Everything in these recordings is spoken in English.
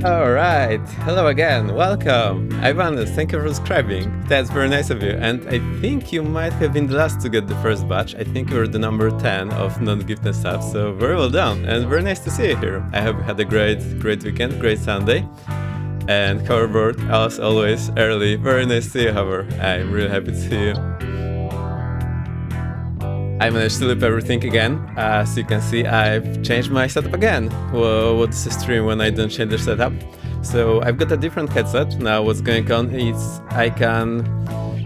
Alright, hello again, welcome! Ivan, thank you for subscribing, that's very nice of you, and I think you might have been the last to get the first batch. I think you're the number 10 of non-gifted stuff, so very well done, and very nice to see you here. I hope you had a great weekend, great Sunday, and hoverboard, as always, early, very nice to see you, hover. I'm really happy to see you. I managed to loop everything again. As you can see, I've changed my setup again. Well, what's a stream when I don't change the setup? So I've got a different headset. Now what's going on is I can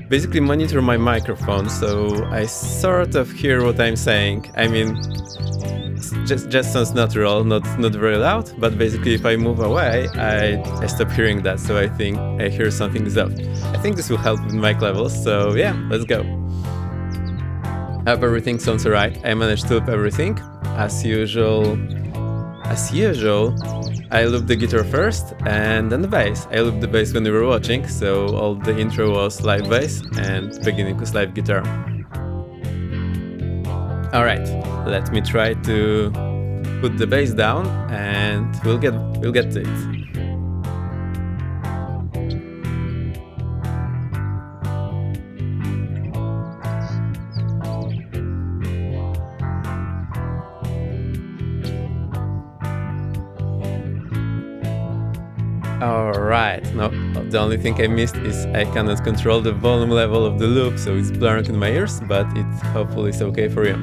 basically monitor my microphone, so I sort of hear what I'm saying. I mean, just sounds natural, not very loud, but basically if I move away, I stop hearing that, so I think I hear something is off. I think this will help with mic levels, so yeah, let's go. I hope everything sounds alright. I managed to loop everything. As usual, I looped the guitar first and then the bass. I looped the bass when we were watching, so all the intro was live bass and beginning was live guitar. Alright, let me try to put the bass down and we'll get to it. Alright, no, the only thing I missed is I cannot control the volume level of the loop, so it's blaring in my ears, but it hopefully is okay for you.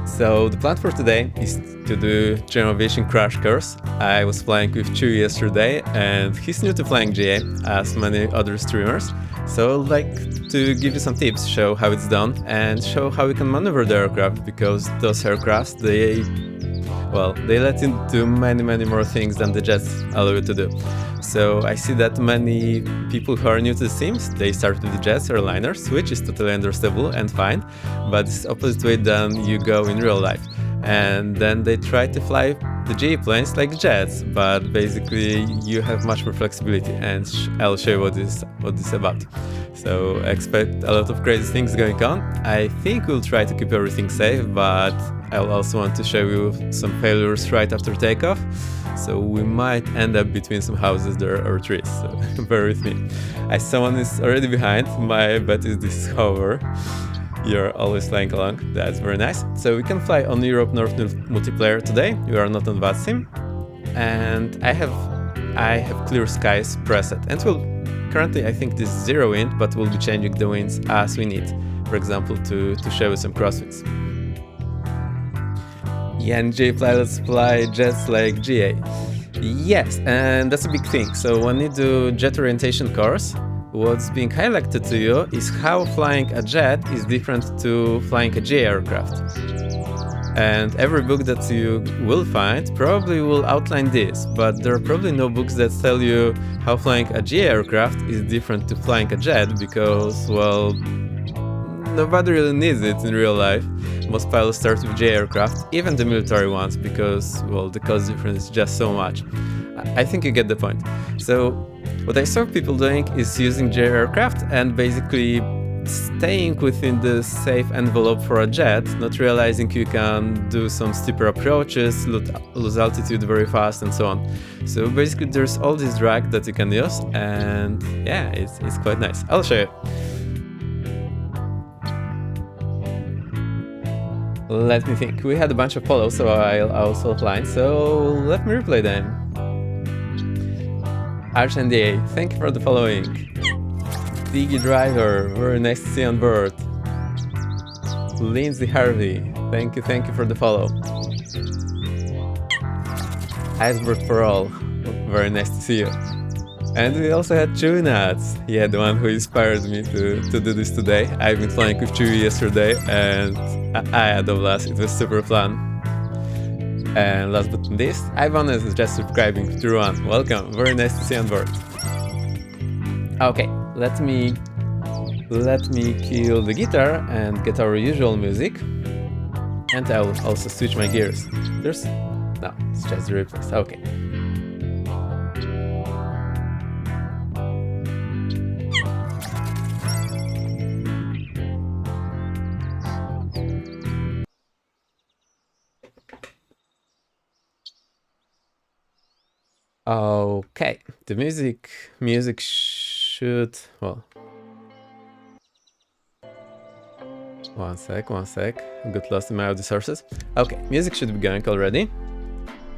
So the plan for today is to do General Aviation crash course. I was flying with Chewy yesterday and he's new to flying GA, as many other streamers, so I'd like to give you some tips, show how it's done and show how you can maneuver the aircraft, because those aircrafts, they let you do many more things than the jets allow you to do. So I see that many people who are new to the sims, they start with the jets or liners, which is totally understandable and fine, but it's opposite way than you go in real life. And then they try to fly the GA planes like jets, but basically you have much more flexibility, and I'll show you what this is about. So expect a lot of crazy things going on. I think we'll try to keep everything safe, but I'll also want to show you some failures right after takeoff. So we might end up between some houses there or trees, so bear with me. Someone is already behind, my bet is this is hover. You're always flying along, that's very nice. So we can fly on Europe North multiplayer today, we are not on VATSIM. And I have clear skies preset, and currently I think this is 0 wind, but we'll be changing the winds as we need. For example, to show you some crosswinds. Yeah, and GA pilots fly jets like GA. Yes, and that's a big thing. So when you do jet orientation course, what's being highlighted to you is how flying a jet is different to flying a GA aircraft. And every book that you will find probably will outline this, but there are probably no books that tell you how flying a GA aircraft is different to flying a jet, because, well, nobody really needs it in real life. Most pilots start with GA aircraft, even the military ones, because, well, the cost difference is just so much. I think you get the point. So what I saw people doing is using GA aircraft and basically staying within the safe envelope for a jet, not realizing you can do some steeper approaches, lose altitude very fast and so on. So basically there's all this drag that you can use, and yeah, it's quite nice. I'll show you. Let me think. We had a bunch of follows, so I'll also offline, so let me replay them. ArchNDA, thank you for the following. Diggy Driver, very nice to see you on board. Lindsay Harvey, thank you for the follow. Iceberg for all, very nice to see you. And we also had Chewy Nuts, yeah, the one who inspired me to do this today. I've been flying with Chewy yesterday and I had a blast, it was super fun. And last but not least, Ivan is just subscribing to Ruan. Welcome, very nice to see you on board. Okay, let me kill the guitar and get our usual music. And I will also switch my gears. No, it's just the replace, okay. Okay, the music should, well, one sec, I got lost in my audio sources. Okay, music should be going already.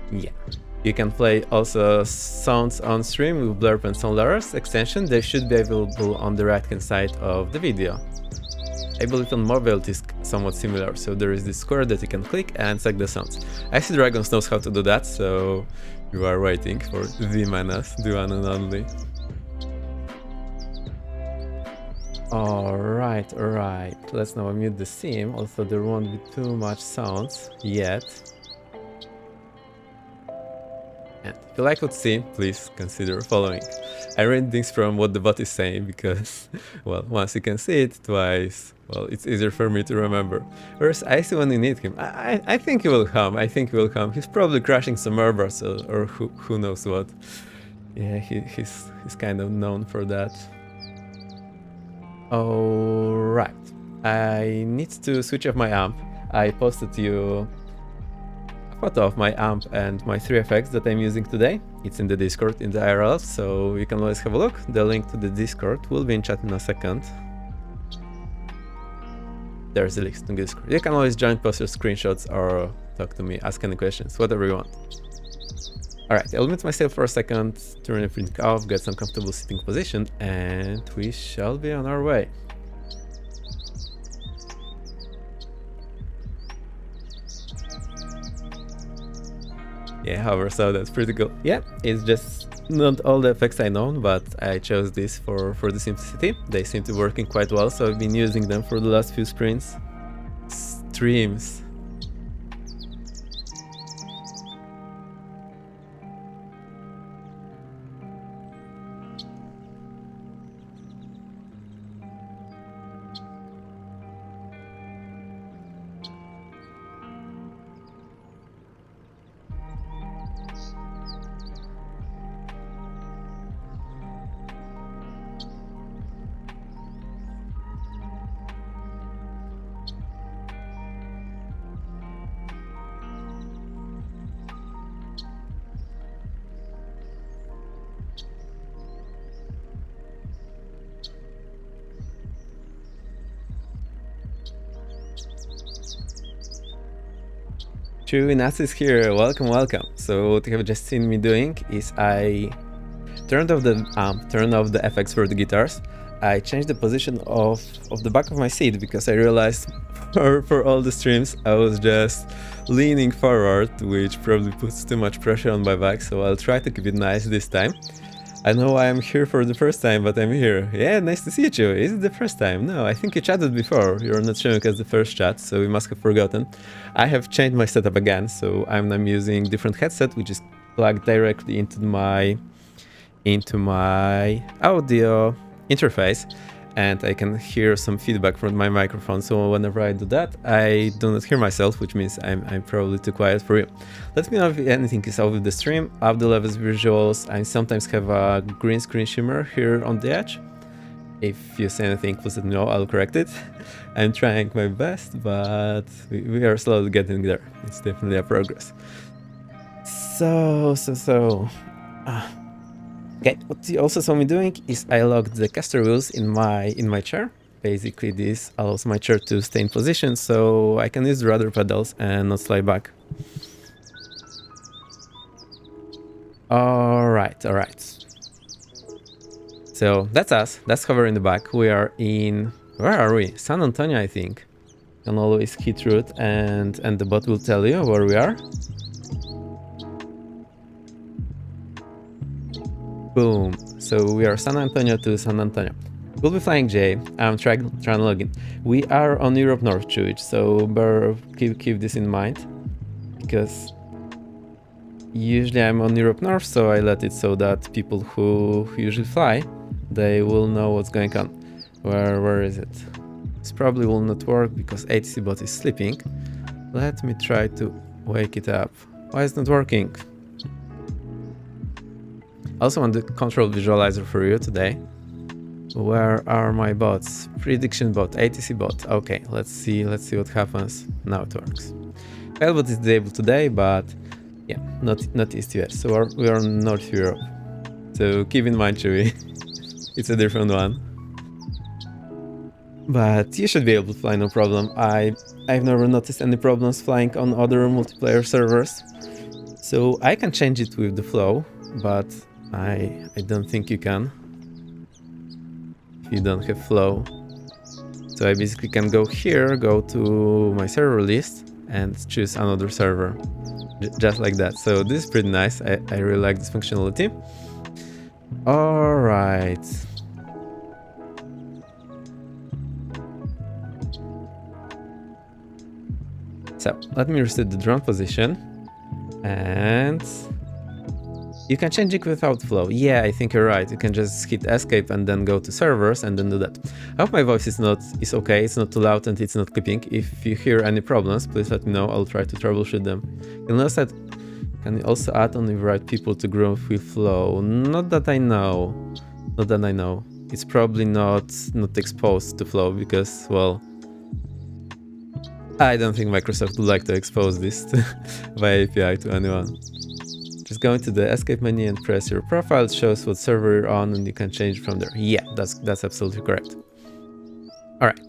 Yeah. You can play also sounds on stream with Blurb and SoundLarers extension. They should be available on the right hand side of the video. I believe on mobile it is somewhat similar, so there is this square that you can click and select the sounds. I see Dragons knows how to do that, so you are waiting for the menace, the one and only. Alright, let's now mute the sim, also there won't be too much sounds yet. And if you like what you see, please consider following. I read things from what the bot is saying because, well, once you can see it, twice, well, it's easier for me to remember. Whereas I see when you need him. I think he will come, He's probably crashing some airbots or who knows what. Yeah, he's kind of known for that. Alright, I need to switch off my amp. I posted you photo of my amp and my 3 effects that I'm using today. It's in the Discord in the IRL, so you can always have a look. The link to the Discord will be in chat in a second. There's the link to the Discord. You can always join, post your screenshots or talk to me, ask any questions, whatever you want. Alright, I'll mute myself for a second, turn everything off, get some comfortable sitting position, and we shall be on our way. Yeah, however, so that's pretty cool. Yeah, it's just not all the effects I know, but I chose this for the simplicity. They seem to be working quite well, so I've been using them for the last few streams. Inas is here, welcome. So what you have just seen me doing is I turned off the amp, turned off the effects for the guitars. I changed the position of the back of my seat because I realized for all the streams I was just leaning forward, which probably puts too much pressure on my back, so I'll try to keep it nice this time. I know I'm here for the first time, but I'm here. Yeah, nice to see you. Is it the first time? No, I think you chatted before. You're not showing us the first chat, so we must have forgotten. I have changed my setup again, so I'm now using different headset, which is plugged directly into my audio interface, and I can hear some feedback from my microphone. So whenever I do that, I do not hear myself, which means I'm probably too quiet for you. Let me know if anything is off with the stream. Up the levels visuals, I sometimes have a green screen shimmer here on the edge. If you say anything, please let me know, I'll correct it. I'm trying my best, but we are slowly getting there. It's definitely a progress. Okay, what you also saw me doing is I locked the caster wheels in my chair. Basically, this allows my chair to stay in position, so I can use the rudder pedals and not slide back. Alright. So that's us. That's Hover in the back. We are in... Where are we? San Antonio, I think. You can always hit route and the bot will tell you where we are. Boom. So we are San Antonio to San Antonio. We'll be flying J. I'm trying to log in. We are on Europe North, Chewich, so better keep this in mind. Because usually I'm on Europe North, so I let it so that people who usually fly, they will know what's going on. Where is it? This probably will not work because ATC bot is sleeping. Let me try to wake it up. Why is it not working? Also on the control visualizer for you today. Where are my bots? Prediction bot, ATC bot. Okay, let's see what happens. Now it works. Failbot is disabled today, but Yeah, not East US. So we are North Europe. So keep in mind, Chewie, it's a different one. But you should be able to fly, no problem. I've never noticed any problems flying on other multiplayer servers. So I can change it with the flow, but I don't think you can if you don't have flow. So I basically can go here, go to my server list and choose another server. Just like that. So this is pretty nice. I really like this functionality. All right. So let me reset the drone position, and you can change it without flow. Yeah, I think you're right. You can just hit escape and then go to servers and then do that. I hope my voice is okay. It's not too loud and it's not clipping. If you hear any problems, please let me know. I'll try to troubleshoot them. Can you also add on the right people to grow with flow? Not that I know. Not that I know. It's probably not exposed to flow because, well, I don't think Microsoft would like to expose this via API to anyone. Just go into the escape menu and press your profile. It shows what server you're on and you can change from there. Yeah, that's absolutely correct. All right,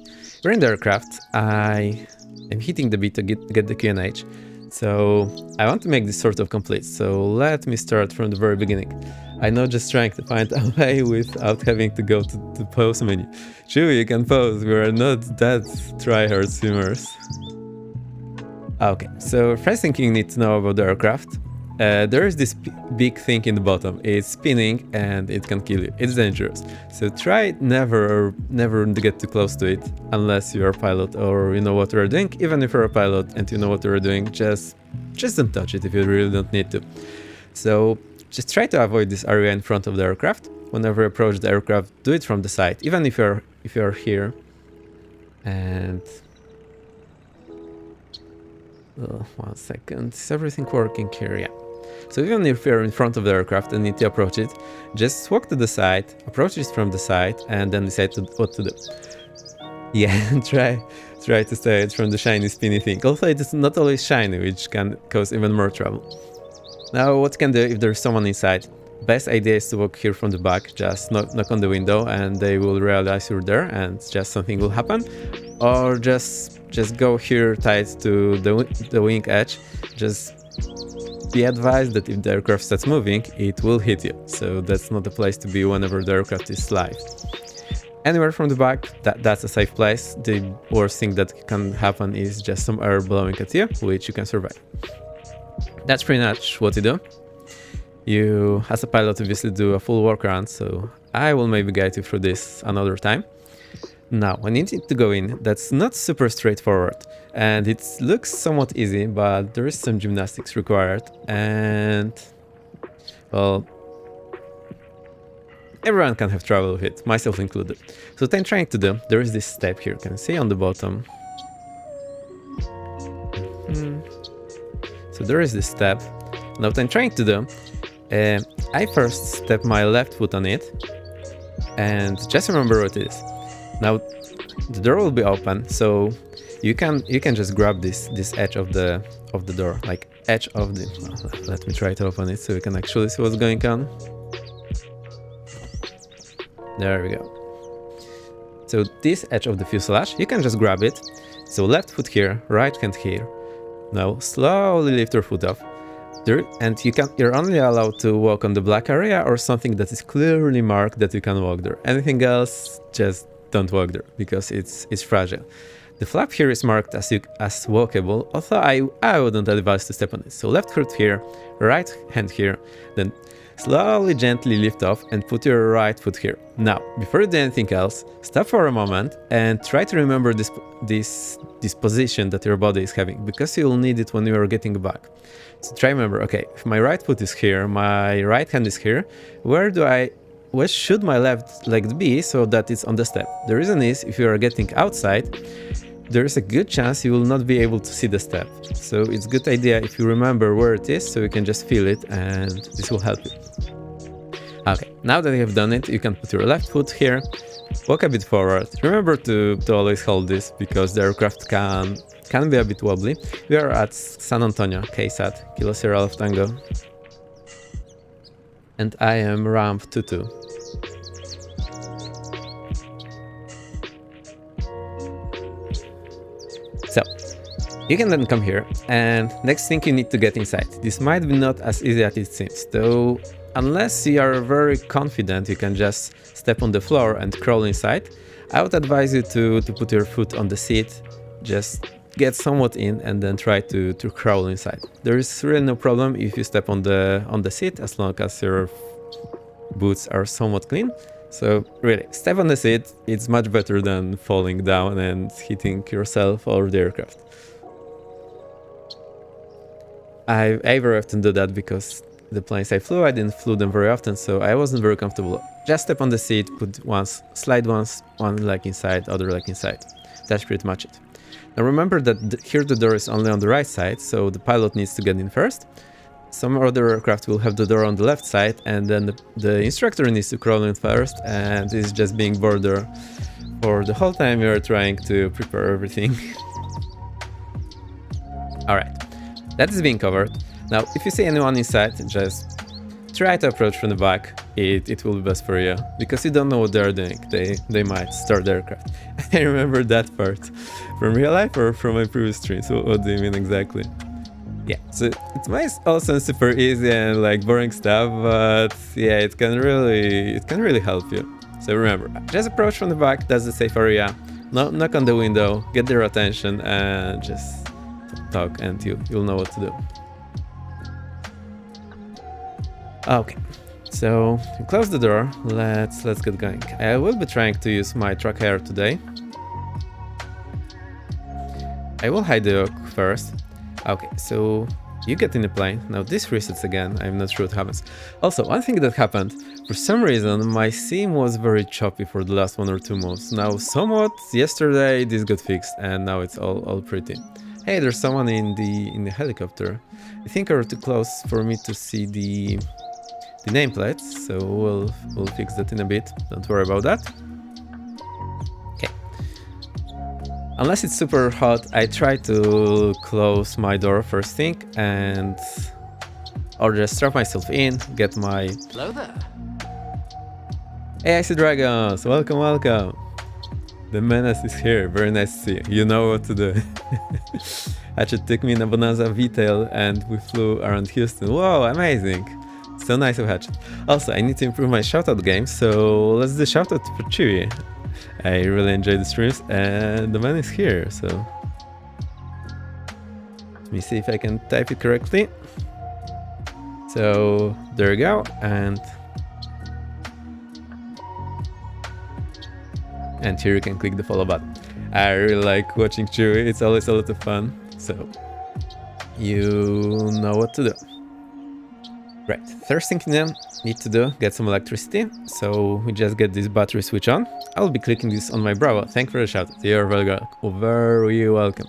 we're in the aircraft. I am hitting the B to get the QNH. So I want to make this sort of complete. So let me start from the very beginning. I know just trying to find a way without having to go to the pause menu. Chewie, you can pause. We are not that tryhard swimmers. Okay, so first thing you need to know about the aircraft. There is this big thing in the bottom. It's spinning and it can kill you. It's dangerous. So try never to get too close to it unless you're a pilot or you know what you're doing. Even if you're a pilot and you know what you're doing, just don't touch it if you really don't need to. So just try to avoid this area in front of the aircraft. Whenever you approach the aircraft, do it from the side, even if you're here. And 1 second, is everything working here? Yeah. So even if you're in front of the aircraft and need to approach it, just walk to the side, approach it from the side, and then decide what to do. Yeah, try to stay away from the shiny spinny thing. Also, it is not always shiny, which can cause even more trouble. Now, what you can do if there's someone inside? Best idea is to walk here from the back, just knock on the window and they will realize you're there and just something will happen. Or just go here tied to the wing edge. Just be advised that if the aircraft starts moving, it will hit you. So that's not the place to be whenever the aircraft is live. Anywhere from the back, that's a safe place. The worst thing that can happen is just some air blowing at you, which you can survive. That's pretty much what you do. You, as a pilot, obviously do a full walk around, so I will maybe guide you through this another time. Now, when you need to go in, that's not super straightforward, and it looks somewhat easy, but there is some gymnastics required, and, well, everyone can have trouble with it, myself included. So what I'm trying to do, there is this step here, you can see on the bottom. So there is this step. Now what I'm trying to do, I first step my left foot on it, and just remember what it is. Now the door will be open, so you can just grab this edge of the door, like edge of the. Well, let me try to open it so you can actually see what's going on. There we go. So this edge of the fuselage, you can just grab it. So left foot here, right hand here. Now slowly lift your foot off. And you're only allowed to walk on the black area or something that is clearly marked that you can walk there. Anything else, just don't walk there because it's fragile. The flap here is marked as walkable, although I wouldn't advise to step on it. So left foot here, right hand here, then slowly gently lift off and put your right foot here. Now, before you do anything else, stop for a moment and try to remember this position that your body is having, because you'll need it when you are getting back. So try remember, okay, if my right foot is here, my right hand is here, where should my left leg be so that it's on the step? The reason is, if you are getting outside, there is a good chance you will not be able to see the step. So it's a good idea if you remember where it is, so you can just feel it, and this will help you. Okay, now that you have done it, you can put your left foot here, walk a bit forward. Remember to always hold this, because the aircraft can can be a bit wobbly. We are at San Antonio, KSAT, Kilo Sierra Alpha Tango. And I am ramp 22. So, you can then come here, and next thing you need to get inside. This might be not as easy as it seems, though unless you are very confident you can just step on the floor and crawl inside, I would advise you to put your foot on the seat, just get somewhat in and then try to crawl inside. There is really no problem if you step on the seat as long as your boots are somewhat clean. So really, step on the seat, it's much better than falling down and hitting yourself or the aircraft. I very often do that because the planes I flew, I didn't flew them very often, so I wasn't very comfortable. Just step on the seat, put once, slide once, one leg inside, other leg inside. That's pretty much it. Now remember that here the door is only on the right side, so the pilot needs to get in first. Some other aircraft will have the door on the left side, and then the instructor needs to crawl in first, and is just being bored there for the whole time you're trying to prepare everything. Alright, that is being covered. Now, if you see anyone inside, just try to approach from the back. It will be best for you, because you don't know what they're doing. They might start the aircraft. I remember that part. From real life or from my previous streams? What do you mean exactly? Yeah, so it might all sound super easy and like boring stuff, but yeah, it can really help you. So remember, just approach from the back, that's the safe area. No, knock on the window, get their attention, and just talk, and you'll know what to do. Okay, so close the door. Let's get going. I will be trying to use my tracker today. I will hide the yoke first. Okay, so you get in the plane. Now this resets again. I'm not sure what happens. Also, one thing that happened, for some reason my sim was very choppy for the last 1 or 2 months. Now somewhat yesterday this got fixed and now it's all pretty. Hey, there's someone in the helicopter. I think you're too close for me to see the nameplates, so we'll fix that in a bit. Don't worry about that. Okay. Unless it's super hot, I try to close my door first thing, and or just strap myself in, get my... Hello there. Hey, Icy Dragons! Welcome, welcome! The menace is here, very nice to see you. You know what to do. Hatchet took me in a Bonanza V-tail and we flew around Houston. Whoa, amazing! So nice of Hatchet. Also, I need to improve my shoutout game, so let's do shoutout for Chewy. I really enjoy the streams and the man is here, so... Let me see if I can type it correctly. So, there we go, and here you can click the follow button. I really like watching Chewy, it's always a lot of fun, so you know what to do. Right, first thing you need to do, get some electricity, so we just get this battery switch on. I'll be clicking this on my Bravo. Thank you for the shout. You're very welcome.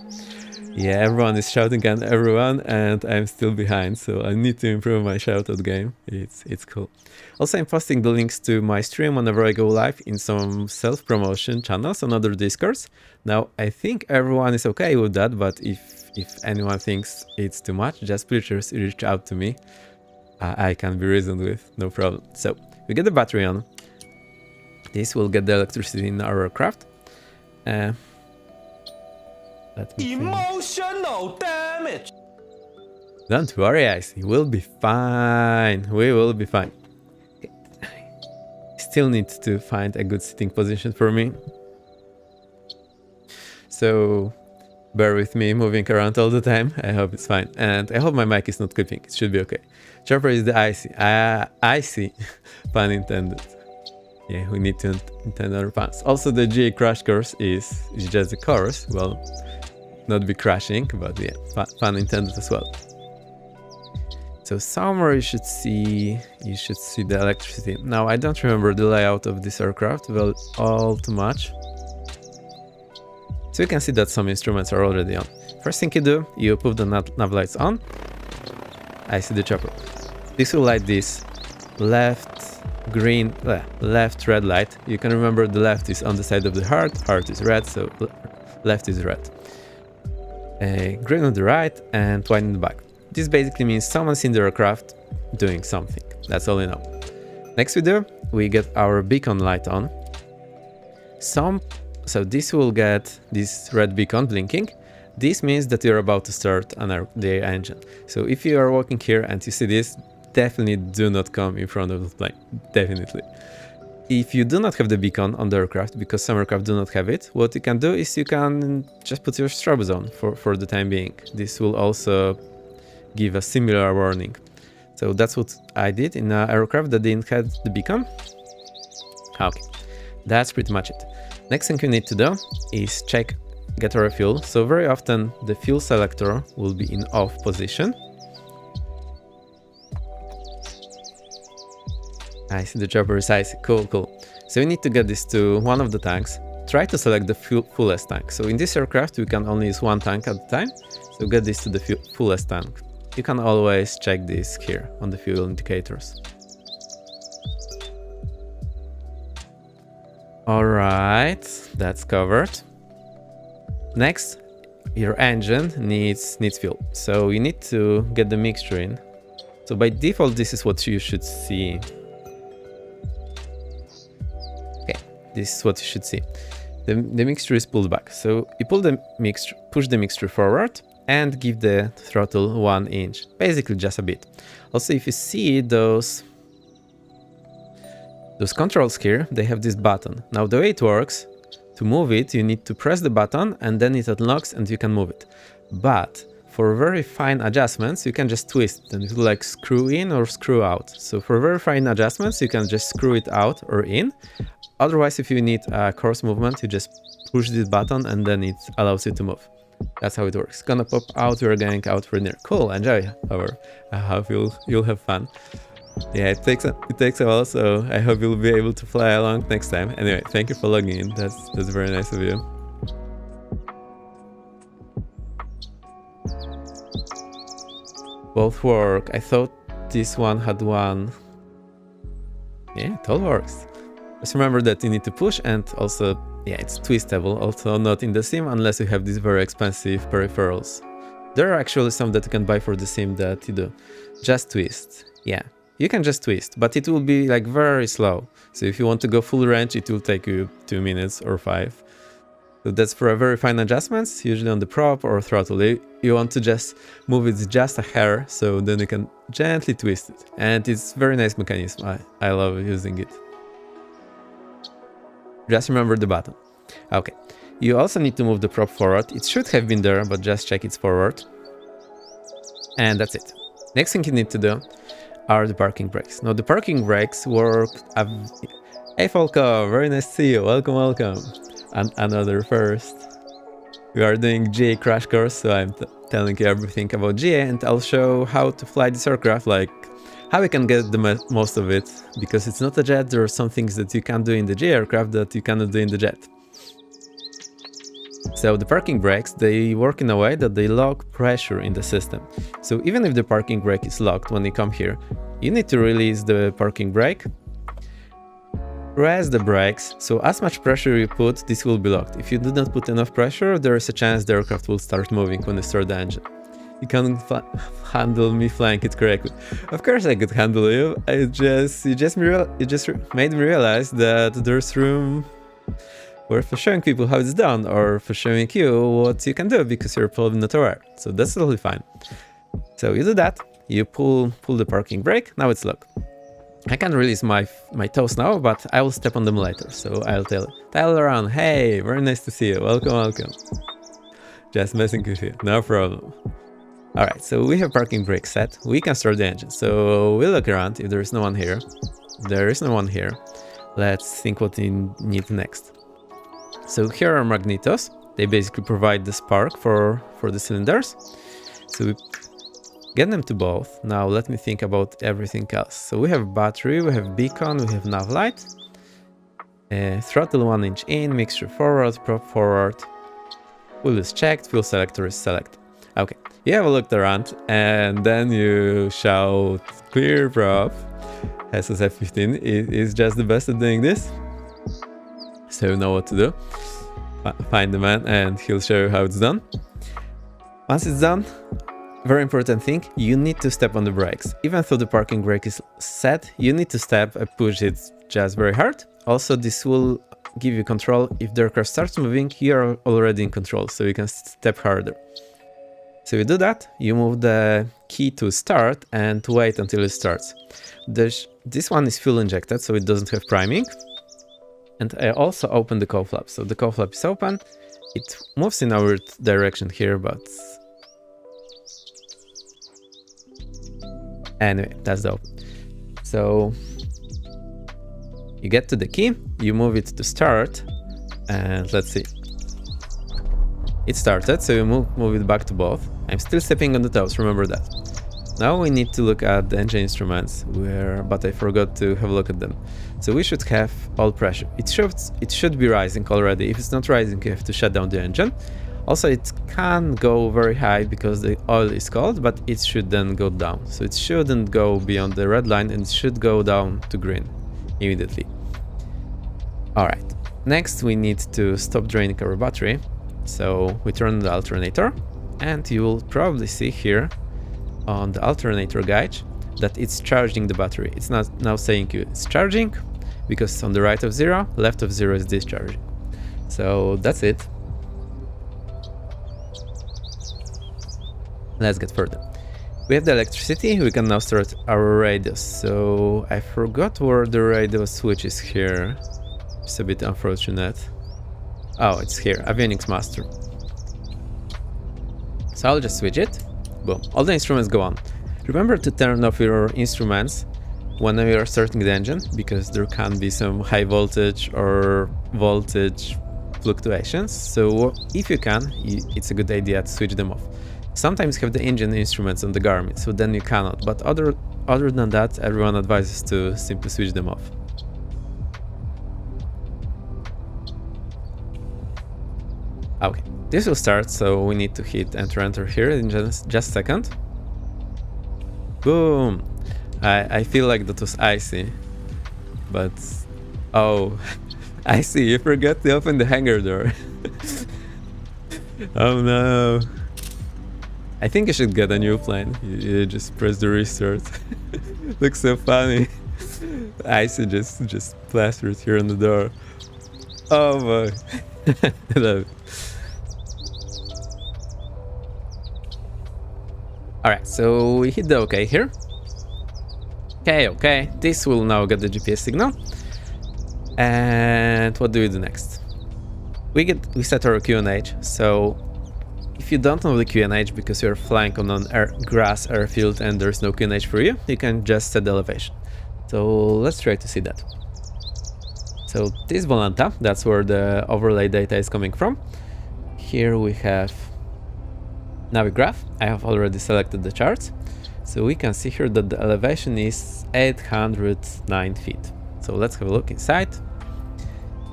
Yeah, everyone is shouting at everyone and I'm still behind, so I need to improve my shoutout game. It's cool. Also, I'm posting the links to my stream whenever I go live in some self-promotion channels on other Discords. Now, I think everyone is okay with that, but if anyone thinks it's too much, just please reach out to me. I can be reasoned with, no problem. So, we get the battery on. This will get the electricity in our aircraft. Let me Emotional damage. Don't worry, Icy. We'll be fine. We will be fine. Still need to find a good sitting position for me. So, bear with me moving around all the time. I hope it's fine. And I hope my mic is not clipping. It should be okay. Chopper is the Icy. Icy. Pun intended. Yeah, we need to intend our puns. Also, the GA crash course is just the course. Well, not be crashing, but yeah, pun intended as well. So somewhere you should see the electricity. Now, I don't remember the layout of this aircraft well all too much. So you can see that some instruments are already on. First thing you do, you put the nav lights on. I see the chopper. This will light this left red light. You can remember the left is on the side of the heart is red, so left is red. green on the right, and white in the back. This basically means someone's in the aircraft doing something. That's all we know. Next we do, we get our beacon light on. So this will get this red beacon blinking. This means that you're about to start the engine. So if you are walking here and you see this, definitely do not come in front of the plane. Definitely. If you do not have the beacon on the aircraft, because some aircraft do not have it, what you can do is you can just put your strobes on for the time being. This will also give a similar warning. So that's what I did in an aircraft that didn't have the beacon. Okay, that's pretty much it. Next thing you need to do is check get a refuel. So very often the fuel selector will be in off position. I see the chopper is icy. Cool. So you need to get this to one of the tanks. Try to select the fullest tank. So in this aircraft we can only use one tank at a time. So get this to the fullest tank. You can always check this here on the fuel indicators. Alright, that's covered. Next, your engine needs fuel. So you need to get the mixture in. So by default, this is what you should see. Okay, this is what you should see. The mixture is pulled back. So you pull the mixture, push the mixture forward and give the throttle 1 inch, basically just a bit. Also, if you see those controls here, they have this button. Now the way it works, to move it, you need to press the button and then it unlocks and you can move it. But for very fine adjustments, you can just twist it and it will like screw in or screw out. So for very fine adjustments, you can just screw it out or in. Otherwise, if you need a coarse movement, you just push this button and then it allows you to move. That's how it works. It's gonna pop out, we're going out for dinner. Cool, enjoy. However, I hope you'll have fun. Yeah, it takes a while, so I hope you'll be able to fly along next time. Anyway, thank you for logging in. That's very nice of you. Both work. I thought this one had one. Yeah, it all works. Just remember that you need to push, and also, yeah, it's twistable. Also not in the sim unless you have these very expensive peripherals. There are actually some that you can buy for the sim that you do. Just twist. Yeah. You can just twist, but it will be like very slow. So if you want to go full range, it will take you 2 minutes or 5. So that's for a very fine adjustments, usually on the prop or throttle. You want to just move it just a hair, so then you can gently twist it. And it's very nice mechanism. I love using it. Just remember the button. Okay. You also need to move the prop forward. It should have been there, but just check it's forward. And that's it. Next thing you need to do are the parking brakes. Now the parking brakes work. Hey Falco, very nice to see you. Welcome. And another first. We are doing GA crash course, so I'm telling you everything about GA, and I'll show how to fly this aircraft, like how we can get the most of it, because it's not a jet. There are some things that you can do in the GA aircraft that you cannot do in the jet. So the parking brakes, they work in a way that they lock pressure in the system. So even if the parking brake is locked when you come here, you need to release the parking brake, press the brakes, so as much pressure you put, this will be locked. If you do not put enough pressure, there is a chance the aircraft will start moving when you start the engine. You can't handle me flying it correctly. Of course I could handle you, you just made me realize that there's room for showing people how it's done, or for showing you what you can do because you're probably not aware. So that's totally fine. So you do that, you pull the parking brake, now it's locked. I can't release my toes now, but I will step on them later. So I'll tell around, hey, very nice to see you, welcome. Just messing with you, no problem. Alright, so we have parking brake set, we can start the engine. So we look around, if there is no one here. There is no one here. Let's think what we need next. So here are magnetos. They basically provide the spark for the cylinders. So we get them to both. Now let me think about everything else. So we have battery, we have beacon, we have nav light. Throttle 1 inch in, mixture forward, prop forward. Fuel is checked, fuel selector is selected. Okay, you have a look around and then you shout clear prop. SSF 15 is just the best at doing this. So you know what to do. Find the man and he'll show you how it's done. Once it's done, very important thing, you need to step on the brakes. Even though the parking brake is set, you need to step and push it just very hard. Also, this will give you control. If the car starts moving, you're already in control, so you can step harder. So you do that, you move the key to start and wait until it starts. This one is fuel injected, so it doesn't have priming. And I also open the cowl flap. So the cowl flap is open. It moves in our direction here, but anyway, that's the open. So you get to the key, you move it to start, and let's see. It started, so you move it back to both. I'm still stepping on the toes, remember that. Now we need to look at the engine instruments, but I forgot to have a look at them. So we should have oil pressure. It should be rising already. If it's not rising, you have to shut down the engine. Also, it can go very high because the oil is cold, but it should then go down. So it shouldn't go beyond the red line, and it should go down to green immediately. Alright, next we need to stop draining our battery. So we turn on the alternator, and you will probably see here on the alternator gauge that it's charging the battery. It's not now saying it's charging, because on the right of 0, left of 0 is discharging. So that's it. Let's get further. We have the electricity, we can now start our radios. So I forgot where the radio switch is here. It's a bit unfortunate. Oh, it's here, Avionics Master. So I'll just switch it. Boom, all the instruments go on. Remember to turn off your instruments when you are starting the engine, because there can be some high voltage or voltage fluctuations. So if you can, it's a good idea to switch them off. Sometimes you have the engine instruments on the Garmin, so then you cannot. But other than that, everyone advises to simply switch them off. Okay, this will start, so we need to hit enter here in just a second. Boom! I feel like that was icy, but oh, I see, you forgot to open the hangar door. Oh no. I think you should get a new plane. You just press the restart. Looks so funny. Icy just plastered here on the door. Oh boy. I love it. Alright, so we hit the OK here. Okay, this will now get the GPS signal. And what do we do next? We set our QNH. So if you don't know the QNH because you're flying on an grass airfield and there's no QNH for you, you can just set the elevation. So let's try to see that. So this Volanta, that's where the overlay data is coming from. Here we have Navigraph. I have already selected the charts. So we can see here that the elevation is 809 feet. So let's have a look inside.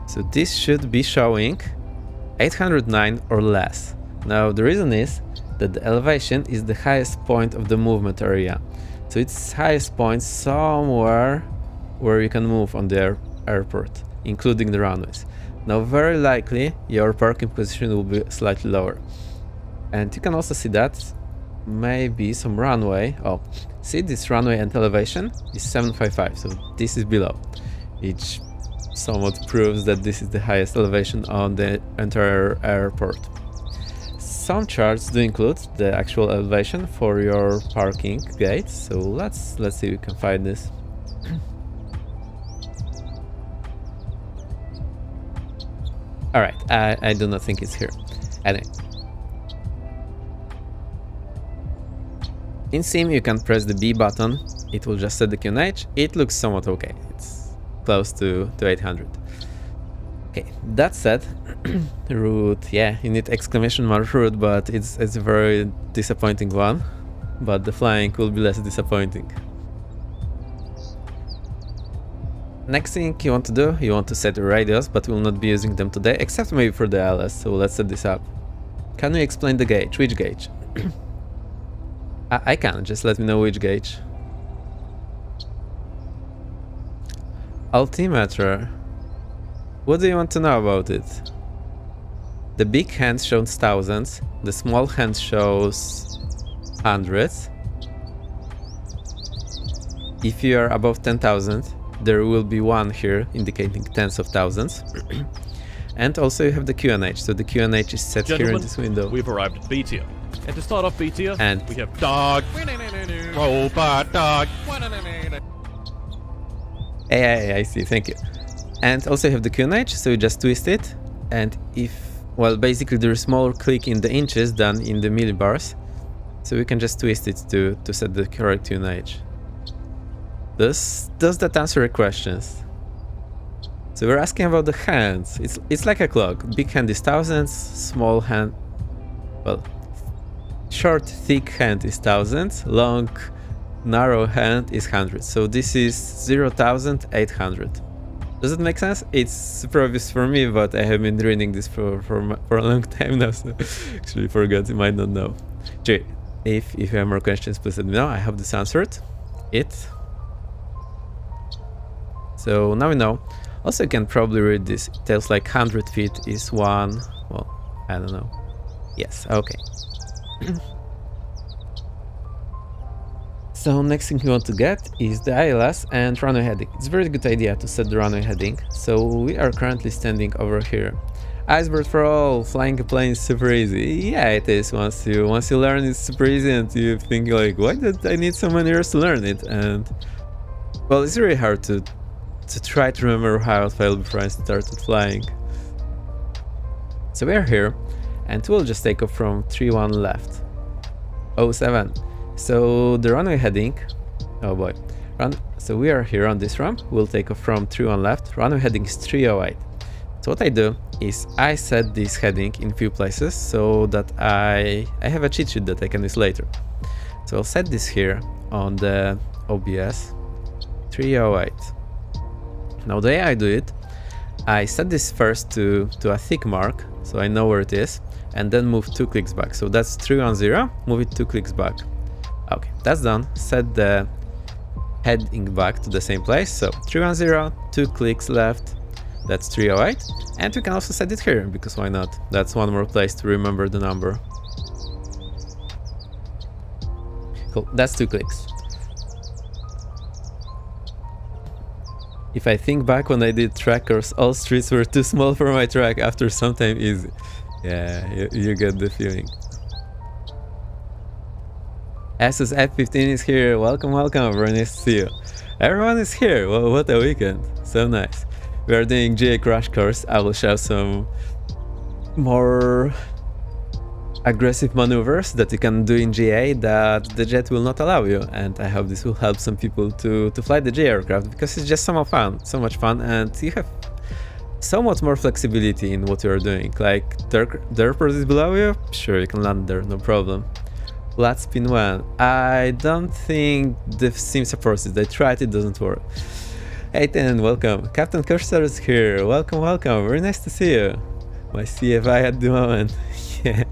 So this should be showing 809 or less. Now the reason is that the elevation is the highest point of the movement area. So it's highest point somewhere where you can move on the airport, including the runways. Now very likely your parking position will be slightly lower. And you can also see that maybe some runway. Oh, see, this runway and elevation is 755, so this is below, which somewhat proves that this is the highest elevation on the entire airport. Some charts do include the actual elevation for your parking gate, so let's see if we can find this. Alright, I do not think it's here. Anyway. In Sim, you can press the B button, it will just set the QNH. It looks somewhat okay, it's close to 800. Okay, that said, route, yeah, you need exclamation mark route, but it's a very disappointing one. But the flying will be less disappointing. Next thing you want to do, you want to set your radios, but we'll not be using them today, except maybe for the LS, so let's set this up. Can you explain the gauge? Which gauge? I can, just let me know which gauge. Altimeter. What do you want to know about it? The big hand shows thousands, the small hand shows hundreds. If you are above 10,000, there will be one here indicating tens of thousands. And also you have the QNH, so the QNH is set here in this window. We've arrived at B tier. And to start off B tier, And- we have dog, robot dog. Hey, I see, thank you. And also you have the QNH, so you just twist it, and if, well, basically there is more click in the inches than in the millibars, so you can just twist it to set the correct QNH. Does that answer your questions? So we're asking about the hands. It's like a clock. Big hand is thousands, small hand, well, short, thick hand is thousands, long, narrow hand is hundreds. So this is 0,800. Does it make sense? It's super obvious for me, but I have been reading this for a long time now, so actually forgot, you might not know. Jay, if you have more questions, please let me know. I have this answered. So now we know. Also, you can probably read this. It tells like 100 feet is one. Well, I don't know. Yes, okay. So next thing you want to get is the ILS and runway heading. It's a very good idea to set the runway heading. So we are currently standing over here. Icebird for all, flying a plane is super easy. Yeah, it is. Once you learn, it's super easy, and you think like, why did I need so many years to learn it? And well, it's really hard to try to remember how it felt before I started flying. So we are here, and we'll just take off from 31 left. 07. So the runway heading, oh boy, so we are here on this ramp. We'll take off from 31 left. Runway heading is 308. So what I do is I set this heading in few places so that I have a cheat sheet that I can use later. So I'll set this here on the OBS 308. Now the way I do it, I set this first to a thick mark, so I know where it is, and then move 2 clicks back. So that's 310, move it 2 clicks back. Okay, that's done. Set the heading back to the same place. So 310, 2 clicks left, that's 308. And we can also set it here, because why not? That's one more place to remember the number. Cool, that's 2 clicks. If I think back when I did trackers, all streets were too small for my track. After some time, easy. Yeah, you get the feeling. Asus F15 is here. Welcome, welcome. Very nice to see you. Everyone is here. Well, what a weekend. So nice. We are doing GA crash course. I will show some more aggressive maneuvers that you can do in GA that the jet will not allow you, and I hope this will help some people to fly the GA aircraft, because it's just so much fun, and you have so much more flexibility in what you are doing. Like the airport is below you, sure, you can land there, no problem. Flat spin 1. I don't think the sim supports it. I tried, it doesn't work. Hey Ten, welcome. Captain Cursor is here. Welcome, welcome. Very nice to see you. My CFI at the moment. Yeah.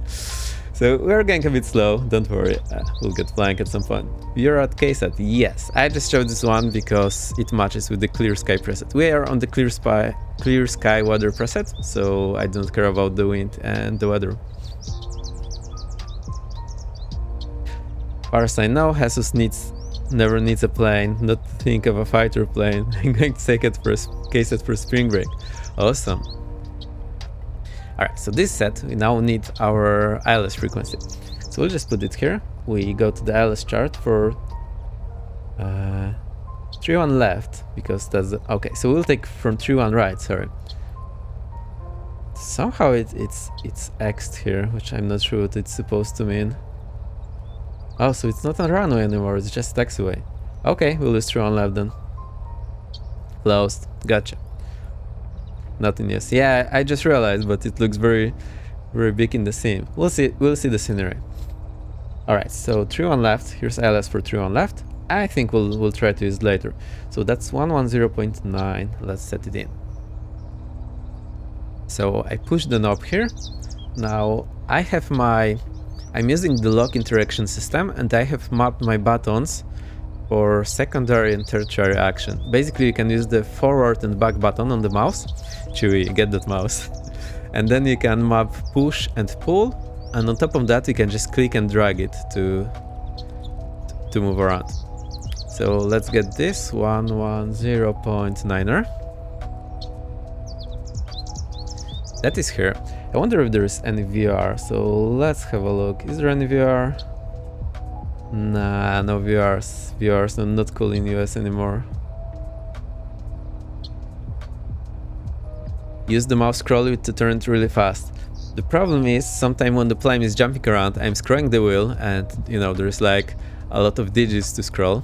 So we're going a bit slow, don't worry, we'll get flying at some point. You're at KSAT, yes. I just showed this one because it matches with the clear sky preset. We are on the clear sky weather preset, so I don't care about the wind and the weather. Far as I know, Jesus never needs a plane, not to think of a fighter plane. I'm going to take it for KSAT for spring break. Awesome. Alright, so this set, we now need our ILS frequency. So we'll just put it here. We go to the ILS chart for 3-1 left, because that's the, okay, so we'll take from 3-1 right, sorry. Somehow it's X'd here, which I'm not sure what it's supposed to mean. Oh, so it's not a runway anymore, it's just taxiway. Okay, we'll use 3-1 left then. Closed, gotcha. Nothing else. Yeah, I just realized, but it looks very big in the sim. We'll see the scenery. Alright, so 3-1 left. Here's ILS for 3-1 left. I think we'll try to use it later. So that's 110.9. Let's set it in. So I push the knob here. Now I'm using the lock interaction system, and I have mapped my buttons for secondary and tertiary action. Basically, you can use the forward and back button on the mouse. Chewy, get that mouse. And then you can map push and pull, and on top of that you can just click and drag it to move around. So let's get this 110.9er. That is here. I wonder if there is any VR, so let's have a look. Is there any VR? Nah, no VRs. VRs are not cool in US anymore. Use the mouse scroll wheel to turn it really fast. The problem is, sometimes when the plane is jumping around, I'm scrolling the wheel and, you know, there's like a lot of digits to scroll.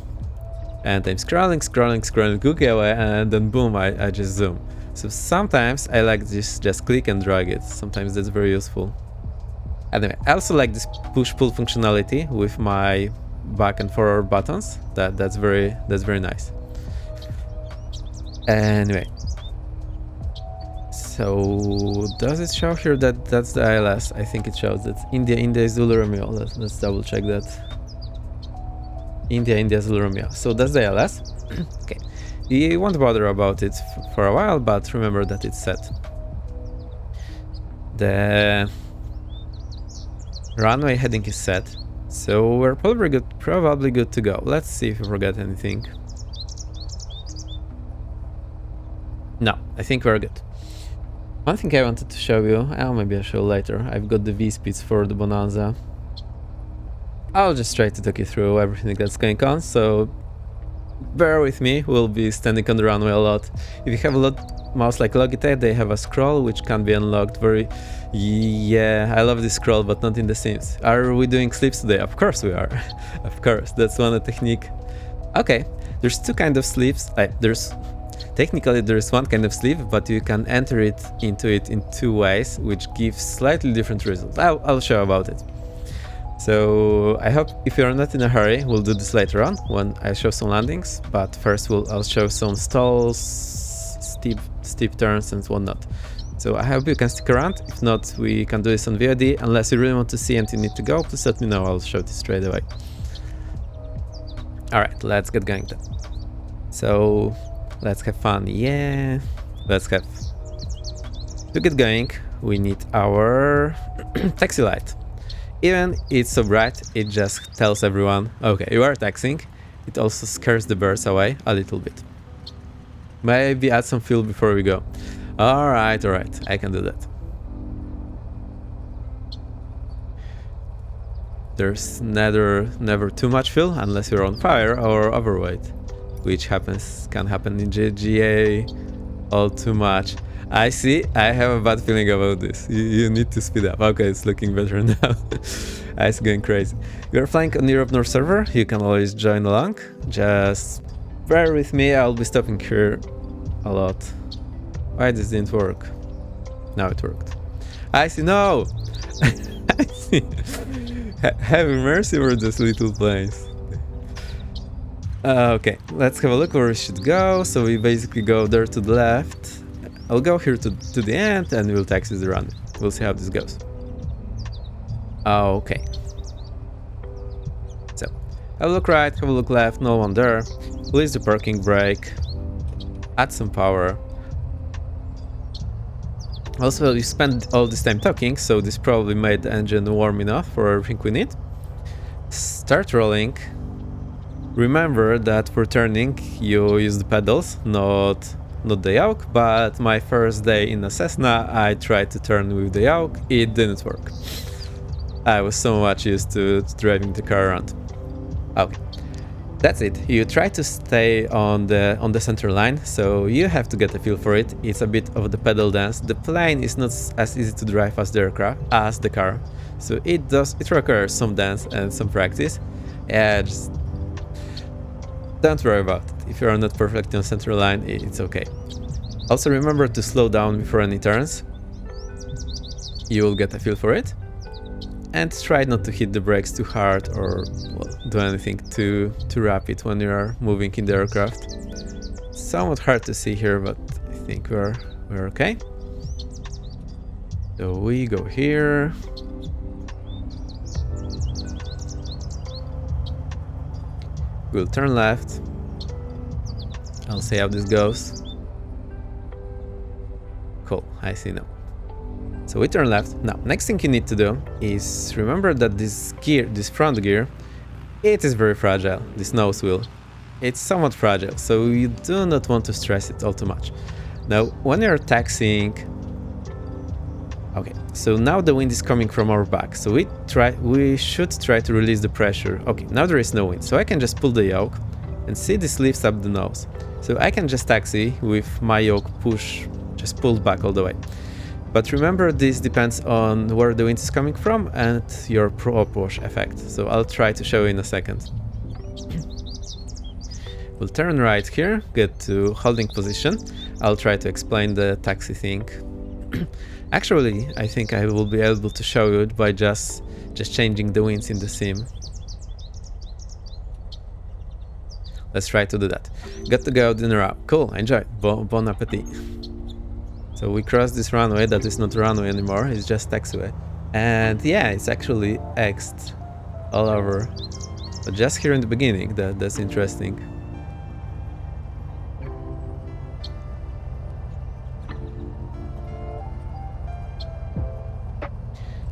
And I'm scrolling, cookie away, and then boom, I just zoom. So sometimes I like this, just click and drag it. Sometimes that's very useful. Anyway, I also like this push-pull functionality with my back and forward buttons. That's very nice. Anyway. So does it show here that that's the ILS? I think it shows that India Zulu Romeo. Let's double check that. India Zulu Romeo. So that's the ILS. Okay. You won't bother about it for a while, but remember that it's set. The runway heading is set, so we're probably good to go. Let's see if we forgot anything. No, I think we're good. One thing I wanted to show you, maybe I'll show later. I've got the V-speeds for the Bonanza. I'll just try to talk you through everything that's going on, so bear with me. We'll be standing on the runway a lot. If you have a mouse like Logitech, they have a scroll which can be unlocked very... Yeah, I love this scroll, but not in the Sims. Are we doing sleeps today? Of course we are. Of course, that's one technique. Okay, there's two kinds of sleeps. Technically there's one kind of sleep, but you can enter it into it in two ways, which gives slightly different results. I'll show about it. So I hope if you're not in a hurry, we'll do this later on when I show some landings, but first I'll show some stalls, steep turns and whatnot. So I hope you can stick around. If not, we can do this on VOD. Unless you really want to see and you need to go, please let me know, I'll show this straight away. Alright, let's get going then. So let's have fun. Yeah, let's have. To get going, we need our taxi light. Even it's so bright, it just tells everyone, okay, you are taxiing. It also scares the birds away a little bit. Maybe add some fuel before we go. Alright, I can do that. There's never too much fuel unless you're on fire or overweight, which can happen in GTA all too much. I have a bad feeling about this. You need to speed up. Okay, it's looking better now. It's going crazy. You're flying on Europe North server. You can always join along. Just bear with me. I'll be stopping here a lot. Why this didn't work? Now it worked. I see. No! I see. Have mercy over those little planes. Okay, let's have a look where we should go. So we basically go there to the left. I'll go here to the end and we'll taxi the runway. We'll see how this goes. Okay. So, have a look right, have a look left, no one there. Release the parking brake. Add some power. Also, you spent all this time talking, so this probably made the engine warm enough for everything we need. Start rolling. Remember that for turning, you use the pedals, not the yoke, but my first day in a Cessna, I tried to turn with the yoke. It didn't work. I was so much used to driving the car around. Okay, that's it. You try to stay on the center line, so you have to get a feel for it. It's a bit of the pedal dance. The plane is not as easy to drive as the car, so it requires some dance and some practice. Yeah, just don't worry about it. If you are not perfectly on center line, it's okay. Also remember to slow down before any turns. You will get a feel for it. And try not to hit the brakes too hard or do anything too rapid when you are moving in the aircraft. Somewhat hard to see here, but I think we're okay. So we go here. We'll turn left. I'll see how this goes. Cool, I see now. So we turn left. Now, next thing you need to do is remember that this gear, this front gear, it is very fragile, this nose wheel. It's somewhat fragile, so you do not want to stress it all too much. Now, when you're taxiing... Okay, so now the wind is coming from our back, so we should try to release the pressure. Okay, now there is no wind, so I can just pull the yoke, and see this lifts up the nose. So I can just taxi with my yoke just pulled back all the way. But remember, this depends on where the wind is coming from and your prop wash effect. So I'll try to show you in a second. We'll turn right here, get to holding position. I'll try to explain the taxi thing. Actually, I think I will be able to show you it by just changing the winds in the sim. Let's try to do that. Got to go dinner up. Cool, enjoy. Bon appetit. So we crossed this runway that is not runway anymore, it's just taxiway. And yeah, it's actually X'd all over. But just here in the beginning, that's interesting.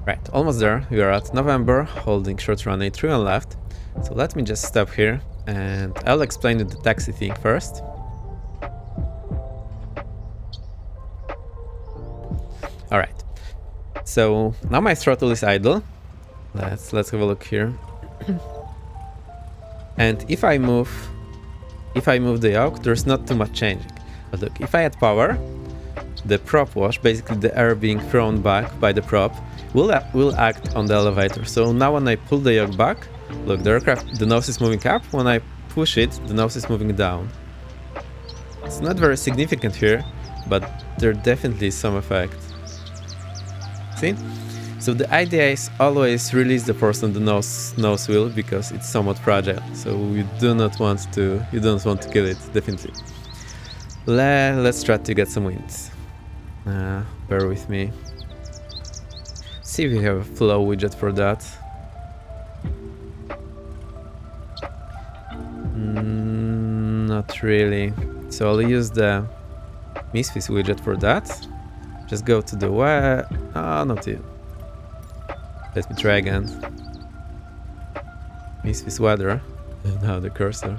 Right, almost there. We are at November, holding short runway 3 on left. So let me just stop here and I'll explain you the taxi thing first. Alright, so now my throttle is idle. Let's have a look here. And if I move the yoke, there's not too much changing. But look, if I add power, the prop wash, basically the air being thrown back by the prop, will act on the elevator. So now when I pull the yoke back, look, the nose is moving up. When I push it, the nose is moving down. It's not very significant here, but there definitely is some effect. See? So the idea is always release the force on the nose wheel because it's somewhat fragile. So you don't want to kill it, definitely. Let's try to get some wind. Bear with me. See if we have a flow widget for that. Not really. So I'll use the Misfits widget for that. Just go to the web. Not you. Let me try again. Misfits weather. Now the cursor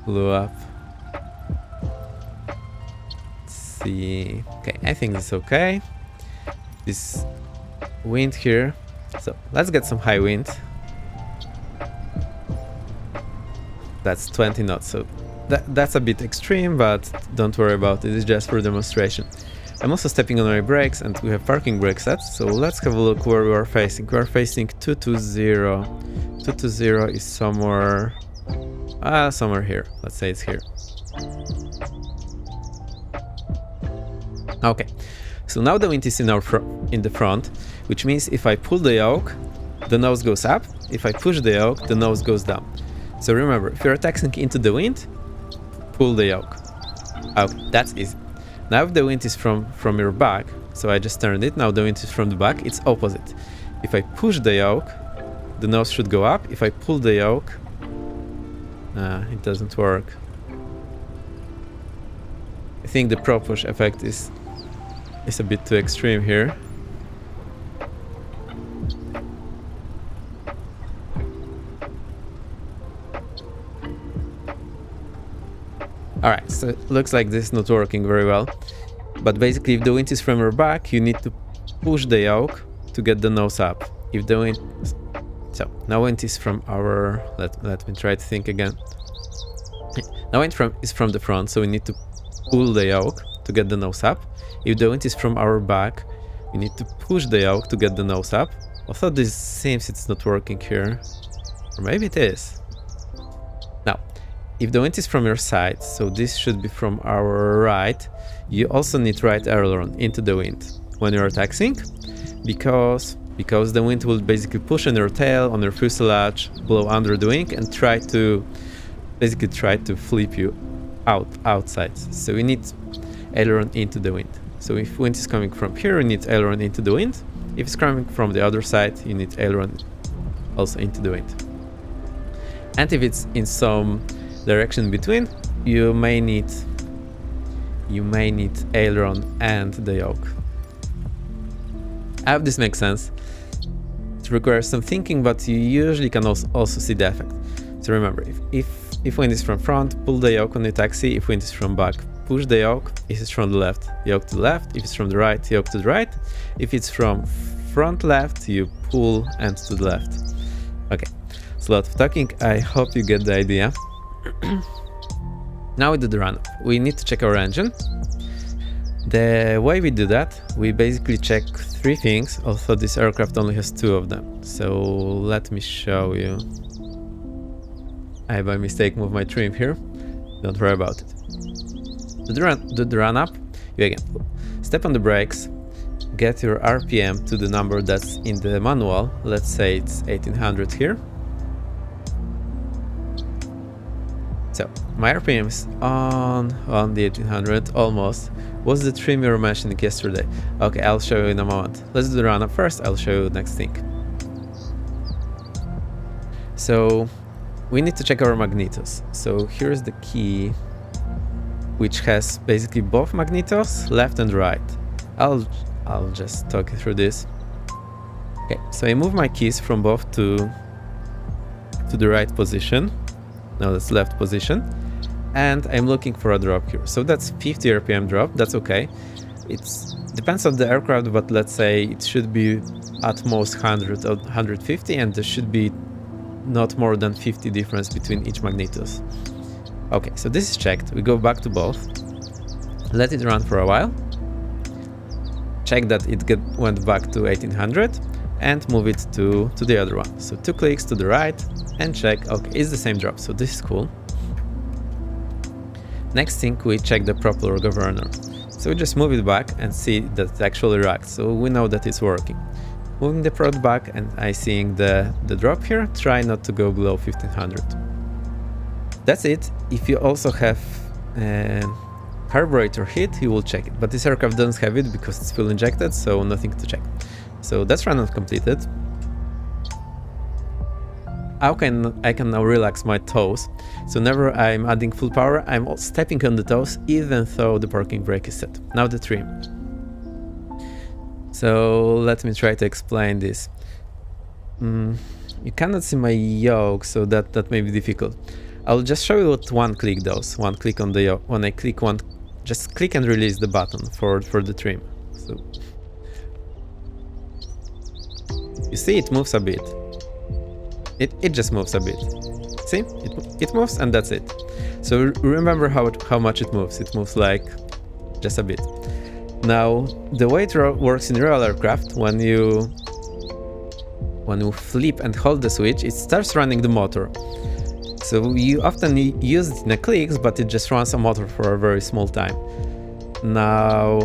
blew up. Let's see. Okay, I think this is okay. This wind here. So let's get some high wind. That's 20 knots. So that's a bit extreme, but don't worry about it. It's just for demonstration. I'm also stepping on my brakes and we have parking brake sets, so let's have a look where we are facing. We are facing 220. 220 is somewhere here. Let's say it's here. Okay, so now the wind is in the front, which means if I pull the yoke, the nose goes up. If I push the yoke, the nose goes down. So remember, if you're taxiing into the wind, pull the yoke. Okay, that's easy. Now if the wind is from your back, so I just turned it, now the wind is from the back, it's opposite. If I push the yoke, the nose should go up. If I pull the yoke, it doesn't work. I think the prop push effect is a bit too extreme here. Alright, so it looks like this is not working very well. But basically, if the wind is from your back, you need to push the yoke to get the nose up. If the wind... So, now wind is from our... Let me try to think again. Now wind is from the front, so we need to pull the yoke to get the nose up. If the wind is from our back, we need to push the yoke to get the nose up. Although this seems it's not working here. Or maybe it is. Now, if the wind is from your side, so this should be from our right, you also need right aileron into the wind when you are taxiing, because the wind will basically push on your tail, on your fuselage, blow under the wing and try to flip you outside. So we need aileron into the wind. So if wind is coming from here, you need aileron into the wind. If it's coming from the other side, you need aileron also into the wind. And if it's in some direction between, you may need aileron and the yoke. I hope this makes sense. It requires some thinking, but you usually can also see the effect. So remember, if wind is from front, pull the yoke on your taxi. If wind is from back, push the yoke. If it's from the left, yoke to the left. If it's from the right, yoke to the right. If it's from front left, you pull and to the left. Okay, it's a lot of talking. I hope you get the idea. Now we do the run-up. We need to check our engine. The way we do that, we basically check 3 things, although this aircraft only has 2 of them. So let me show you. I by mistake moved my trim here. Don't worry about it. Do the run up, you again step on the brakes, get your RPM to the number that's in the manual. Let's say it's 1800 here. So my RPM is on the 1800 almost. What's the trim you were mentioning yesterday? Okay, I'll show you in a moment. Let's do the run up first. I'll show you the next thing. So we need to check our magnetos. So here's the key, which has basically both magnetos, left and right. I'll just talk you through this. Okay, so I move my keys from both to the right position. Now that's left position. And I'm looking for a drop here. So that's 50 RPM drop, that's okay. It depends on the aircraft, but let's say it should be at most 100 or 150, and there should be not more than 50 difference between each magnetos. Okay, so this is checked. We go back to both. Let it run for a while. Check that it went back to 1800 and move it to the other one. So 2 clicks to the right and check, okay, it's the same drop, so this is cool. Next thing, we check the propeller governor. So we just move it back and see that it actually reacts, so we know that it's working. Moving the prod back and I seeing the drop here, try not to go below 1500. That's it. If you also have carburetor heat, you will check it, but this aircraft doesn't have it because it's fuel injected, so nothing to check. So that's run up completed. I can now relax my toes. So whenever I'm adding full power, I'm stepping on the toes even though the parking brake is set. Now the trim. So let me try to explain this. You cannot see my yoke, so that may be difficult. I'll just show you what one click does. One click on the yoke. When I click one, just click and release the button for the trim. So you see it moves a bit. It just moves a bit. See? It moves and that's it. So remember how much it moves. It moves like just a bit. Now, the way it works in real aircraft, when you flip and hold the switch, it starts running the motor. So you often use it in a clicks, but it just runs a motor for a very small time. Now,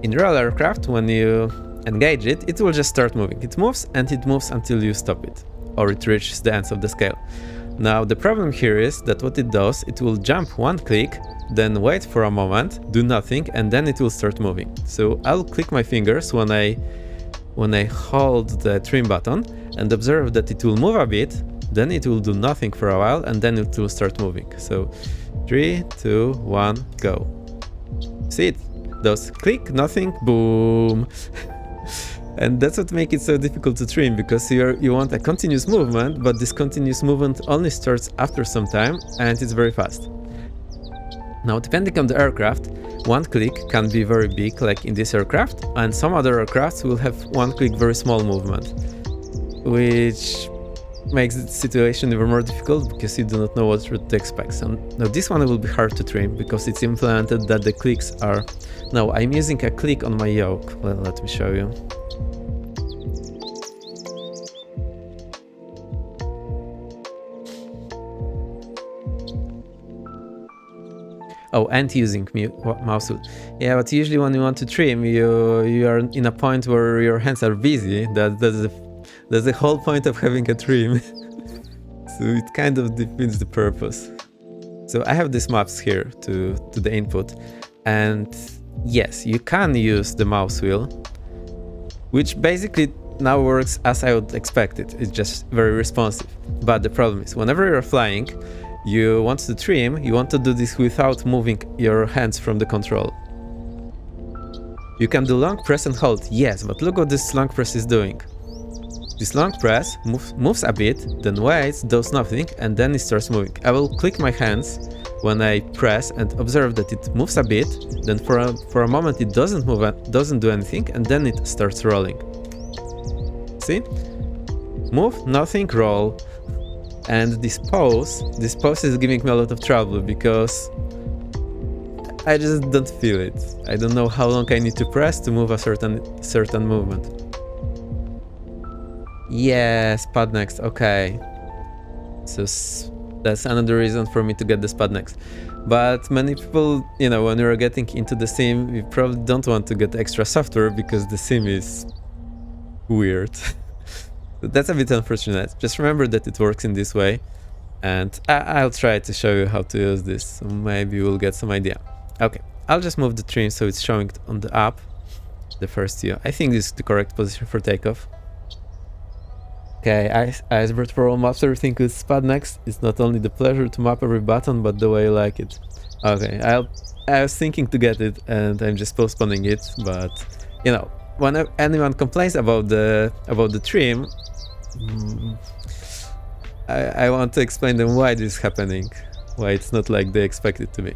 in real aircraft, when you engage it, it will just start moving. It moves and it moves until you stop it, or it reaches the ends of the scale. Now, the problem here is that what it does, it will jump one click, then wait for a moment, do nothing, and then it will start moving. So I'll click my fingers when I hold the trim button and observe that it will move a bit, then it will do nothing for a while, and then it will start moving. So 3, 2, 1, go. See it? Those click, nothing, boom. And that's what makes it so difficult to trim, because you want a continuous movement, but this continuous movement only starts after some time and it's very fast. Now, depending on the aircraft, one click can be very big, like in this aircraft, and some other aircrafts will have one click very small movement, which makes the situation even more difficult because you do not know what to expect. So now this one will be hard to trim because it's implemented that the clicks are... Now I'm using a click on my yoke. Well, let me show you. Oh, and using mouse wheel. Yeah, but usually when you want to trim, you are in a point where your hands are busy. That's the whole point of having a trim. So it kind of defeats the purpose. So I have these maps here to the input, and yes, you can use the mouse wheel, which basically now works as I would expect it. It's just very responsive. But the problem is, whenever you're flying, you want to trim, you want to do this without moving your hands from the control. You can do long press and hold, yes, but look what this long press is doing. This long press moves a bit, then waits, does nothing, and then it starts moving. I will click my hands when I press and observe that it moves a bit, then for a moment it doesn't move, doesn't do anything, and then it starts rolling. See? Move, nothing, roll. And this pause is giving me a lot of trouble because I just don't feel it. I don't know how long I need to press to move a certain movement. Yeah, spad next, okay. So that's another reason for me to get the spad next. But many people, you know, when you're getting into the sim, you probably don't want to get extra software because the sim is weird. That's a bit unfortunate. Just remember that it works in this way, and I'll try to show you how to use this, so maybe you'll get some idea. Okay, I'll just move the trim so it's showing on the up, the first view. I think this is the correct position for takeoff. Okay, Icebird Pro maps everything with spad next. It's not only the pleasure to map every button, but the way you like it. Okay, I was thinking to get it, and I'm just postponing it, but you know, when anyone complains about the trim, I want to explain them why this is happening, why it's not like they expect it to be.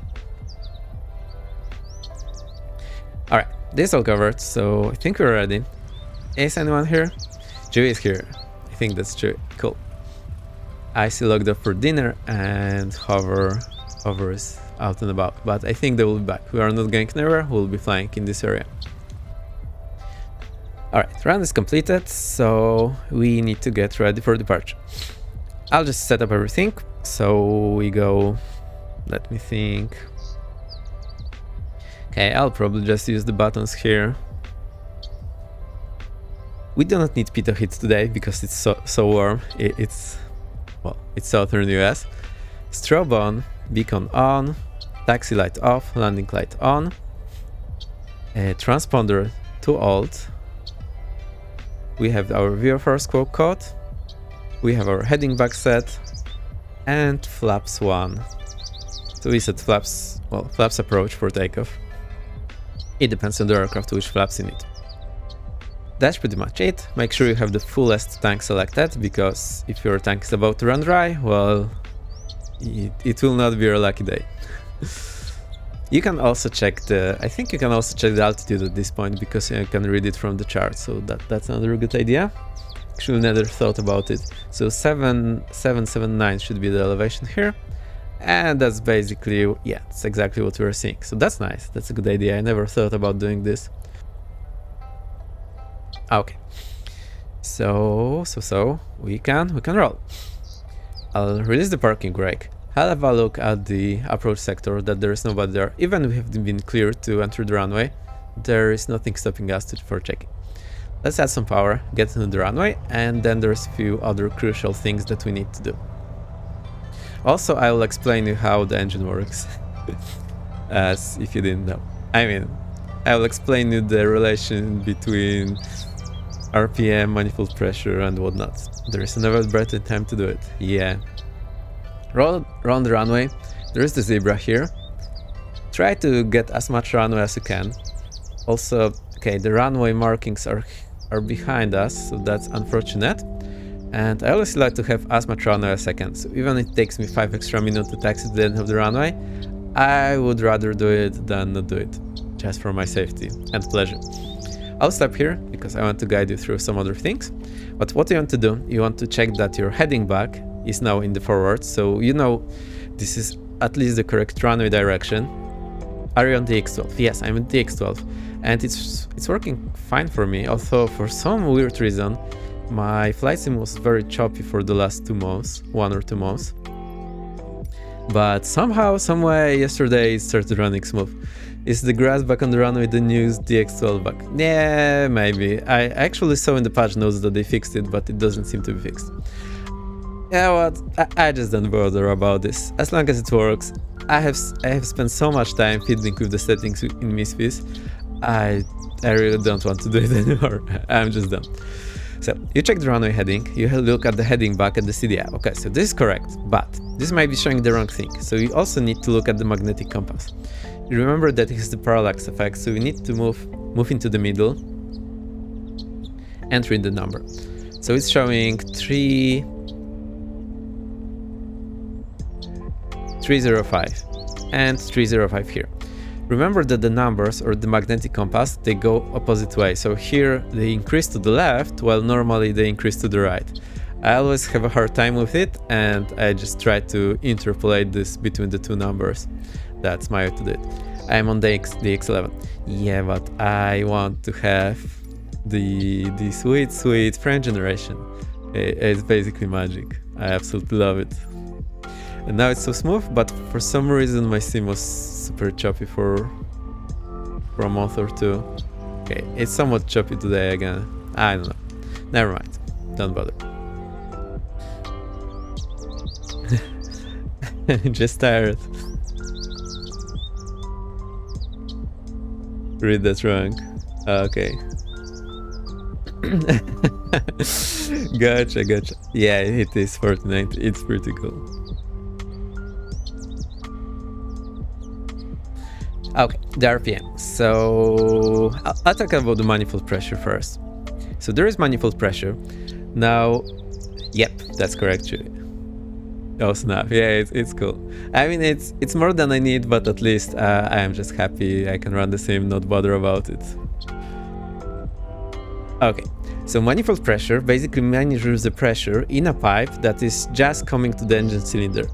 Alright, this is all covered, so I think we're ready. Is anyone here? Joey is here. I think that's Joey. Cool. I see logged up for dinner and Hover is out and about, but I think they will be back. We are not going anywhere, we'll be flying in this area. Alright, run is completed, so we need to get ready for departure. I'll just set up everything, so we go, let me think. Okay, I'll probably just use the buttons here. We do not need pitot heat today because it's so warm. It's southern US. Strobe on, beacon on, taxi light off, landing light on, transponder to alt. We have our VFR squawk code, we have our heading back set, and flaps 1. So we set flaps approach for takeoff. It depends on the aircraft which flaps you need. That's pretty much it. Make sure you have the fullest tank selected, because if your tank is about to run dry, well, it will not be your lucky day. You can also check the altitude at this point, because you can read it from the chart, so that's another good idea. Actually never thought about it. So 779 should be the elevation here, and that's basically, yeah, it's exactly what we're seeing. So that's nice, that's a good idea. I never thought about doing this. Okay, so we can roll. I'll release the parking brake. I'll have a look at the approach sector, that there is nobody there. Even we have been cleared to enter the runway, there is nothing stopping us for checking. Let's add some power, get into the runway, and then there's a few other crucial things that we need to do. Also, I will explain you how the engine works, as if you didn't know. I mean, I will explain you the relation between RPM, manifold pressure, and whatnot. There is never better time to do it. Yeah. Roll around the runway. There is the zebra here. Try to get as much runway as you can. Also, okay, the runway markings are behind us, so that's unfortunate. And I always like to have as much runway as I can. So even if it takes me 5 extra minutes to taxi to the end of the runway, I would rather do it than not do it, just for my safety and pleasure. I'll stop here because I want to guide you through some other things. But what you want to do, you want to check that your heading back is now in the forward, so you know this is at least the correct runway direction. Are you on the X12? Yes, I'm on the X12, and it's working fine for me, although for some weird reason my flight sim was very choppy for the last 2 months, 1 or 2 months. But somehow, someway yesterday it started running smooth. Is the grass back on the runway the news, the X12 back? Yeah, maybe. I actually saw in the patch notes that they fixed it, but it doesn't seem to be fixed. Yeah, what? I just don't bother about this. As long as it works. I have spent so much time fiddling with the settings in Misfits. I really don't want to do it anymore. I'm just done. So, you check the runway heading, you look at the heading back at the CDI. Okay, so this is correct, but this might be showing the wrong thing. So you also need to look at the magnetic compass. You remember that it has the parallax effect, so we need to move move into the middle, and read the number. So it's showing 305 and 305 here. Remember that the numbers, or the magnetic compass, they go opposite way. So here they increase to the left, while normally they increase to the right. I always have a hard time with it, and I just try to interpolate this between the two numbers. That's my way to do it. I'm on the X11. Yeah, but I want to have the sweet French generation. It's basically magic. I absolutely love it. And now it's so smooth, but for some reason my sim was super choppy for a month or two. Okay, it's somewhat choppy today again. I don't know. Never mind. Don't bother. Just tired. Read that wrong. Okay. Gotcha. Yeah, it is 49. It's pretty cool. Okay, the RPM. So I'll talk about the manifold pressure first. So there is manifold pressure. Now, yep, that's correct, Chewy. Oh snap, yeah, it's cool. I mean, it's more than I need, but at least I am just happy I can run the sim, not bother about it. Okay, so manifold pressure basically measures the pressure in a pipe that is just coming to the engine cylinder,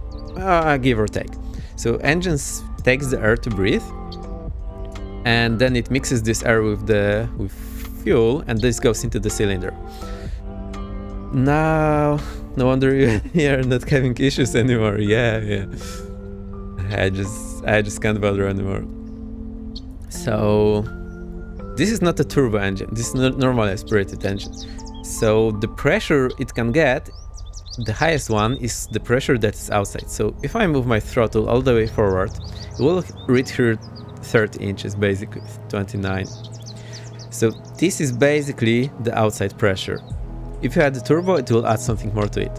give or take. So engine takes the air to breathe, and then it mixes this air with fuel, and this goes into the cylinder. Now, no wonder you're not having issues anymore. Yeah. I just can't bother anymore. So this is not a turbo engine. This is not normal aspirated engine. So the pressure it can get, the highest one, is the pressure that is outside. So if I move my throttle all the way forward, it will reach here 30 inches, basically 29. So this is basically the outside pressure. If you add the turbo, it will add something more to it.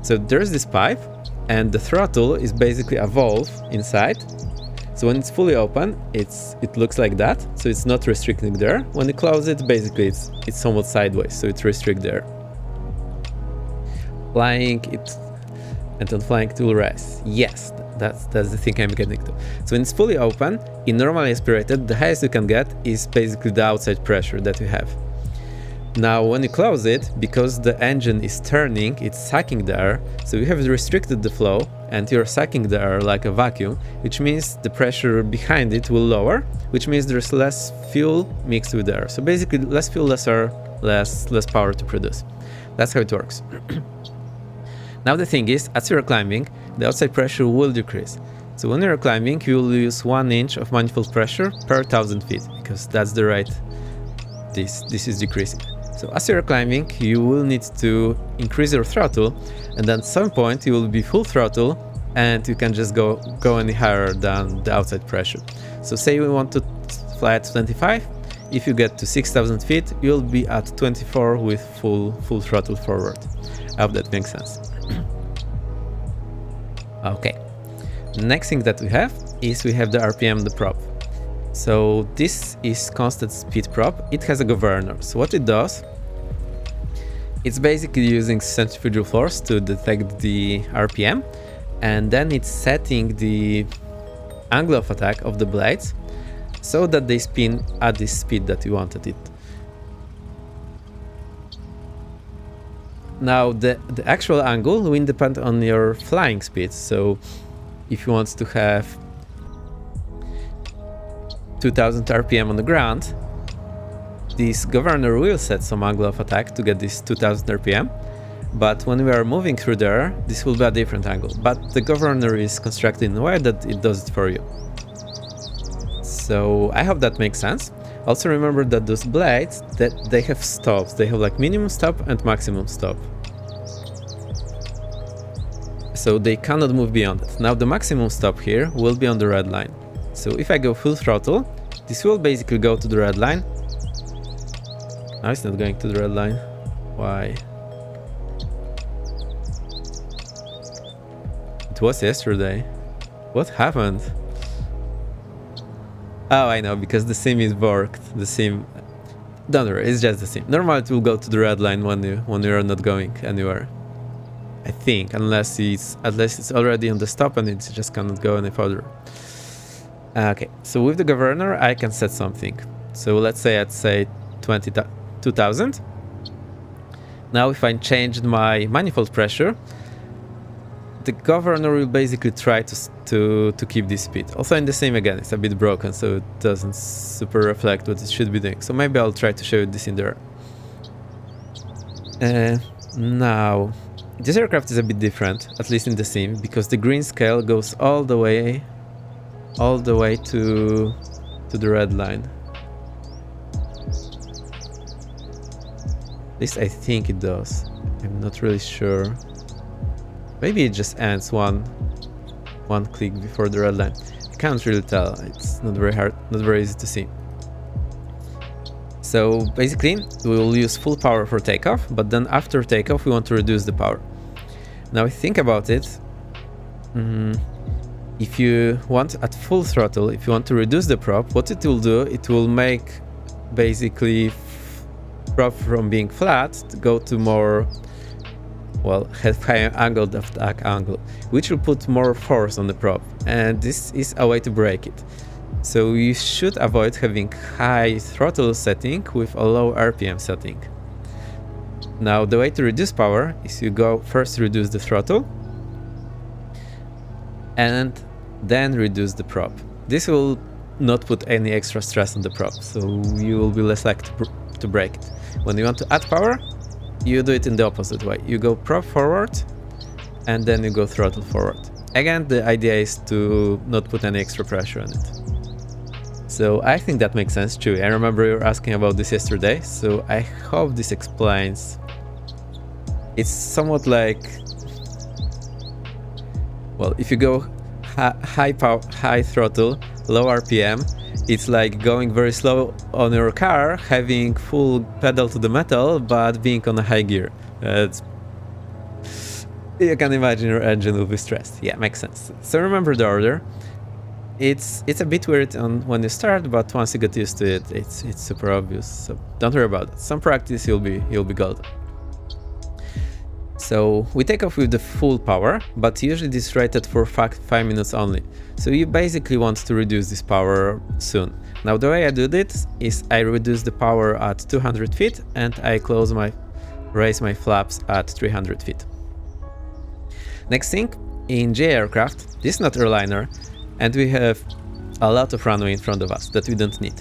So there's this pipe, and the throttle is basically a valve inside. So when it's fully open, it looks like that. So it's not restricting there. When you close it, basically it's somewhat sideways, so it's restrict there. Flying it, and then flying to rest. Yes, that's the thing I'm getting to. So when it's fully open, in normally aspirated, the highest you can get is basically the outside pressure that you have. Now, when you close it, because the engine is turning, it's sucking the air, so you have restricted the flow, and you're sucking the air like a vacuum, which means the pressure behind it will lower, which means there's less fuel mixed with the air. So basically, less fuel, less air, less power to produce. That's how it works. Now the thing is, as you're climbing, the outside pressure will decrease. So when you're climbing, you will lose 1 inch of manifold pressure per 1,000 feet, because that's the rate this is decreasing. So as you're climbing, you will need to increase your throttle, and at some point you will be full throttle, and you can just go any higher than the outside pressure. So say we want to fly at 25, if you get to 6,000 feet, you'll be at 24 with full throttle forward. I hope that makes sense. Okay, next thing that we have is we have the RPM, the prop. So this is constant speed prop. It has a governor. So what it does, it's basically using centrifugal force to detect the RPM, and then it's setting the angle of attack of the blades so that they spin at the speed that you wanted it. Now the actual angle will depend on your flying speed. So if you want to have 2000 RPM on the ground, this governor will set some angle of attack to get this 2000 RPM, but when we are moving through there, this will be a different angle. But the governor is constructed in a way that it does it for you. So I hope that makes sense. Also remember that those blades, that they have stops. They have like minimum stop and maximum stop. So they cannot move beyond it. Now the maximum stop here will be on the red line. So if I go full throttle, this will basically go to the red line. Now it's not going to the red line. Why? It was yesterday. What happened? Oh, I know, because the sim is borked. The sim... Don't worry, it's just the sim. Normally it will go to the red line when you are not going anywhere. I think, unless it's already on the stop and it just cannot go any further. Okay, so with the governor I can set something. So let's say I'd say 22,000. Now if I changed my manifold pressure, the governor will basically try to keep this speed. Also in the sim again, it's a bit broken, so it doesn't super reflect what it should be doing. So maybe I'll try to show you this in there. Now, this aircraft is a bit different, at least in the sim, because the green scale goes all the way to the red line. At least I think it does. I'm not really sure. Maybe it just ends one click before the red line. I can't really tell. It's not very easy to see. So basically, we will use full power for takeoff, but then after takeoff, we want to reduce the power. Now, think about it. If you want at full throttle, if you want to reduce the prop, what it will do, it will make basically prop from being flat to go to more, well, higher angled attack angle, which will put more force on the prop, and this is a way to break it. So you should avoid having high throttle setting with a low RPM setting. Now the way to reduce power is you go first reduce the throttle and then reduce the prop. This will not put any extra stress on the prop, so you will be less likely to break it. When you want to add power, you do it in the opposite way. You go prop forward and then you go throttle forward. Again, the idea is to not put any extra pressure on it. So I think that makes sense too. I remember you were asking about this yesterday, so I hope this explains. It's somewhat like, well, if you go high throttle, low RPM, it's like going very slow on your car, having full pedal to the metal, but being on a high gear. You can imagine your engine will be stressed. Yeah, makes sense. So remember the order. It's a bit weird when you start, but once you get used to it, it's super obvious. So don't worry about it. Some practice, you'll be golden. So we take off with the full power, but usually this is rated for 5 minutes only. So you basically want to reduce this power soon. Now the way I do this is I reduce the power at 200 feet and I raise my flaps at 300 feet. Next thing, in J aircraft, this is not airliner, and we have a lot of runway in front of us that we don't need.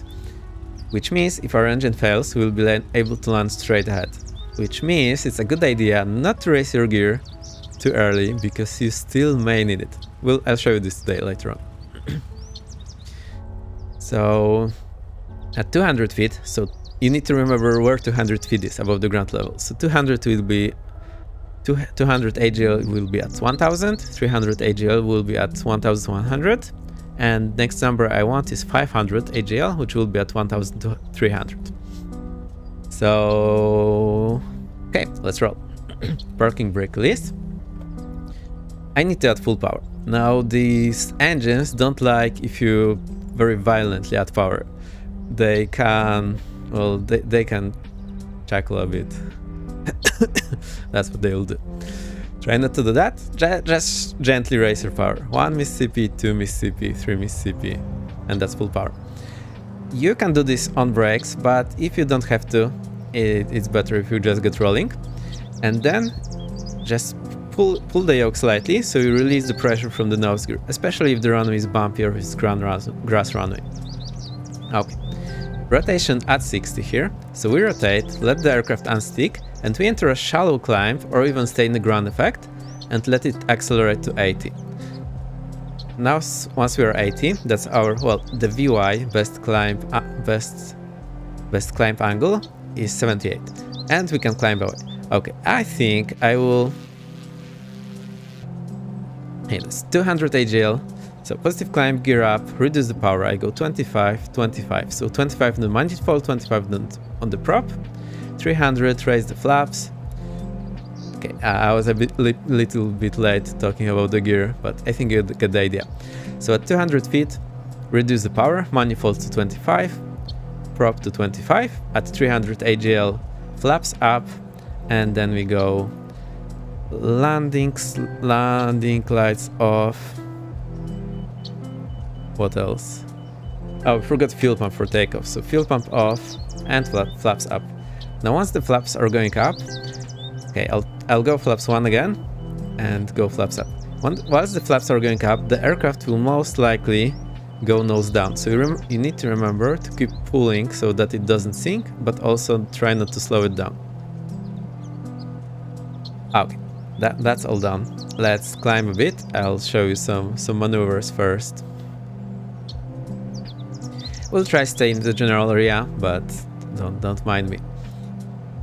Which means if our engine fails, we'll be able to land straight ahead. Which means it's a good idea not to raise your gear too early, because you still may need it. I'll show you this today later on. So at 200 feet, so you need to remember where 200 feet is above the ground level. So 200 will be 200 AGL will be at 1000, 300 AGL will be at 1100, and next number I want is 500 AGL, which will be at 1300. So, okay, let's roll. Parking brake release. I need to add full power. Now, these engines don't like if you very violently add power. They can, well, they can chuckle a bit. That's what they'll do. Try not to do that. Just gently raise your power. 1 Mississippi, 2 Mississippi, 3 Mississippi, and that's full power. You can do this on brakes, but if you don't have to, it's better if you just get rolling. And then just pull the yoke slightly so you release the pressure from the nose gear, especially if the runway is bumpy or if it's grass runway. Okay. Rotation at 60 here. So we rotate, let the aircraft unstick, and we enter a shallow climb or even stay in the ground effect and let it accelerate to 80. Now, once we are 80, that's our, well, the VY, best climb angle, is 78. And we can climb away. Okay, I think I will... Hey, that's 200 AGL. So positive climb, gear up, reduce the power. I go 25, 25. So 25 on the manifold, 25 on the prop. 300, raise the flaps. Okay, I was a little bit late talking about the gear, but I think you get the idea. So at 200 feet, reduce the power, manifold to 25, prop to 25, at 300 AGL, flaps up, and then we go landing lights off. What else? Oh, we forgot fuel pump for takeoff. So fuel pump off and flaps up. Now once the flaps are going up, okay, I'll go flaps 1 again and go flaps up. Whilst the flaps are going up, the aircraft will most likely go nose down. So you need to remember to keep pulling so that it doesn't sink, but also try not to slow it down. Okay, that's all done. Let's climb a bit. I'll show you some maneuvers first. We'll try stay in the general area, but don't mind me.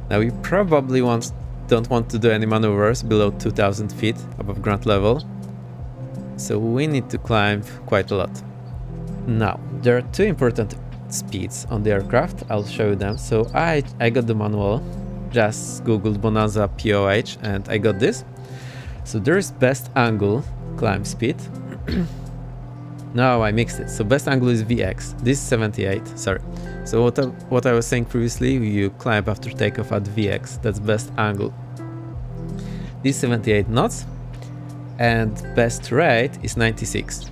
Now we probably don't want to do any maneuvers below 2000 feet above ground level, so we need to climb quite a lot. Now there are 2 important speeds on the aircraft. I'll show you them. So I got the manual, just googled Bonanza POH and I got this. So there's best angle climb speed. No, I mixed it. So best angle is VX. This is 78, sorry. So what I was saying previously, you climb after takeoff at VX. That's best angle. This is 78 knots. And best rate is 96.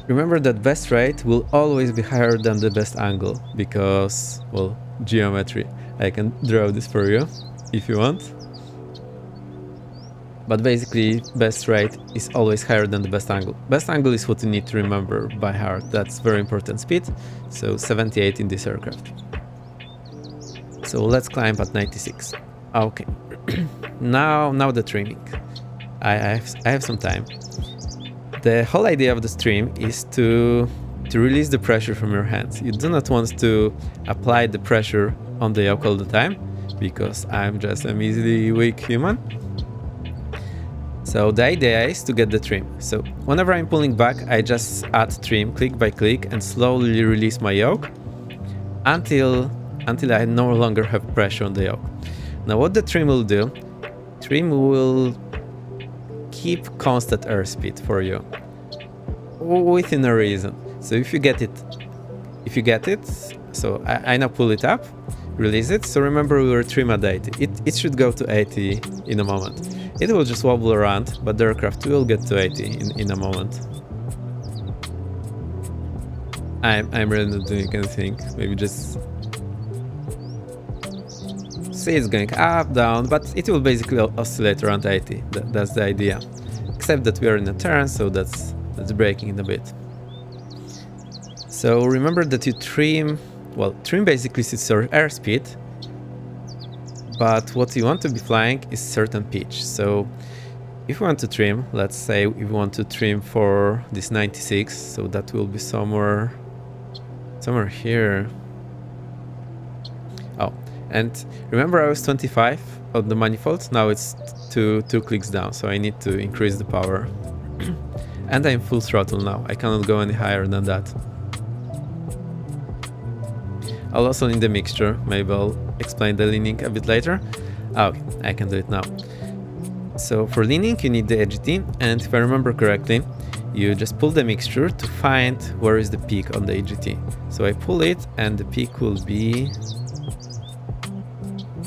Remember that best rate will always be higher than the best angle because, well, geometry. I can draw this for you if you want. But basically, best rate is always higher than the best angle. Best angle is what you need to remember by heart. That's very important speed. So 78 in this aircraft. So let's climb at 96. Okay. now the trimming. I have some time. The whole idea of the stream is to release the pressure from your hands. You do not want to apply the pressure on the yoke all the time, because I'm just an easily weak human. So the idea is to get the trim. So whenever I'm pulling back, I just add trim click by click and slowly release my yoke until I no longer have pressure on the yoke. Now what the trim will do, trim will keep constant airspeed for you within a reason. So if you get it, so I now pull it up, release it. So remember we were trim at 80. It should go to 80 in a moment. It will just wobble around, but the aircraft will get to 80 in a moment. I'm really not doing anything. Maybe just see it's going up, down, but it will basically oscillate around 80. That's the idea. Except that we are in a turn, so that's breaking it a bit. So remember that you trim, well, trim basically sets your airspeed, but what you want to be flying is certain pitch. So if you want to trim, let's say if you want to trim for this 96, so that will be somewhere here. Oh, and remember I was 25 on the manifold, now it's two clicks down, so I need to increase the power. And I'm full throttle now, I cannot go any higher than that. I'll also need the mixture, maybe I'll explain the leaning a bit later. Okay, I can do it now. So for leaning you need the AGT, and if I remember correctly, you just pull the mixture to find where is the peak on the AGT. So I pull it and the peak will be,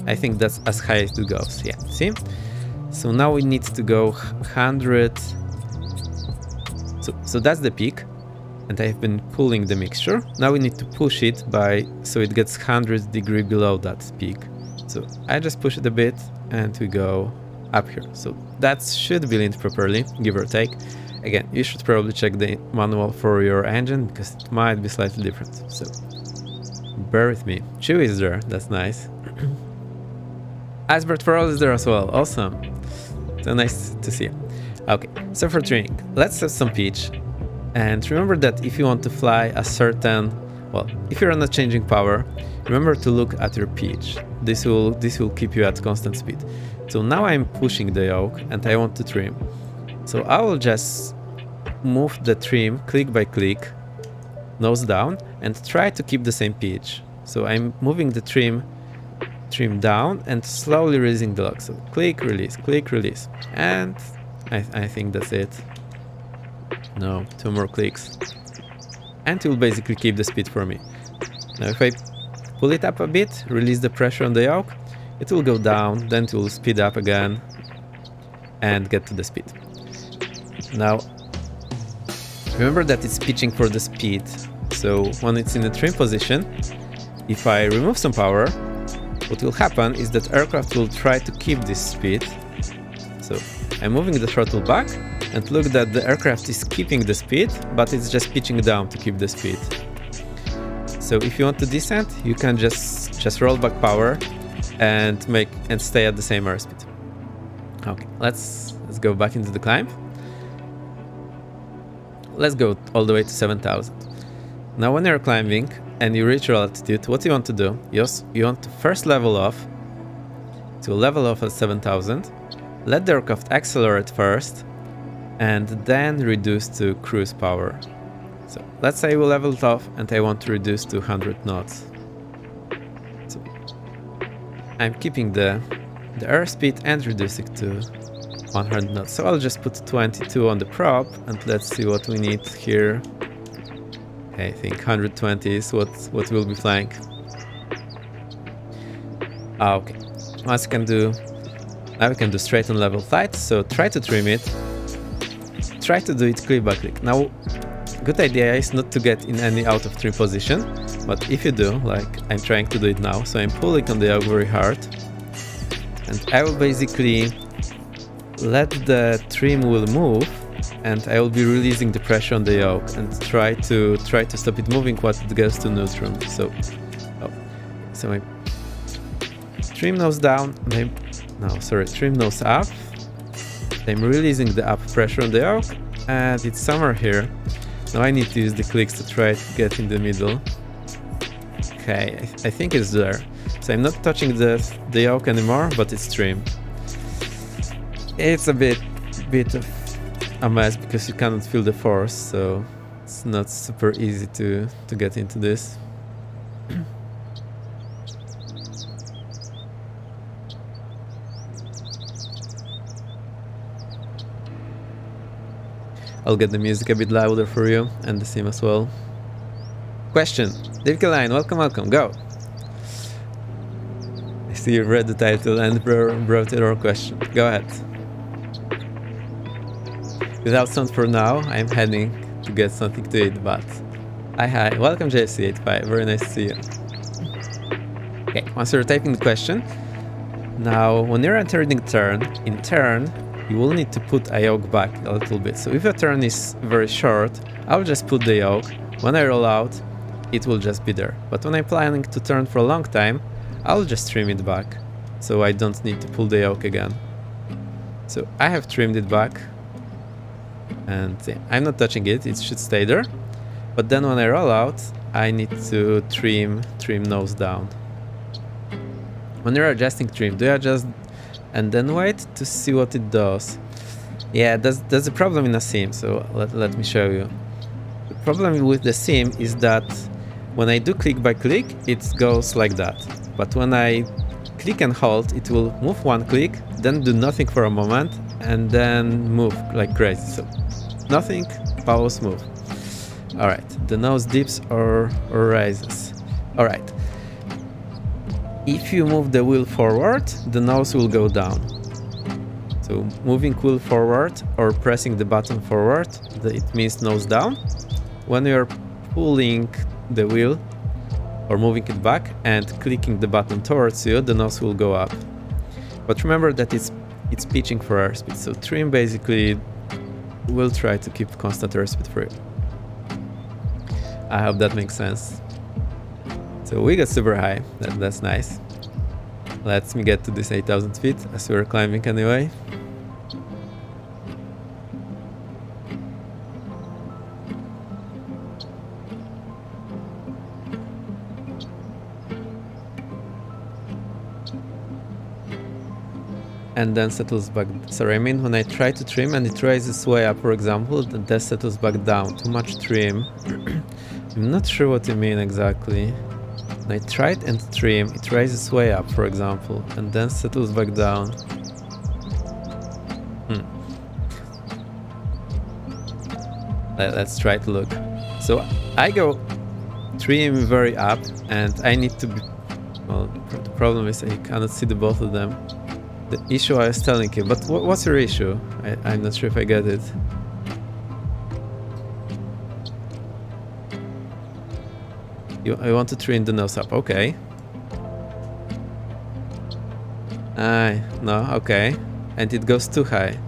I think that's as high as it goes, yeah, see? So now we need to go 100, so that's the peak. And I've been pulling the mixture. Now we need to push it so it gets 100 degrees below that peak. So I just push it a bit and we go up here. So that should be leaned properly, give or take. Again, you should probably check the manual for your engine because it might be slightly different. So bear with me. Chewie is there, that's nice. Iceberg for all is there as well, awesome. So nice to see you. Okay, so for training, let's have some pitch. And remember that if you want to fly a certain, well, if you're not changing power, remember to look at your pitch. This will keep you at constant speed. So now I'm pushing the yoke and I want to trim. So I will just move the trim click by click, nose down, and try to keep the same pitch. So I'm moving the trim down and slowly releasing the lock. So click, release, and I think that's it. No, 2 more clicks. and it will basically keep the speed for me. Now if I pull it up a bit, release the pressure on the yoke, it will go down, then it will speed up again and get to the speed. Now remember that it's pitching for the speed, so when it's in the trim position, if I remove some power, what will happen is that aircraft will try to keep this speed. So I'm moving the throttle back, and look that the aircraft is keeping the speed, but it's just pitching down to keep the speed. So if you want to descend, you can just roll back power and stay at the same airspeed. Okay, let's go back into the climb. Let's go all the way to 7,000. Now when you're climbing and you reach your altitude, what you want to do is you want to first level off. To level off at 7,000, let the aircraft accelerate first, and then reduce to cruise power. So let's say we leveled off and I want to reduce to 100 knots. So I'm keeping the airspeed and reducing to 100 knots. So I'll just put 22 on the prop and let's see what we need here. I think 120 is what we'll be flying. Okay, once you can do, now we can do straight on level flight. So try to trim it. Try to do it click by click. Now, good idea is not to get in any out of trim position, but if you do, like I'm trying to do it now, so I'm pulling on the yoke very hard, and I will basically let the trim will move, and I will be releasing the pressure on the yoke and try to stop it moving once it gets to neutral. So my trim nose down, trim nose up. I'm releasing the up pressure on the yoke, and it's somewhere here. Now I need to use the clicks to try to get in the middle. Okay, I think it's there. So I'm not touching the yoke anymore, but it's trim. It's a bit of a mess because you cannot feel the force, so it's not super easy to get into this. I'll get the music a bit louder for you, and the sim as well. Question. Dave Line, welcome, go! I see you read the title and brought your question. Go ahead. Without sound for now, I'm heading to get something to eat, but... Hi, welcome JFC85, very nice to see you. Okay, once you're typing the question, now when you're entering in turn, you will need to put a yoke back a little bit. So if your turn is very short, I'll just put the yoke. When I roll out, it will just be there. But when I'm planning to turn for a long time, I'll just trim it back, so I don't need to pull the yoke again. So I have trimmed it back, and I'm not touching it, it should stay there. But then when I roll out, I need to trim nose down. When you're adjusting trim, do you adjust and then wait to see what it does? Yeah, there's a problem in a sim, so let me show you. The problem with the sim is that when I do click by click, it goes like that. But when I click and hold, it will move one click, then do nothing for a moment, and then move like crazy. So nothing, pause, move. Alright, the nose dips or rises. Alright. If you move the wheel forward, the nose will go down. So moving wheel forward or pressing the button forward, it means nose down. When you're pulling the wheel or moving it back and clicking the button towards you, the nose will go up. But remember that it's pitching for airspeed, so trim basically will try to keep constant airspeed for you. I hope that makes sense. So we got super high, that's nice. Let me get to this 8,000 feet as we're climbing anyway. And then settles back. Sorry, I mean when I try to trim and it rises way up, for example, that settles back down. Too much trim. I'm not sure what you mean exactly. When I try it and trim, it rises way up, for example, and then settles back down. Let's try to look. So I go trim very up, and I need to be... Well, the problem is I cannot see the both of them. The issue I was telling you, but what's your issue? I'm not sure if I get it. I want to trim the nose up, okay. No, okay. And it goes too high.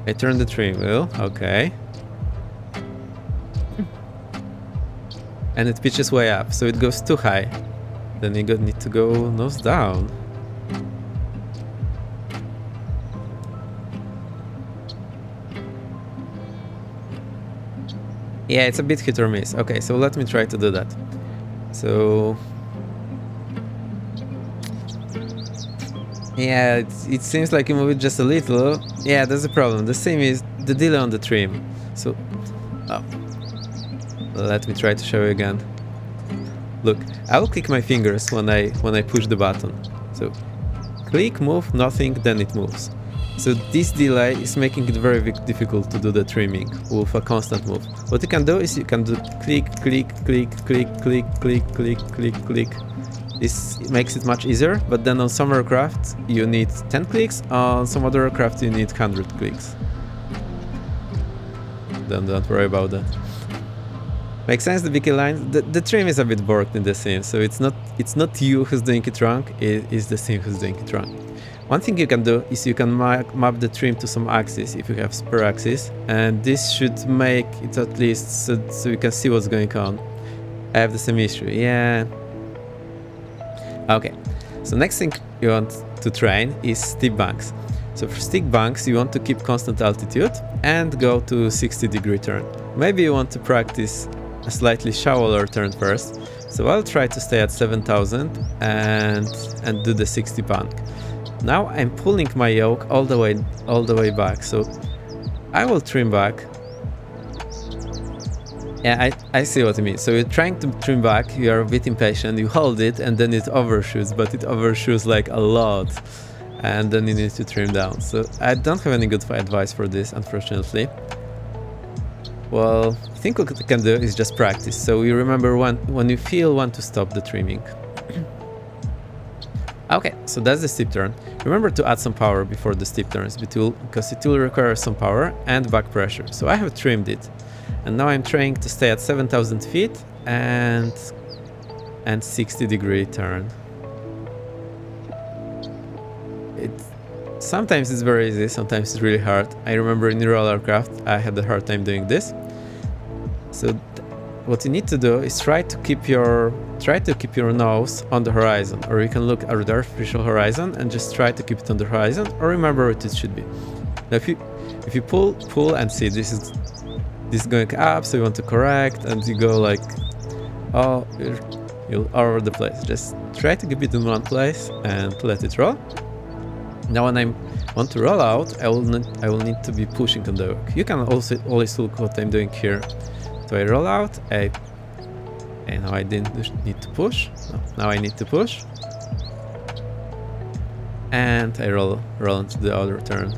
I turn the trim wheel, okay. And it pitches way up, so it goes too high. Then you need to go nose down. Yeah, it's a bit hit or miss. Okay, so let me try to do that. So... yeah, it seems like you move it just a little. Yeah, that's the problem. The same is the delay on the trim. So... oh. Let me try to show you again. Look, I will click my fingers when I push the button. So, click, move, nothing, then it moves. So this delay is making it very difficult to do the trimming with a constant move. What you can do is you can do click, click, click, click, click, click, click, click, click. This makes it much easier, but then on some aircraft you need 10 clicks, on some other aircraft you need 100 clicks. Then don't worry about that. Makes sense, the BK line? The trim is a bit borked in the scene, so it's not you who's doing it wrong, it is the scene who's doing it wrong. One thing you can do is you can map the trim to some axis if you have spare axis, and this should make it at least so you can see what's going on. I have the same issue, yeah. Okay, so next thing you want to train is steep banks. So for steep banks you want to keep constant altitude and go to 60-degree turn. Maybe you want to practice a slightly shallower turn first. So I'll try to stay at 7000 and do the 60 bank. Now I'm pulling my yoke all the way back. So I will trim back. Yeah, I see what you mean. So you're trying to trim back, you are a bit impatient, you hold it and then it overshoots, but it overshoots like a lot. And then you need to trim down. So I don't have any good advice for this, unfortunately. Well, I think what you can do is just practice. So you remember when you feel want to stop the trimming. Okay, so that's the steep turn. Remember to add some power before the steep turns, because it will require some power and back pressure. So I have trimmed it. And now I'm trying to stay at 7000 feet and 60-degree turn. Sometimes it's very easy, sometimes it's really hard. I remember in Royal Aircraft I had a hard time doing this. So what you need to do is try to keep your nose on the horizon, or you can look at the artificial horizon and just try to keep it on the horizon, or remember what it should be. Now if you pull and see this is going up, so you want to correct, and you go like, oh, you're all over the place. Just try to keep it in one place and let it roll. Now when I want to roll out, I will need to be pushing on the yoke. You can also always look what I'm doing here. So I roll out, and now I didn't need to push. No, now I need to push. And I roll into the other turn.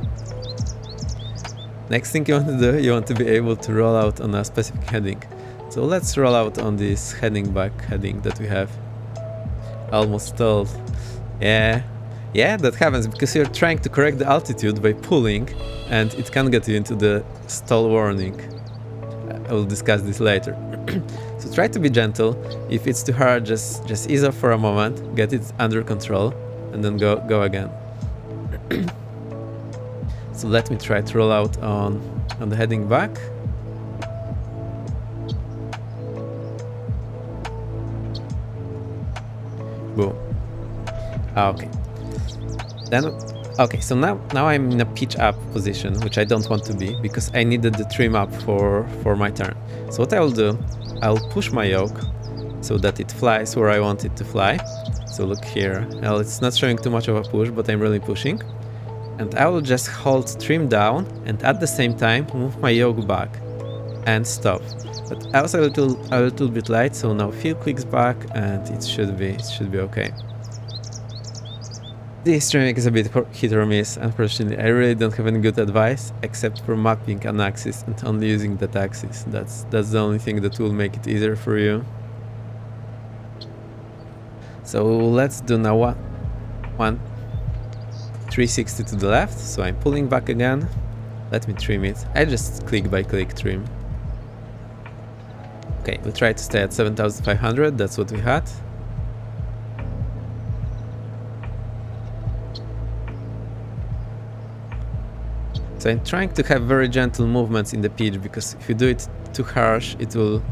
Next thing you want to do, you want to be able to roll out on a specific heading. So let's roll out on this back heading that we have. Almost stalled. Yeah, that happens because you're trying to correct the altitude by pulling, and it can get you into the stall warning. I will discuss this later. So try to be gentle. If it's too hard, just ease off for a moment, get it under control, and then go again. So let me try to roll out on the heading back. Boom. Okay. Okay, so now I'm in a pitch up position, which I don't want to be, because I needed the trim up for my turn. So what I will do, I'll push my yoke so that it flies where I want it to fly. So look here, well, it's not showing too much of a push, but I'm really pushing. And I will just hold trim down and at the same time move my yoke back and stop. But I was a little bit light, so now a few clicks back and it should be okay. This streaming is a bit hit or miss, unfortunately. I really don't have any good advice, except for mapping an axis and only using that axis. That's the only thing that will make it easier for you. So let's do now one 360 to the left, so I'm pulling back again. Let me trim it. I just click by click trim. Okay, we'll try to stay at 7500, that's what we had. So I'm trying to have very gentle movements in the pitch, because if you do it too harsh, it will...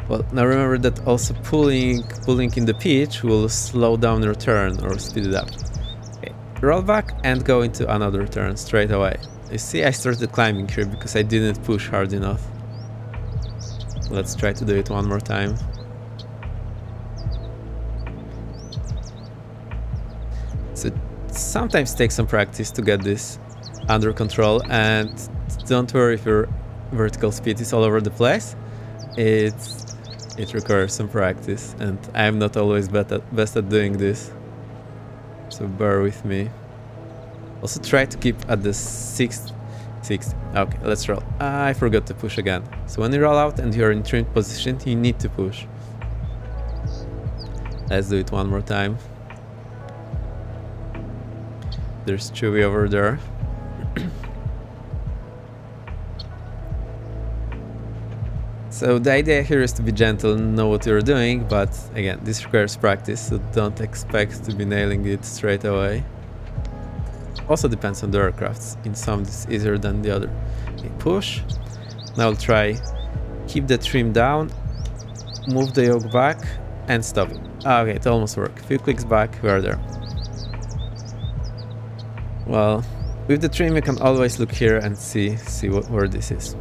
Well, now remember that also pulling in the pitch will slow down your turn or speed it up. Okay, roll back and go into another turn straight away. You see, I started climbing here because I didn't push hard enough. Let's try to do it one more time. So it sometimes takes some practice to get this under control, and don't worry if your vertical speed is all over the place. It requires some practice, and I'm not always best at doing this, so bear with me. Also try to keep at the 60. Okay, let's roll. I forgot to push again. So when you roll out and you're in trimmed position, you need to push. Let's do it one more time. There's Chewie over there. So the idea here is to be gentle and know what you're doing, but again, this requires practice, so don't expect to be nailing it straight away. Also depends on the aircrafts. In some it's easier than the other. Okay, push. Now I'll try keep the trim down, move the yoke back, and stop it. Okay, it almost worked. A few clicks back, we are there. Well, with the trim you can always look here and see where this is.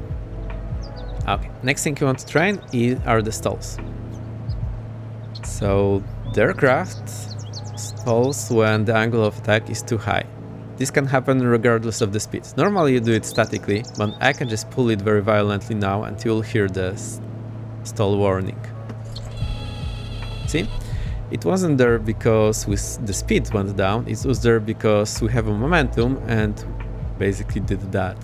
Okay, next thing you want to train are the stalls. So the aircraft stalls when the angle of attack is too high. This can happen regardless of the speed. Normally you do it statically, but I can just pull it very violently now and you'll hear the stall warning. See? It wasn't there because the speed went down, it was there because we have a momentum and basically did that.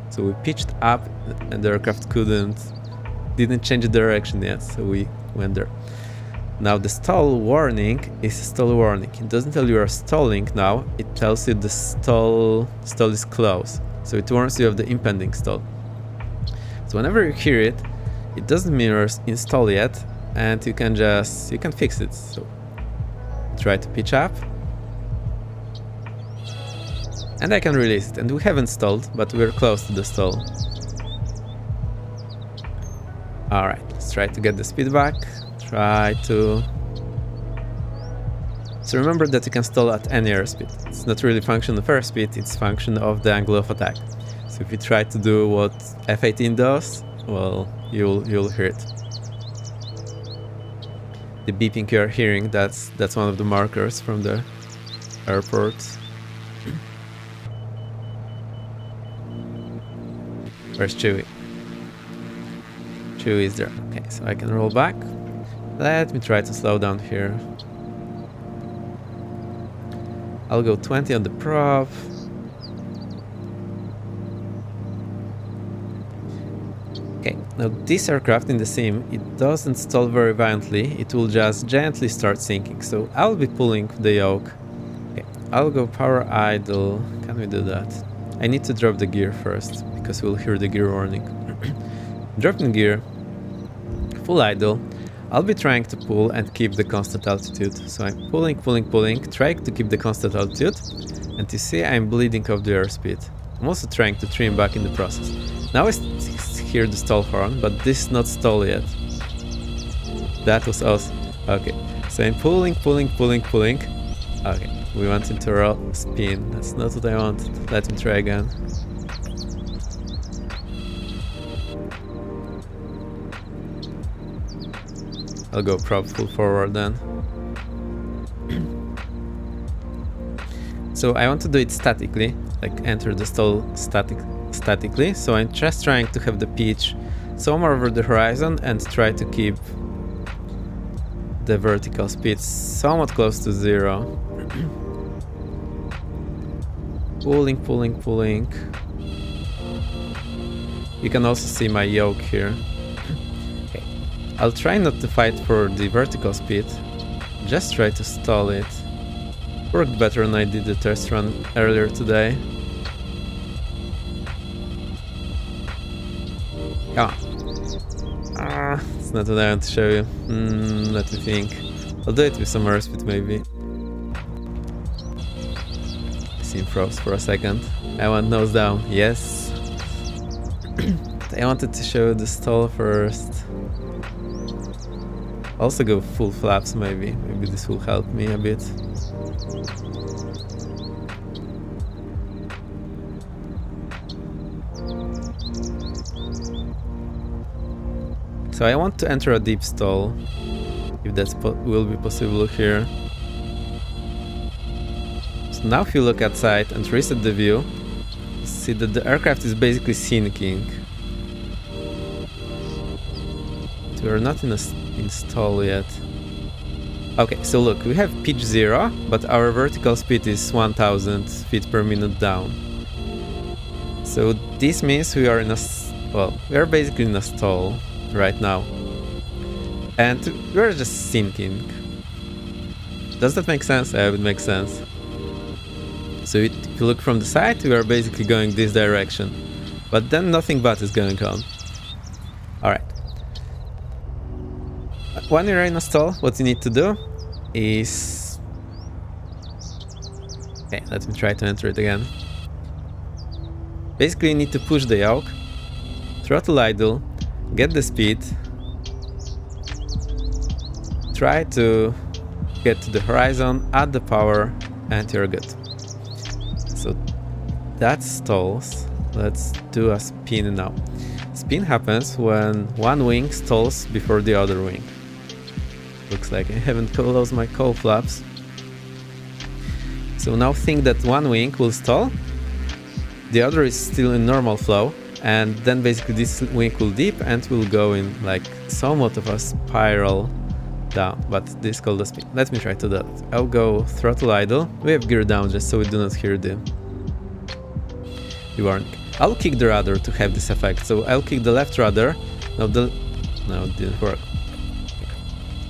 So we pitched up and the aircraft didn't change the direction yet, so we went there. Now the stall warning is a stall warning. It doesn't tell you are stalling now, it tells you the stall is close. So it warns you of the impending stall. So whenever you hear it, it doesn't mean you're in stall yet, and you can fix it. So try to pitch up. And I can release it, and we haven't stalled, but we're close to the stall. Alright, let's try to get the speed back. So remember that you can stall at any airspeed. It's not really a function of airspeed, it's a function of the angle of attack. So if you try to do what F-18 does, well, you'll hear it. The beeping you're hearing, that's one of the markers from the airport. Where's Chewie? Chewie is there. Okay, so I can roll back. Let me try to slow down here. I'll go 20 on the prop. Okay, now this aircraft in the sim, it doesn't stall very violently, it will just gently start sinking. So I'll be pulling the yoke. Okay, I'll go power idle. Can we do that? I need to drop the gear first, because we'll hear the gear warning. Dropping gear, full idle. I'll be trying to pull and keep the constant altitude. So I'm pulling, trying to keep the constant altitude. And you see I'm bleeding off the airspeed. I'm also trying to trim back in the process. Now I hear the stall horn, but this is not stall yet. That was awesome. Okay, so I'm pulling. Okay, we went into a spin. That's not what I wanted. Let me try again. I'll go prop full forward then. So I want to do it statically, like enter the stall statically. So I'm just trying to have the pitch somewhere over the horizon and try to keep the vertical speed somewhat close to 0. Pulling, pulling, pulling. You can also see my yoke here. Okay. I'll try not to fight for the vertical speed. Just try to stall it. Worked better than I did the test run earlier today. Come on. It's not what I want to show you. Let me think. I'll do it with some airspeed maybe. I seem froze for a second. I want nose down. Yes. I wanted to show the stall first. Also go full flaps maybe. Maybe this will help me a bit. So I want to enter a deep stall, if that will be possible here. So now if you look outside and reset the view, you see that the aircraft is basically sinking. We are not in stall yet. Okay, so look, we have pitch 0, but our vertical speed is 1000 feet per minute down. So this means we are in we are basically in a stall right now. And we're just sinking. Does that make sense? Yeah, it would make sense. So if you look from the side, we are basically going this direction. But then nothing but is going on. Alright. When you're in a stall, what you need to do is... Okay, let me try to enter it again. Basically, you need to push the yoke, throttle idle, get the speed, try to get to the horizon, add the power, and you're good. So that stalls. Let's do a spin now. Spin happens when one wing stalls before the other wing. Looks like I haven't closed my cowl flaps. So now think that one wing will stall, the other is still in normal flow, and then basically this wing will dip and will go in like somewhat of a spiral down, but this is called a spin. Let me try to do that. I'll go throttle idle. We have gear down just so we do not hear the warning. I'll kick the rudder to have this effect, so I'll kick the left rudder. No, it didn't work.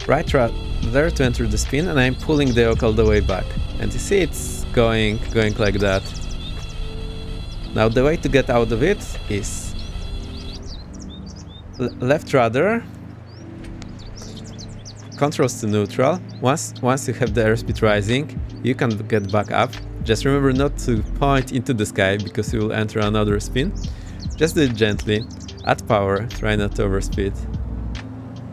Right rudder to enter the spin, and I'm pulling the yoke all the way back. And you see it's going like that. Now the way to get out of it is left rudder, controls to neutral. Once you have the airspeed rising, you can get back up. Just remember not to point into the sky because you will enter another spin. Just do it gently, add power, try not to overspeed.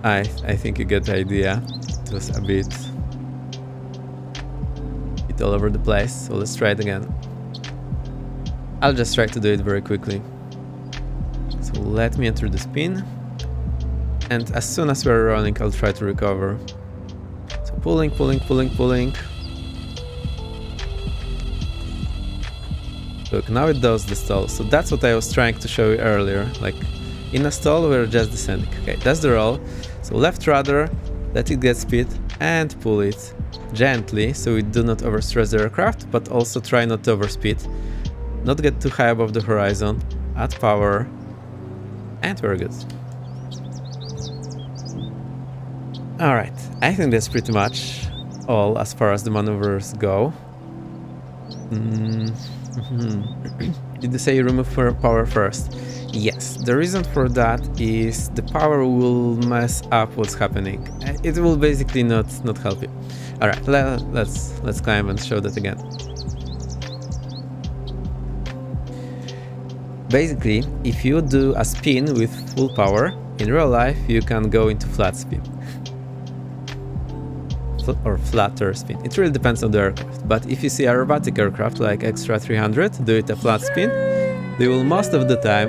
I think you get the idea. It was a bit all over the place, so let's try it again. I'll just try to do it very quickly. So let me enter the spin, and as soon as we're running, I'll try to recover. So pulling, pulling, pulling, pulling. Look, now it does the stall. So that's what I was trying to show you earlier. Like in a stall, we're just descending. Okay, that's the roll. So left rudder, let it get speed, and pull it gently, so we do not overstress the aircraft, but also try not to overspeed. Not get too high above the horizon, add power, and we're good. Alright, I think that's pretty much all as far as the maneuvers go. Did you say you remove power first? Yes, the reason for that is the power will mess up what's happening. It will basically not help you. Alright, let's climb and show that again. Basically, if you do a spin with full power, in real life you can go into flat spin. Or flatter spin. It really depends on the aircraft. But if you see aerobatic aircraft like Extra 300 do it a flat spin, they will most of the time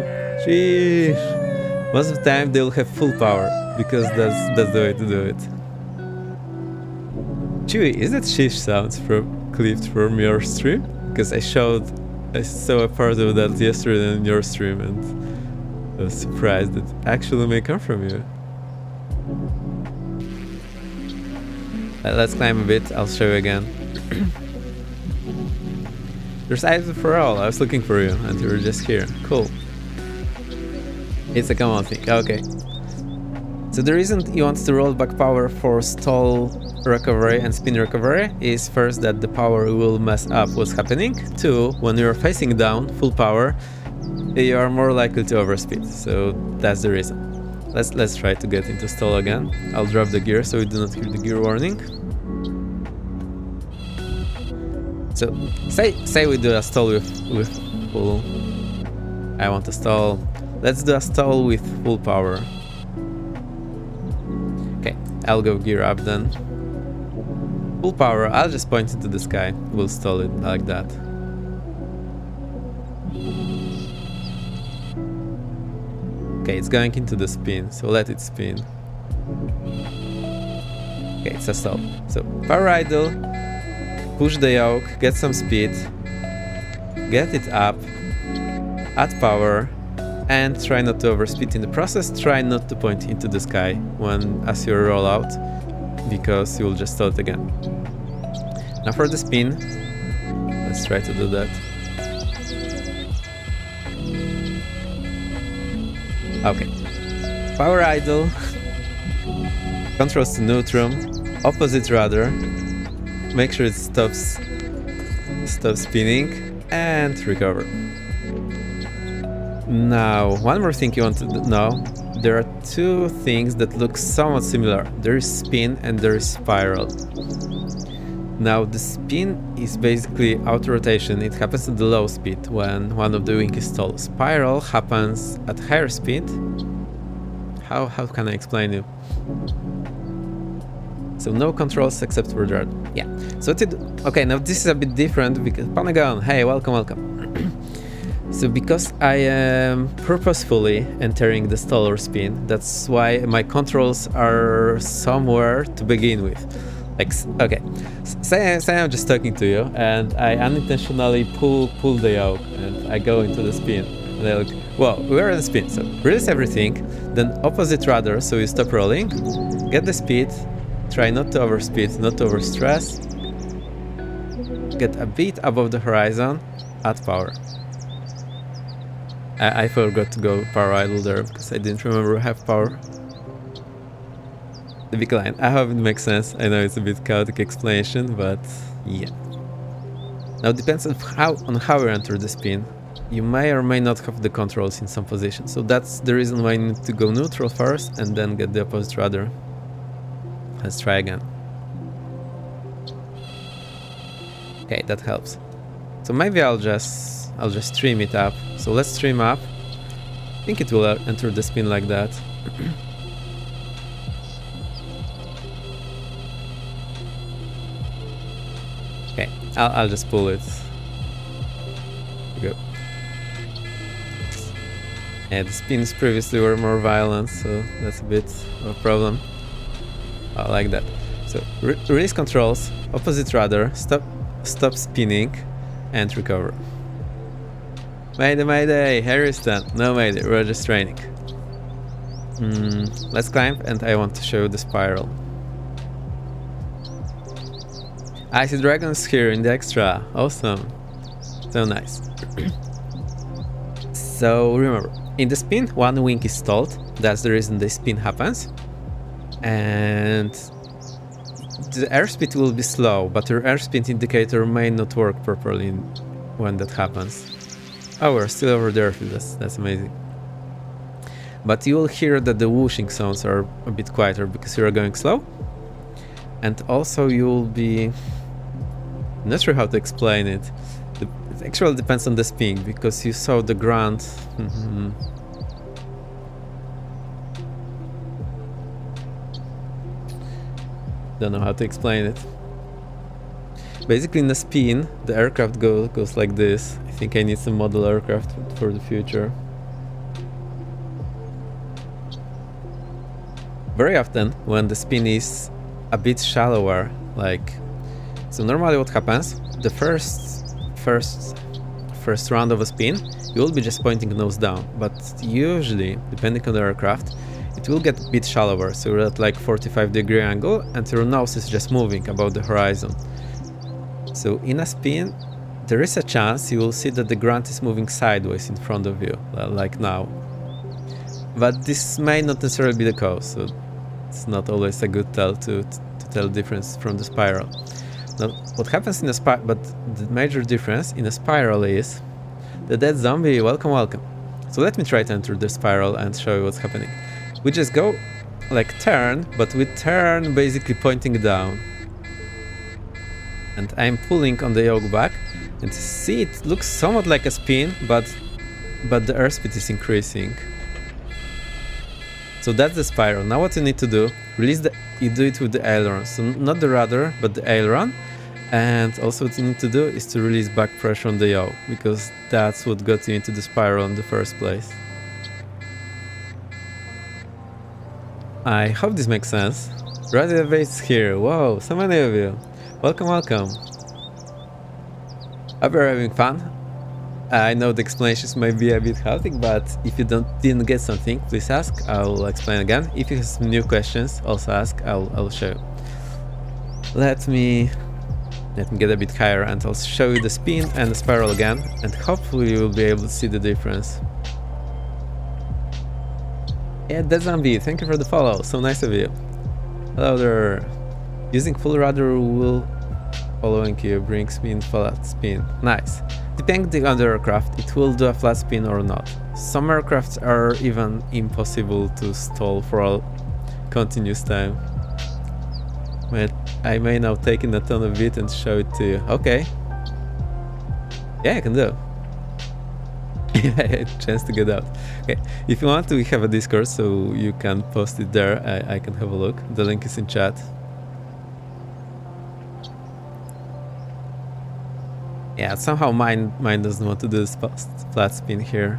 they will have full power, because that's the way to do it. Chewy, is that shish sounds clipped from your stream? Because I saw a part of that yesterday in your stream, and I was surprised that actually may come from you. Let's climb a bit, I'll show you again. There's items for all. I was looking for you and you were just here. Cool. It's a common thing. Okay. So the reason you want to roll back power for stall recovery and spin recovery is first that the power will mess up what's happening. Two, when you're facing down full power, you are more likely to overspeed. So that's the reason. Let's try to get into stall again. I'll drop the gear so we do not hear the gear warning. So say we do a stall with full. I want a stall. Let's do a stall with full power. Okay, I'll go gear up then. Full power, I'll just point it to the sky. We'll stall it like that. Okay, it's going into the spin, so let it spin. Okay, it's a stall. So power idle, push the yoke, get some speed, get it up, add power, and try not to overspeed in the process. Try not to point into the sky as you roll out, because you'll just stall it again. Now for the spin, let's try to do that. Okay, power idle, controls to neutrum, opposite rudder, make sure it stops spinning, and recover. Now, one more thing you want to know. There are two things that look somewhat similar. There is spin and there is spiral. Now, the spin is basically auto rotation. It happens at the low speed when one of the wing is stalled. Spiral happens at higher speed. How can I explain it? So no controls except for that. Yeah. So okay, now this is a bit different because Panagon, hey, welcome. So because I am purposefully entering the stall or spin, that's why my controls are somewhere to begin with. Like, okay, say I'm just talking to you and I unintentionally pull the yoke and I go into the spin. And I look, whoa, we're in the spin. So release everything, then opposite rudder, so you stop rolling, get the speed, try not to overspeed, not to overstress, get a bit above the horizon, add power. I forgot to go power idle there because I didn't remember I have power. The big line. I hope it makes sense. I know it's a bit chaotic explanation, but yeah. Now it depends on how you enter the spin. You may or may not have the controls in some position. So that's the reason why you need to go neutral first and then get the opposite rudder. Let's try again. Okay, that helps. So maybe I'll just stream it up. So let's stream up. I think it will enter the spin like that. Okay, I'll just pull it. There we go. Yeah, the spins previously were more violent, so that's a bit of a problem. I like that. So release controls, opposite rudder, stop spinning, and recover. Mayday, Harrison. No mayday, we're just training. Let's climb, and I want to show the spiral. I see dragons here in the extra. Awesome. So nice. So remember, in the spin, one wing is stalled. That's the reason the spin happens. And the airspeed will be slow, but your airspeed indicator may not work properly when that happens. Oh, we're still over there. That's amazing. But you will hear that the whooshing sounds are a bit quieter because you are going slow. And also you will be... I'm not sure how to explain it. It actually depends on the spin because you saw the ground. Don't know how to explain it. Basically in the spin, the aircraft goes like this. I think I need some model aircraft for the future. Very often when the spin is a bit shallower, like... So normally what happens, the first round of a spin, you will be just pointing nose down, but usually, depending on the aircraft, it will get a bit shallower, so you're at like 45-degree angle and your nose is just moving above the horizon. So in a spin, there is a chance you will see that the ground is moving sideways in front of you, like now. But this may not necessarily be the cause, so it's not always a good tell to tell the difference from the spiral. Now, what happens in a spiral, but the major difference in a spiral is that dead zombie, welcome, welcome. So let me try to enter the spiral and show you what's happening. We just go like turn, but we turn basically pointing down. And I'm pulling on the yoke back, and see, it looks somewhat like a spin, but the airspeed is increasing. So that's the spiral. Now what you need to do, you do it with the aileron. So not the rudder, but the aileron. And also what you need to do is to release back pressure on the yoke, because that's what got you into the spiral in the first place. I hope this makes sense. Radio Base here. Whoa, so many of you. Welcome, welcome. Hope you're having fun. I know the explanations may be a bit chaotic, but if you didn't get something, please ask. I'll explain again. If you have some new questions, also ask. I'll show you. Let me get a bit higher, and I'll show you the spin and the spiral again, and hopefully you will be able to see the difference. Yeah, that's Zombie. Thank you for the follow. So nice of you. Hello there. Using full rudder will following you brings me in flat spin. Nice. Depending on the aircraft, it will do a flat spin or not. Some aircrafts are even impossible to stall for a continuous time. But I may now take in a ton of it and show it to you. Okay. Yeah, I can do. Chance to get out. Okay, if you want to, we have a Discord, so you can post it there. I can have a look. The link is in chat. Yeah, somehow mine doesn't want to do this flat spin here.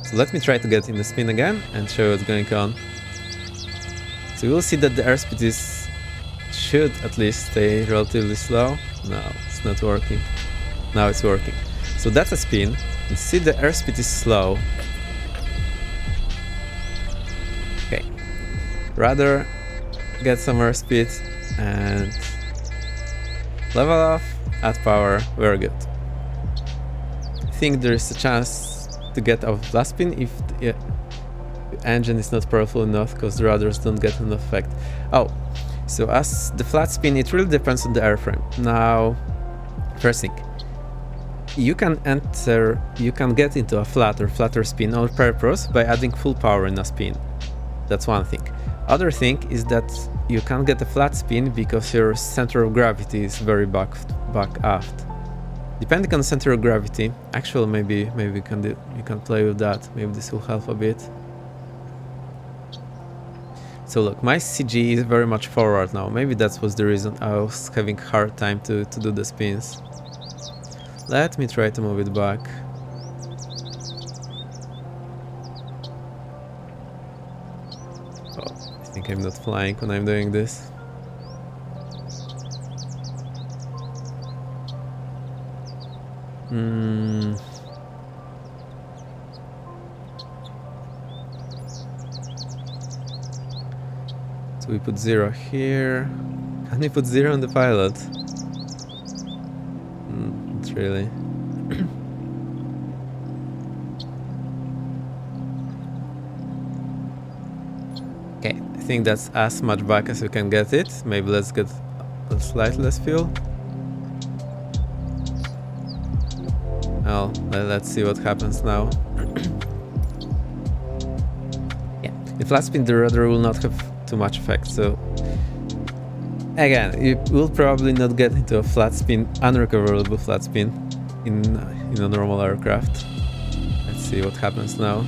So let me try to get in the spin again and show what's going on. So you will see that the airspeed should at least stay relatively slow. No, it's not working. Now it's working. So that's a spin. And see, the airspeed is slow. Okay. Rather get some airspeed and level off, add power, very good. I think there is a chance to get out of flat spin if the engine is not powerful enough, because the rudders don't get enough effect. Oh, so as the flat spin, it really depends on the airframe. Now, first thing, you can get into a flatter spin on purpose by adding full power in a spin. That's one thing. Other thing is that you can't get a flat spin because your center of gravity is very back aft. Depending on the center of gravity, actually maybe you can play with that. Maybe this will help a bit. So look, my CG is very much forward now. Maybe that was the reason I was having a hard time to do the spins. Let me try to move it back. Oh, I think I'm not flying when I'm doing this. So we put 0 here. Can we put 0 on the pilot? Not really. Okay, I think that's as much back as we can get it. Maybe let's get a slightly less fuel. Well, let's see what happens now. Yeah, in flat spin the rudder will not have too much effect, so again, you will probably not get into a flat spin, unrecoverable flat spin in a normal aircraft. Let's see what happens now.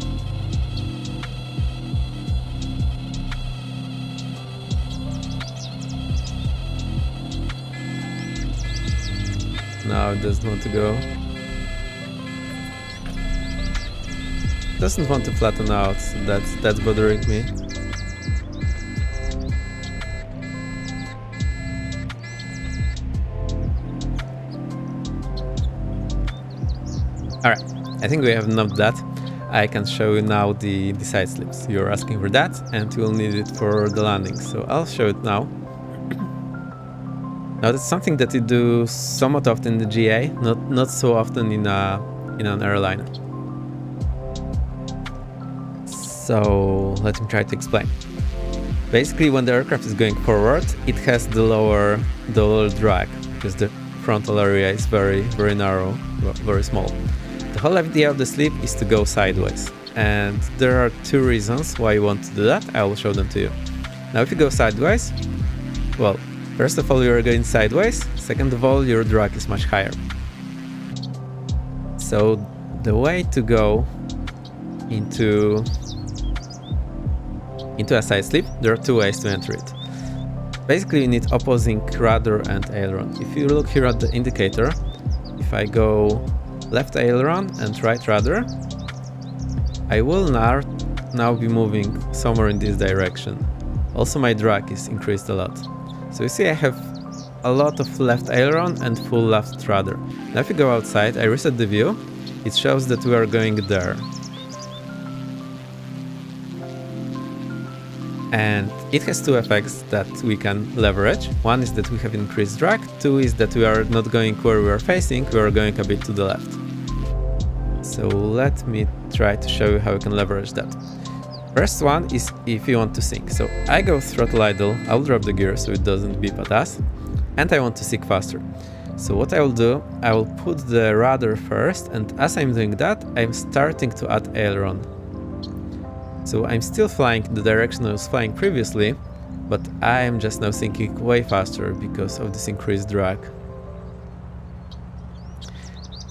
Now it doesn't want to go. Doesn't want to flatten out, so that's bothering me. Alright, I think we have enough of that. I can show you now the side slips. You're asking for that, and you'll need it for the landing, so I'll show it now. Now that's something that you do somewhat often in the GA, not so often in an airliner. So let me try to explain. Basically, when the aircraft is going forward, it has the lower drag because the frontal area is very narrow, very small. The whole idea of the slip is to go sideways, and there are two reasons why you want to do that. I will show them to you. Now, if you go sideways, well, first of all, you are going sideways. Second of all, your drag is much higher. So the way to go into a side slip, there are two ways to enter it. Basically, you need opposing rudder and aileron. If you look here at the indicator, if I go left aileron and right rudder, I will now be moving somewhere in this direction. Also, my drag is increased a lot. So you see I have a lot of left aileron and full left rudder. Now if you go outside, I reset the view, it shows that we are going there. And it has two effects that we can leverage. One is that we have increased drag, two is that we are not going where we are facing, we are going a bit to the left. So let me try to show you how we can leverage that. First one is if you want to sink. So I go throttle idle, I'll drop the gear so it doesn't beep at us, and I want to sink faster. So what I will do, I will put the rudder first, and as I'm doing that, I'm starting to add aileron. So I'm still flying the direction I was flying previously, but I am just now sinking way faster because of this increased drag.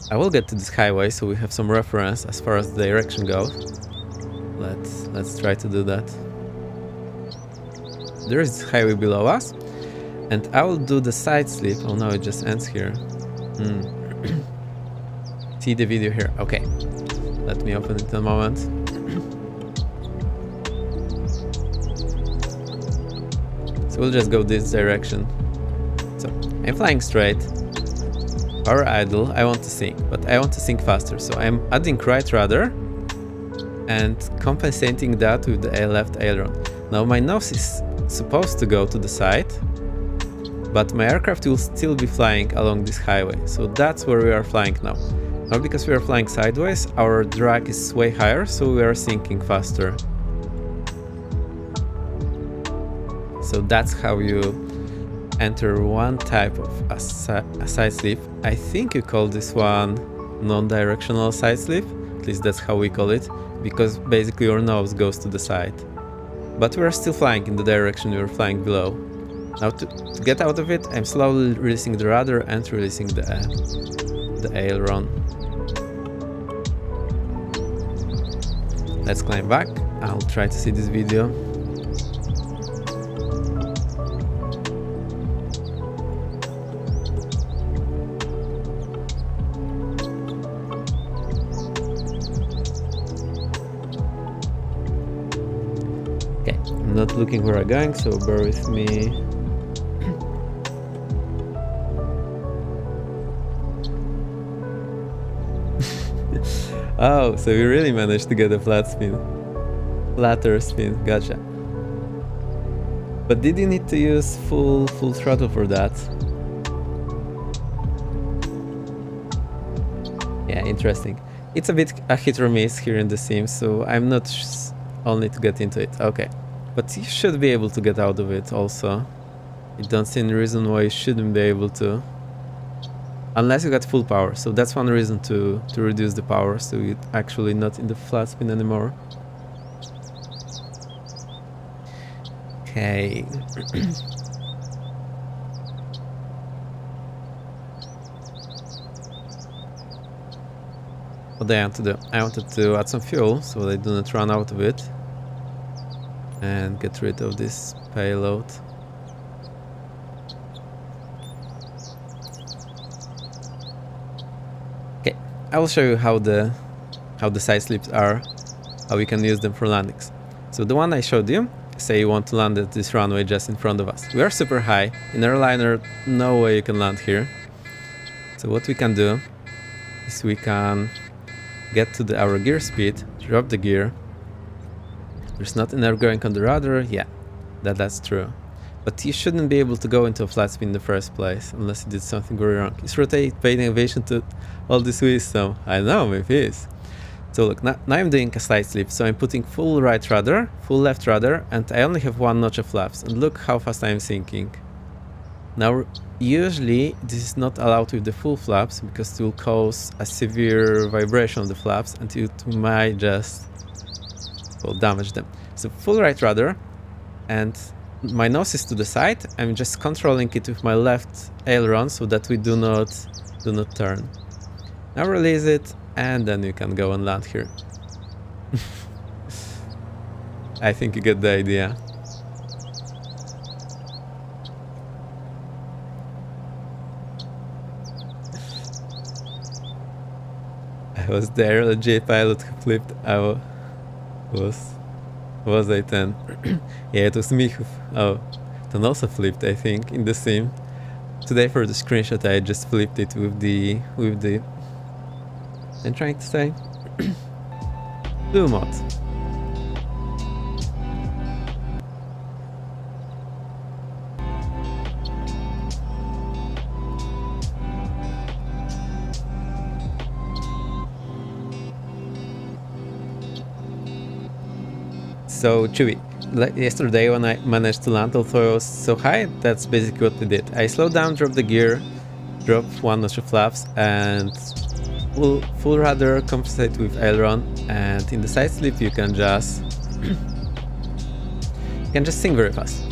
I will get to this highway so we have some reference as far as the direction goes. Let's try to do that. There is this highway below us, and I will do the side slip. Oh no, it just ends here. See the video here. Okay, let me open it in a moment. So we'll just go this direction. So I'm flying straight, power idle, I want to sink, but I want to sink faster. So I'm adding right rudder and compensating that with the left aileron. Now my nose is supposed to go to the side, but my aircraft will still be flying along this highway. So that's where we are flying now. Now because we are flying sideways, our drag is way higher, so we are sinking faster. So that's how you enter one type of a side slip. I think you call this one non-directional side slip. At least that's how we call it, because basically your nose goes to the side. But we are still flying in the direction we were flying below. Now to get out of it, I'm slowly releasing the rudder and releasing the aileron. Let's climb back. I'll try to see this video. Okay, I'm not looking where I'm going, so bear with me. Oh, so you really managed to get a flatter spin, gotcha. But did you need to use full throttle for that? Yeah, interesting. It's a bit a hit or miss here in the sim, so I'm not only to get into it. Okay, but you should be able to get out of it also. I don't see any reason why you shouldn't be able to. Unless you got full power, so that's one reason to reduce the power, so you're actually not in the flat spin anymore. Okay. What I want to do? I wanted to add some fuel so they do not run out of it and get rid of this payload. Okay, I will show you how the side slips are, how we can use them for landings. So the one I showed you, say you want to land at this runway just in front of us. We are super high. In airliner, no way you can land here. So what we can do is we can get to our gear speed, drop the gear. There's not an air going on the rudder. Yeah, that's true. but you shouldn't be able to go into a flat spin in the first place unless you did something very wrong. Is rotate paying attention to all this wisdom? I know, maybe it is. So look, now I'm doing a side slip, so I'm putting full right rudder, full left rudder, and I only have one notch of flaps, and look how fast I'm sinking. Now, usually this is not allowed with the full flaps, because it will cause a severe vibration of the flaps, and it might just, well, damage them. So full right rudder, and my nose is to the side. I'm just controlling it with my left aileron so that we do not turn. Now release it, and then you can go and land here. I think you get the idea. I was there, a J pilot who flipped. Was I 10? Yeah, it was me who... Oh, Ton also flipped, I think, in the sim. Today for the screenshot I just flipped it with the... I'm trying to say... Blue mod. So Chewy, yesterday when I managed to land, although I was so high, that's basically what I did. I slowed down, dropped the gear, dropped one notch of flaps, and full rudder, compensate with aileron, and in the side slip you can just sink very fast.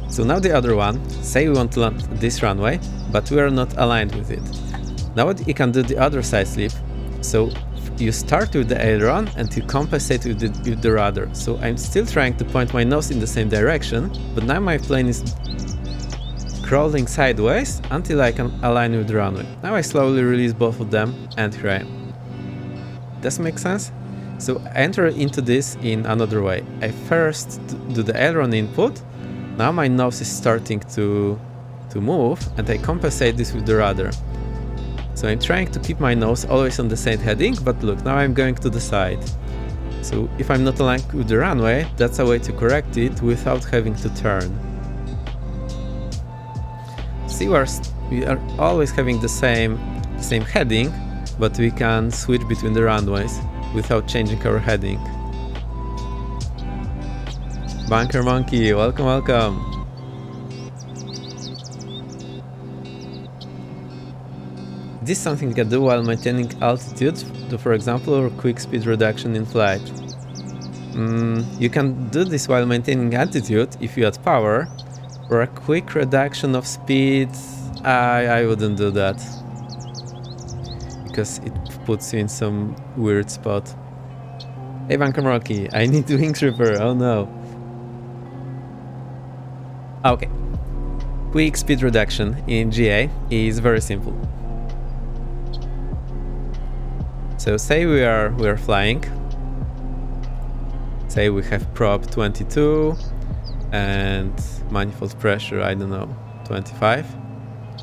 So now the other one, say we want to land this runway, but we are not aligned with it. Now you can do the other side slip. So you start with the aileron and you compensate with the rudder. So I'm still trying to point my nose in the same direction, but now my plane is crawling sideways until I can align with the runway. Now I slowly release both of them, and here I am. Does it make sense? So I enter into this in another way. I first do the aileron input. Now my nose is starting to move, and I compensate this with the rudder. So I'm trying to keep my nose always on the same heading, but look, now I'm going to the side. So if I'm not aligned with the runway, that's a way to correct it without having to turn. See, we are always having the same heading, but we can switch between the runways without changing our heading. Bunker Monkey, welcome, welcome. This is something you can do while maintaining altitude, for example, or quick speed reduction in flight. You can do this while maintaining altitude if you add power. For a quick reduction of speed, I wouldn't do that, because it puts you in some weird spot. Hey Bunker Rocky, I need to Wings Reaper, oh no. Okay, quick speed reduction in GA is very simple. So say we are flying. Say we have prop 22 and manifold pressure, I don't know, 25,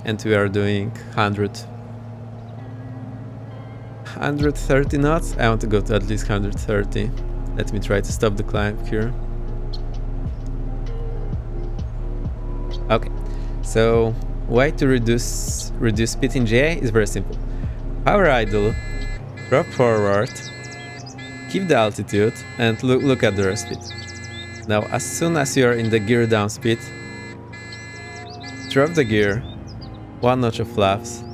and we are doing 130 knots. I want to go to at least 130. Let me try to stop the climb here. Okay, so way to reduce speed in GA is very simple. Power idle, drop forward, keep the altitude, and look at the rest speed. Now, as soon as you're in the gear down speed, drop the gear, one notch of flaps,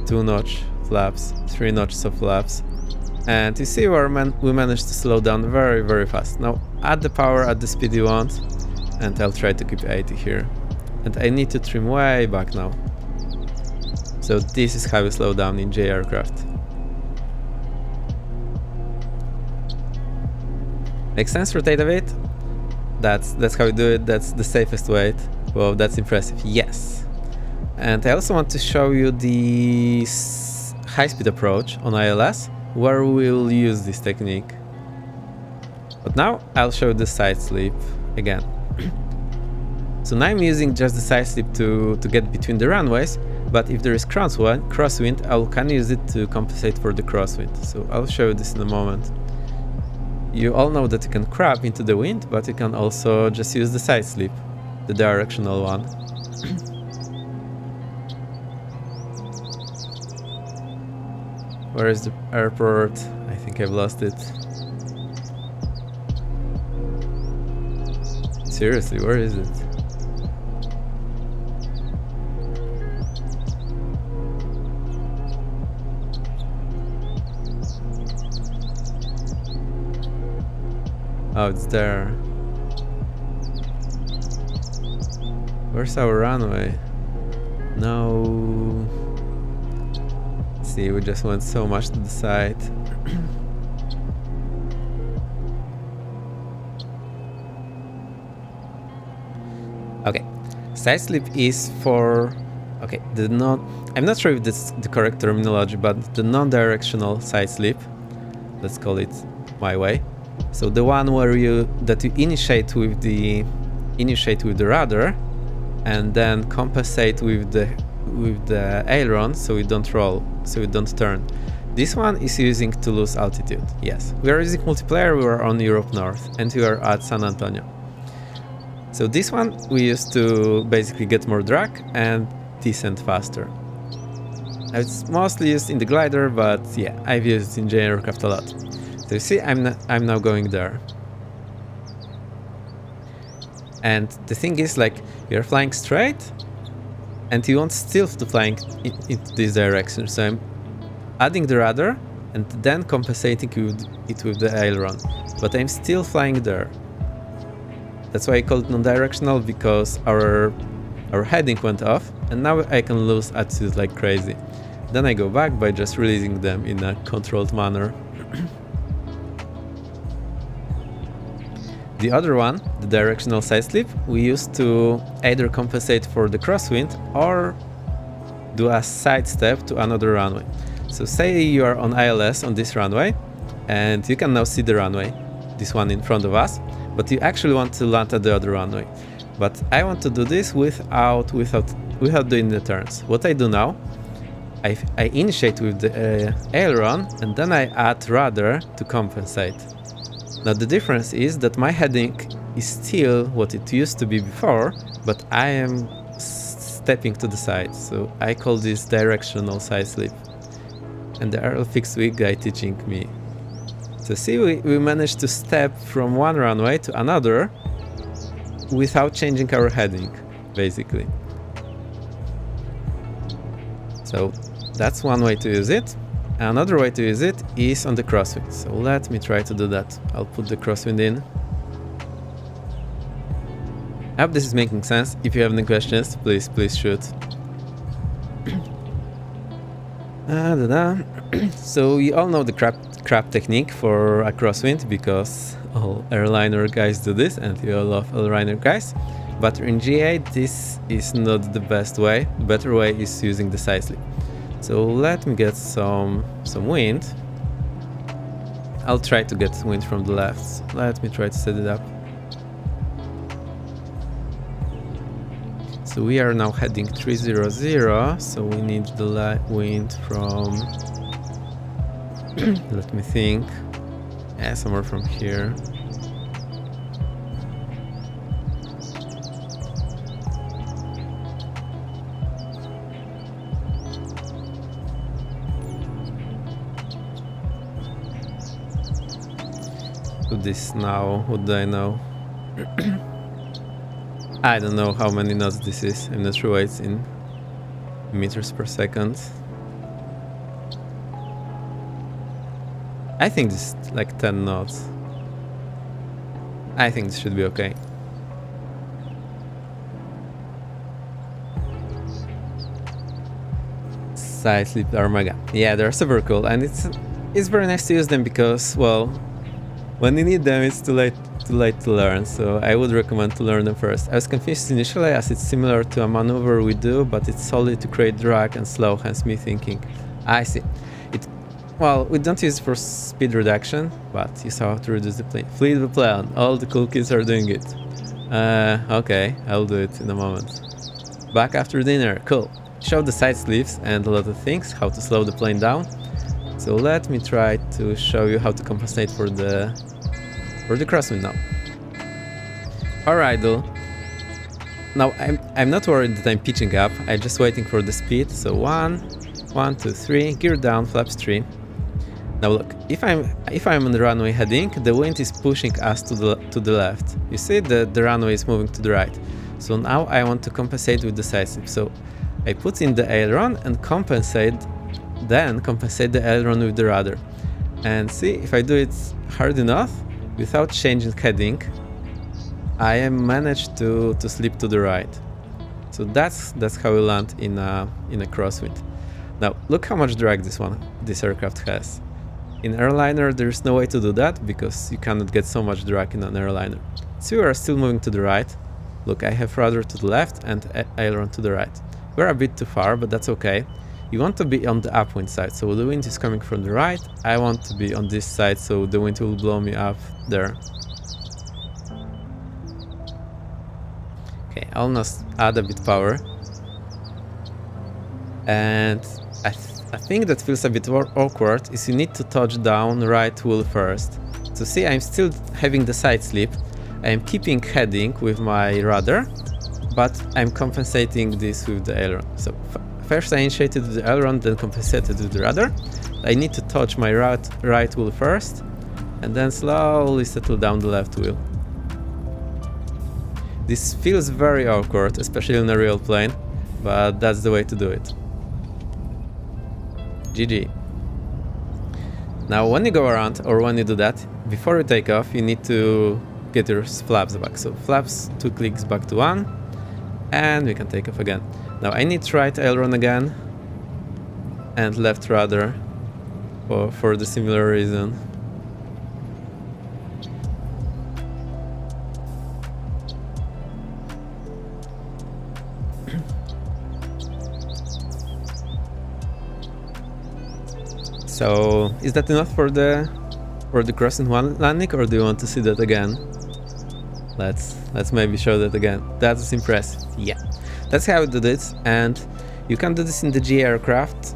two notch flaps, three notches of flaps, and you see where we managed to slow down very, very fast. Now, add the power at the speed you want, and I'll try to keep 80 here. And I need to trim way back now. So this is how we slow down in J aircraft. Makes sense? Rotate a bit? That's how we do it. That's the safest way. Wow, that's impressive. Yes. And I also want to show you the high-speed approach on ILS, where we'll use this technique. But now I'll show the side slip again. So now I'm using just the side slip to get between the runways, but if there is crosswind, I can use it to compensate for the crosswind. So I'll show you this in a moment. You all know that you can crab into the wind, but you can also just use the side slip, the directional one. Where is the airport? I think I've lost it. Seriously, where is it? Oh, it's there. Where's our runway? No. See, we just went so much to the side. Okay, side slip is for... Okay, I'm not sure if this is the correct terminology, but the non-directional side slip. Let's call it my way. So the one where you initiate with the rudder, and then compensate with the aileron, so you don't roll, so you don't turn. This one is using to lose altitude. Yes, we are using multiplayer. We are on Europe North, and we are at San Antonio. So this one we use to basically get more drag and descend faster. It's mostly used in the glider, but yeah, I've used it in JN Aircraft a lot. So you see, I'm now going there. And the thing is, like, you're flying straight, and you want still to flying into this direction. So I'm adding the rudder, and then compensating it with the aileron. But I'm still flying there. That's why I call it non-directional, because our heading went off, and now I can lose altitude like crazy. Then I go back by just releasing them in a controlled manner. The other one, the directional side slip, we use to either compensate for the crosswind or do a side step to another runway. So say you are on ILS on this runway, and you can now see the runway, this one in front of us, but you actually want to land at the other runway. But I want to do this without doing the turns. What I do now, I initiate with the aileron, and then I add rudder to compensate. Now the difference is that my heading is still what it used to be before, but I am stepping to the side, so I call this directional side slip. And the Earl Fixed Wing guy teaching me. So see, we managed to step from one runway to another without changing our heading, basically. So that's one way to use it. Another way to use it is on the crosswind. So let me try to do that. I'll put the crosswind in. I hope this is making sense. If you have any questions, please shoot. So you all know the crab technique for a crosswind, because all airliner guys do this, and you all love airliner guys. But in GA, this is not the best way. The better way is using the side slip. So let me get some wind. I'll try to get wind from the left. Let me try to set it up. So we are now heading 300, so we need the wind from... let me think. Yeah, somewhere from here. Do this now. What do I know? I don't know how many knots this is. I'm not sure why it's in meters per second. I think this is like 10 knots. I think this should be okay. Side slip are mega. Yeah, they're super cool, and it's very nice to use them because, well, when you need them, it's too late to learn, so I would recommend to learn them first. I was confused initially, as it's similar to a maneuver we do, but it's solely to create drag and slow, hence me thinking, I see. Well, we don't use it for speed reduction, but you saw how to reduce the plane. Flee the plane, all the cool kids are doing it. Okay, I'll do it in a moment. Back after dinner, cool. Show the side slips and a lot of things, how to slow the plane down. So let me try to show you how to compensate for the for the crosswind now. Or idle. Now I'm not worried that I'm pitching up, I'm just waiting for the speed. So 1, 2, 3, gear down, flaps 3. Now look, if I'm on the runway heading, the wind is pushing us to the left. You see that the runway is moving to the right. So now I want to compensate with the side slip. So I put in the aileron and compensate the aileron with the rudder. And see, if I do it hard enough, without changing heading, I am managed to slip to the right. So that's how we land in a crosswind. Now look how much drag this aircraft has. In airliner there is no way to do that because you cannot get so much drag in an airliner. So we are still moving to the right. Look, I have rudder to the left and aileron to the right. We're a bit too far, but that's okay. You want to be on the upwind side, so the wind is coming from the right. I want to be on this side, so the wind will blow me up there. Okay, I'll just add a bit power. And I think that feels a bit awkward is you need to touch down right wheel first. So see, I'm still having the side slip. I'm keeping heading with my rudder, but I'm compensating this with the aileron. So first I initiated with the aileron, then compensated with the rudder. I need to touch my right wheel first, and then slowly settle down the left wheel. This feels very awkward, especially in a real plane, but that's the way to do it. GG. Now when you go around, or when you do that, before you take off, you need to get your flaps back. So flaps 2 clicks back to 1, and we can take off again. Now I need right aileron again, and left rudder for the similar reason. So is that enough for the crossing one landing, or do you want to see that again? Let's maybe show that again. That's impressive. Yeah, that's how I did it, and you can do this in the GA aircraft.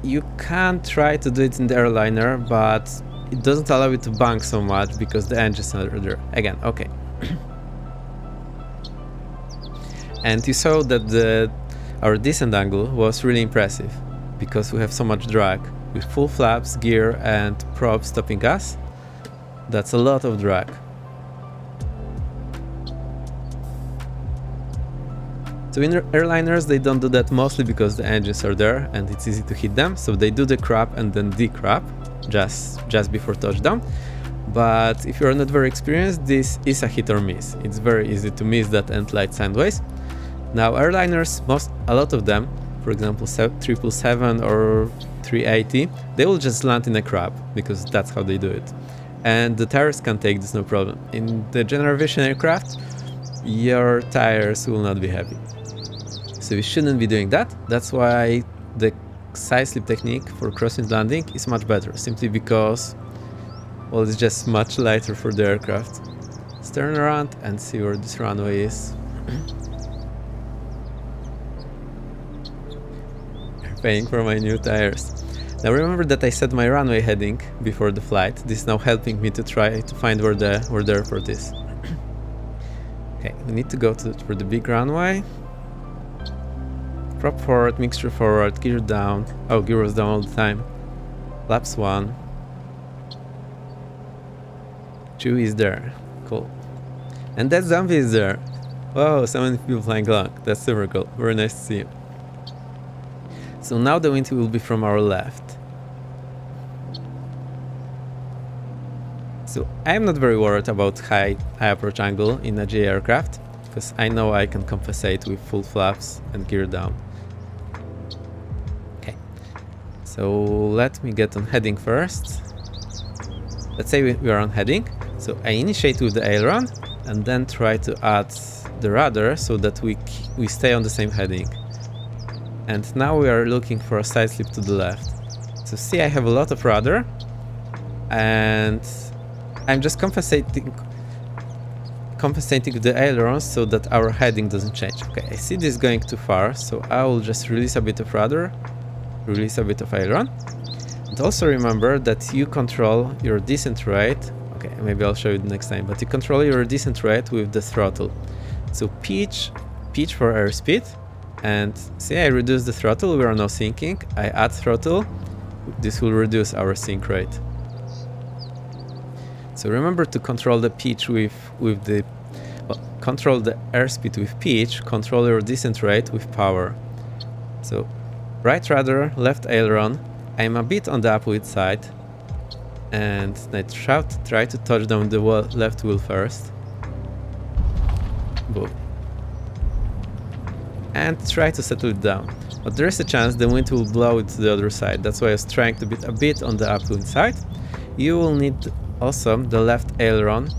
You can try to do it in the airliner, but it doesn't allow you to bank so much because the engines are there. Again, okay. And you saw that our descent angle was really impressive because we have so much drag. With full flaps, gear and prop stopping us, that's a lot of drag. So in airliners they don't do that, mostly because the engines are there and it's easy to hit them, so they do the crab and then decrab just before touchdown. But if you're not very experienced, this is a hit or miss. It's very easy to miss that and light sideways. Now airliners, a lot of them, for example 777 or 380, they will just land in a crab because that's how they do it. And the tires can take this no problem. In the general aviation aircraft, your tires will not be heavy. So you shouldn't be doing that. That's why the side slip technique for crosswind landing is much better, simply because, well, it's just much lighter for the aircraft. Let's turn around and see where this runway is. Paying for my new tires. Now remember that I set my runway heading before the flight. This is now helping me to try to find where the airport is. Okay, we need to go for the big runway. Prop forward, mixture forward, gear down. Oh, gear was down all the time. Flaps 1. 2 is there. Cool. And that zombie is there. Whoa, so many people flying along. That's super cool. Very nice to see you. So now the wind will be from our left. So I'm not very worried about high approach angle in a GA aircraft, because I know I can compensate with full flaps and gear down. Okay, so let me get on heading first. Let's say we are on heading. So I initiate with the aileron and then try to add the rudder so that we stay on the same heading. And now we are looking for a side slip to the left. So see, I have a lot of rudder and I'm just compensating the ailerons so that our heading doesn't change. Okay, I see this going too far, so I will just release a bit of rudder, release a bit of aileron. And also remember that you control your descent rate. Okay, maybe I'll show you the next time. But you control your descent rate with the throttle. So pitch for airspeed. And see, I reduce the throttle, we are now sinking. I add throttle, this will reduce our sink rate. So remember to control the pitch control the airspeed with pitch, control your descent rate with power. So right rudder, left aileron, I'm a bit on the upwind side, and I try to touch down the left wheel first. Boom. And try to settle it down. But there is a chance the wind will blow it to the other side. That's why I was trying to be a bit on the upwind side. You will need also the left aileron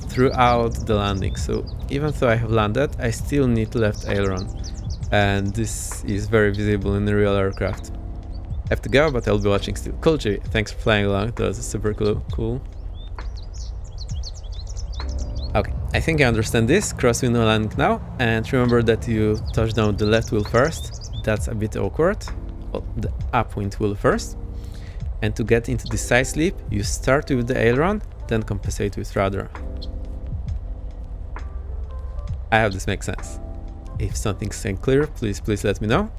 throughout the landing. So even though I have landed, I still need left aileron. And this is very visible in the real aircraft. I have to go, but I'll be watching still. Cool, G. Thanks for flying along. That was super cool. Okay, I think I understand this. Crosswind landing now, and remember that you touch down the left wheel first. That's a bit awkward. Well, the upwind wheel first. And to get into the side slip, you start with the aileron, then compensate with rudder. I hope this makes sense. If something's unclear, please let me know.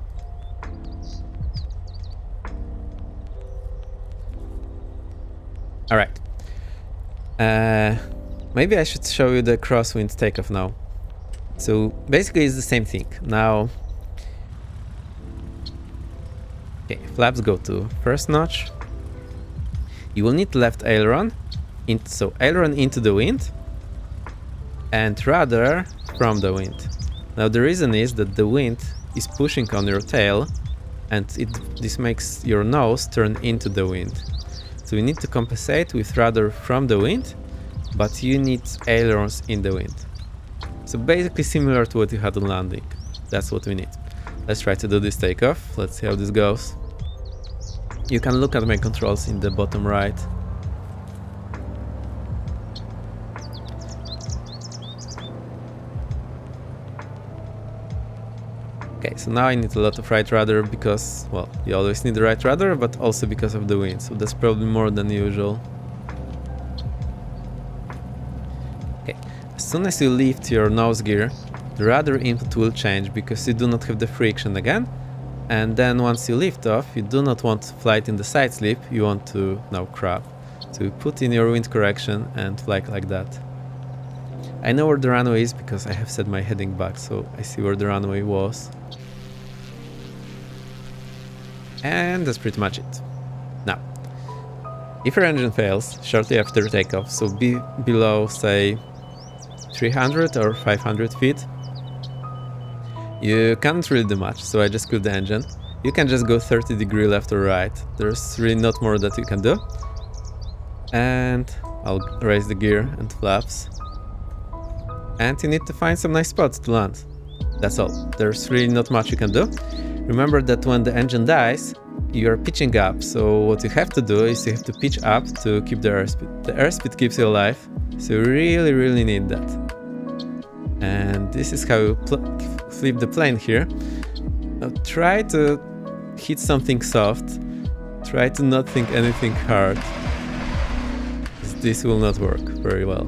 All right. Maybe I should show you the crosswind takeoff now. So basically it's the same thing. Now, okay, flaps go to first notch. You will need left aileron, so aileron into the wind, and rudder from the wind. Now the reason is that the wind is pushing on your tail, and this makes your nose turn into the wind. So you need to compensate with rudder from the wind, but you need ailerons in the wind. So basically similar to what you had on landing. That's what we need. Let's try to do this takeoff. Let's see how this goes. You can look at my controls in the bottom right. Okay, so now I need a lot of right rudder because, well, you always need the right rudder, but also because of the wind. So that's probably more than usual. Okay, as soon as you lift your nose gear, the rudder input will change because you do not have the friction again. And then once you lift off, you do not want to fly it in the side slip, you want to now crab. So you put in your wind correction and fly like that. I know where the runway is because I have set my heading back, so I see where the runway was. And that's pretty much it. Now, if your engine fails shortly after takeoff, so be below, say, 300 or 500 feet, you can't really do much, so I just cool the engine. You can just go 30 degrees left or right. There's really not more that you can do. And I'll raise the gear and flaps. And you need to find some nice spots to land. That's all. There's really not much you can do. Remember that when the engine dies, you are pitching up. So what you have to do is you have to pitch up to keep the airspeed. The airspeed keeps you alive, so you really need that. And this is how you flip the plane here. Now try to hit something soft. Try to not think anything hard. This will not work very well.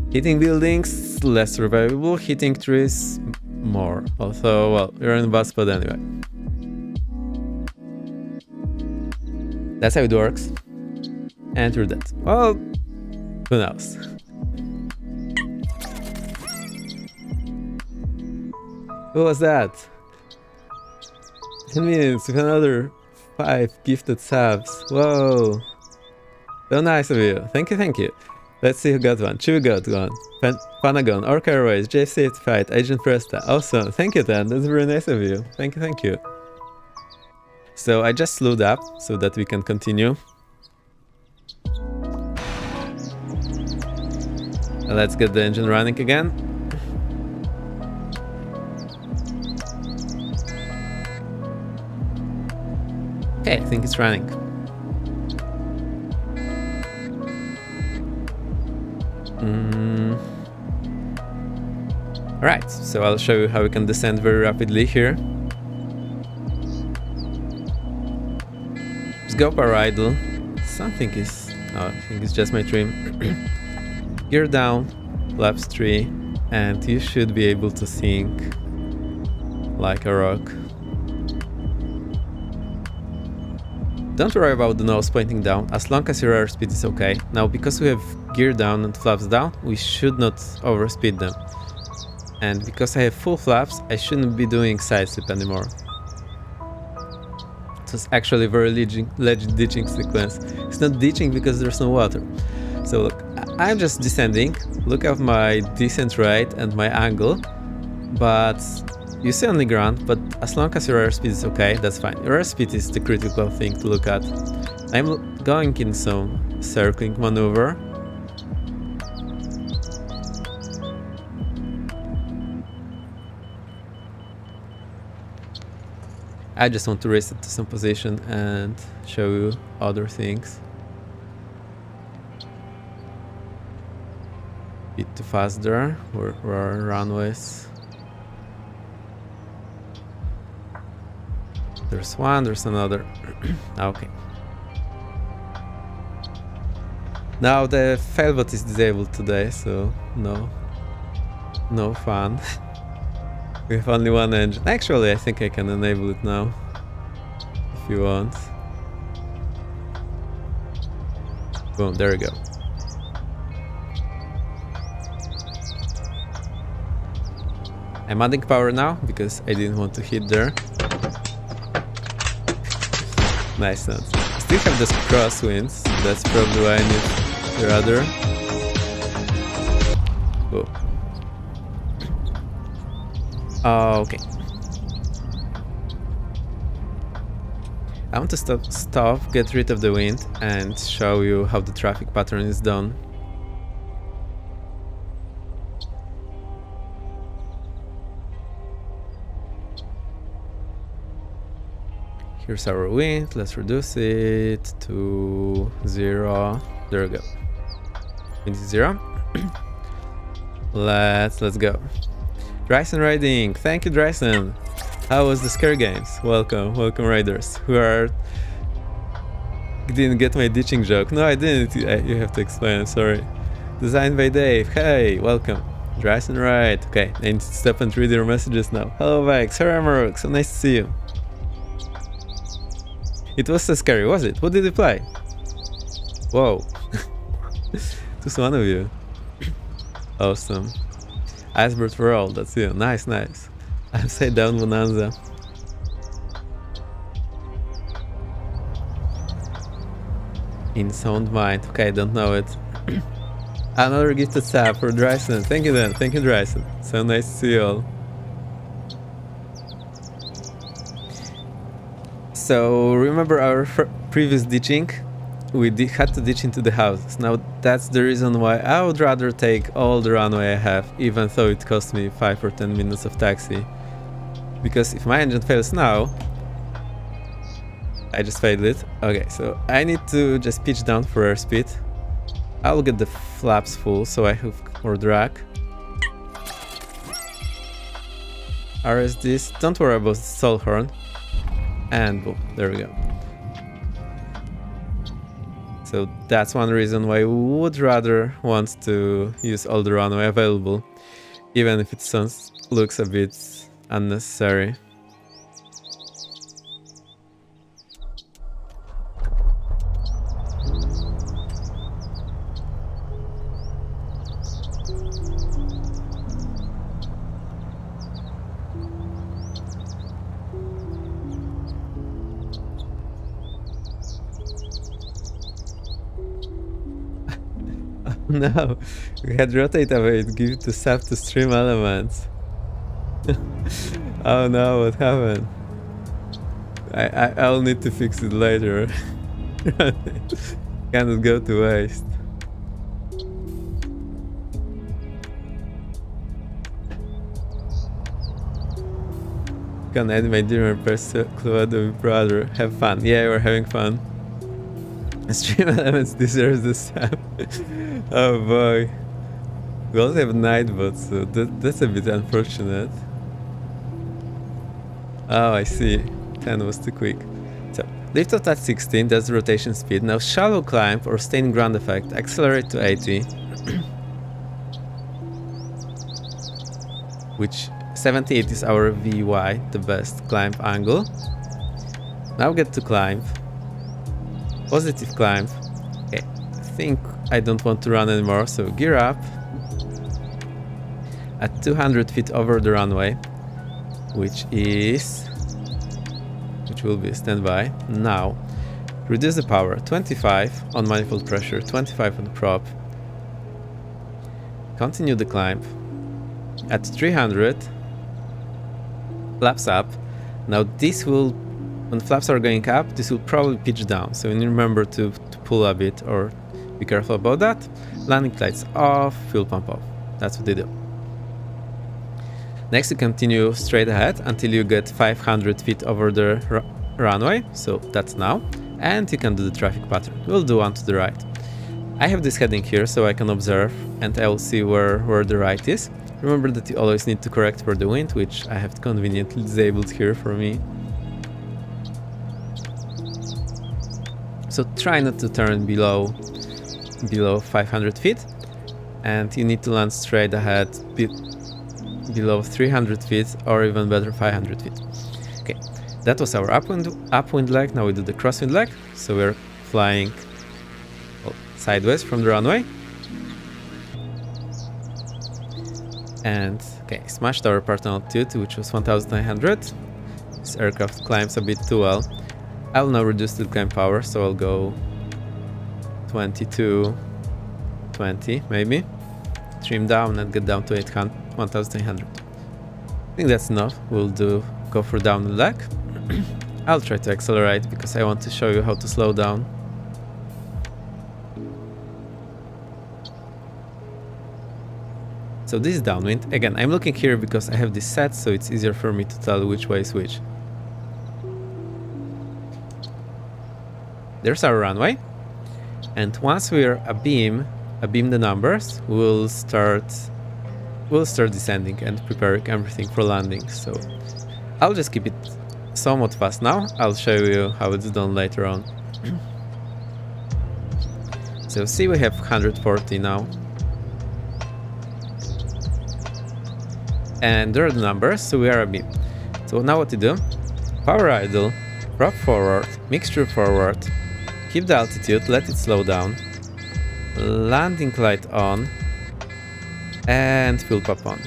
Hitting buildings, less survivable. Hitting trees, more. Although, well, you're in a bad spot anyway. That's how it works. And you're dead. Well, who knows? What was that? 10 minutes with another 5 gifted subs. Whoa. So nice of you. Thank you. Let's see who got one. Chewy got one. Panagon, Orca Airways, JFC Fight, Agent Presta. Awesome. Thank you, Dan. That's very nice of you. Thank you. So I just slowed up so that we can continue. Let's get the engine running again. Okay, I think it's running. Alright, so I'll show you how we can descend very rapidly here. Just go per idle. Something is I think it's just my trim. Gear down, flaps 3, and you should be able to sink like a rock. Don't worry about the nose pointing down, as long as your airspeed is okay. Now, because we have gear down and flaps down, we should not overspeed them. And because I have full flaps, I shouldn't be doing side slip anymore. So it's actually a very legit ditching sequence. It's not ditching because there's no water. So look, I'm just descending, look at my descent rate and my angle, but you see only ground, but as long as your airspeed is okay, that's fine. Your airspeed is the critical thing to look at. I'm going in some circling maneuver. I just want to reset to some position and show you other things. Bit too fast there, where are runways? There's one, there's another. Okay. Now the failbot is disabled today, so no fun. We have only one engine. Actually, I think I can enable it now, if you want. Boom, there we go. I'm adding power now, because I didn't want to hit there. Nice notes. I still have those crosswinds, that's probably why I need the rudder. Whoa. Okay. I want to stop, get rid of the wind, and show you how the traffic pattern is done. Here's our wind, let's reduce it to 0. There we go. Wind is 0. Let's go. Dryson Riding, thank you Dryson. How was the Scare Games? Welcome riders who didn't get my ditching joke. No, I didn't. You have to explain, I'm sorry. Designed by Dave, hey, welcome. Dryson Ride, okay, I need to stop and read your messages now. Hello Vex, hello Amarok, so nice to see you. It was so scary, was it? What did you play? Whoa. Just one of you. Awesome. Iceberg for all, that's you. Nice, nice. Upside down Bonanza. In Sound Mind. Okay, I don't know it. Another gifted sub for Dryson. Thank you then. Thank you, Dryson. So nice to see you all. So remember our previous ditching? We had to ditch into the houses. Now that's the reason why I would rather take all the runway I have, even though it cost me 5 or 10 minutes of taxi. Because if my engine fails now, I just failed it. Okay, so I need to just pitch down for airspeed. I'll get the flaps full so I have more drag. RS this, don't worry about the stall horn. And boom, there we go. So that's one reason why we would rather want to use all the runway available, even if it looks a bit unnecessary. No, we had rotate away, it gives the sap to stream elements. Oh no, what happened? I'll need to fix it later. Cannot go to waste. Can add my dear Cloado brother. Have fun. Yeah, we're having fun. Stream elements deserves the sap. Oh boy. We also have Nightbot, so that's a bit unfortunate. Oh, I see. 10 was too quick. So Lift off at 16, that's the rotation speed. Now shallow climb or stay in ground effect, accelerate to 80. Which 78 is our VY, the best climb angle. Now get to climb. Positive climb. Okay, I think I don't want to run anymore, so gear up. At 200 feet over the runway, which will be standby. Now, reduce the power, 25 on manifold pressure, 25 on the prop. Continue the climb. At 300, flaps up. Now this will, when flaps are going up, this will probably pitch down. So you need to remember to pull a bit or be careful about that. Landing lights off, fuel pump off. That's what they do. Next, you continue straight ahead until you get 500 feet over the runway. So that's now. And you can do the traffic pattern. We'll do one to the right. I have this heading here so I can observe and I will see where the right is. Remember that you always need to correct for the wind, which I have conveniently disabled here for me. So try not to turn below 500 feet, and you need to land straight ahead below 300 feet or even better 500 feet. Okay, that was our upwind leg. Now we do the crosswind leg. So we're flying sideways from the runway. And okay, smashed our partner altitude, which was 1900. This aircraft climbs a bit too well. I'll now reduce the climb power, so I'll go 22, 20 maybe. Trim down and get down to 1800. I think that's enough. We'll go for down the leg. I'll try to accelerate because I want to show you how to slow down. So this is downwind. Again, I'm looking here because I have this set, so it's easier for me to tell which way is which. There's our runway. And once we're abeam the numbers, we'll start descending and preparing everything for landing. So I'll just keep it somewhat fast now. I'll show you how it's done later on. So see, we have 140 now. And there are the numbers, so we are abeam. So now what to do? Power idle, prop forward, mixture forward, keep the altitude, let it slow down, landing light on, and fuel pump on.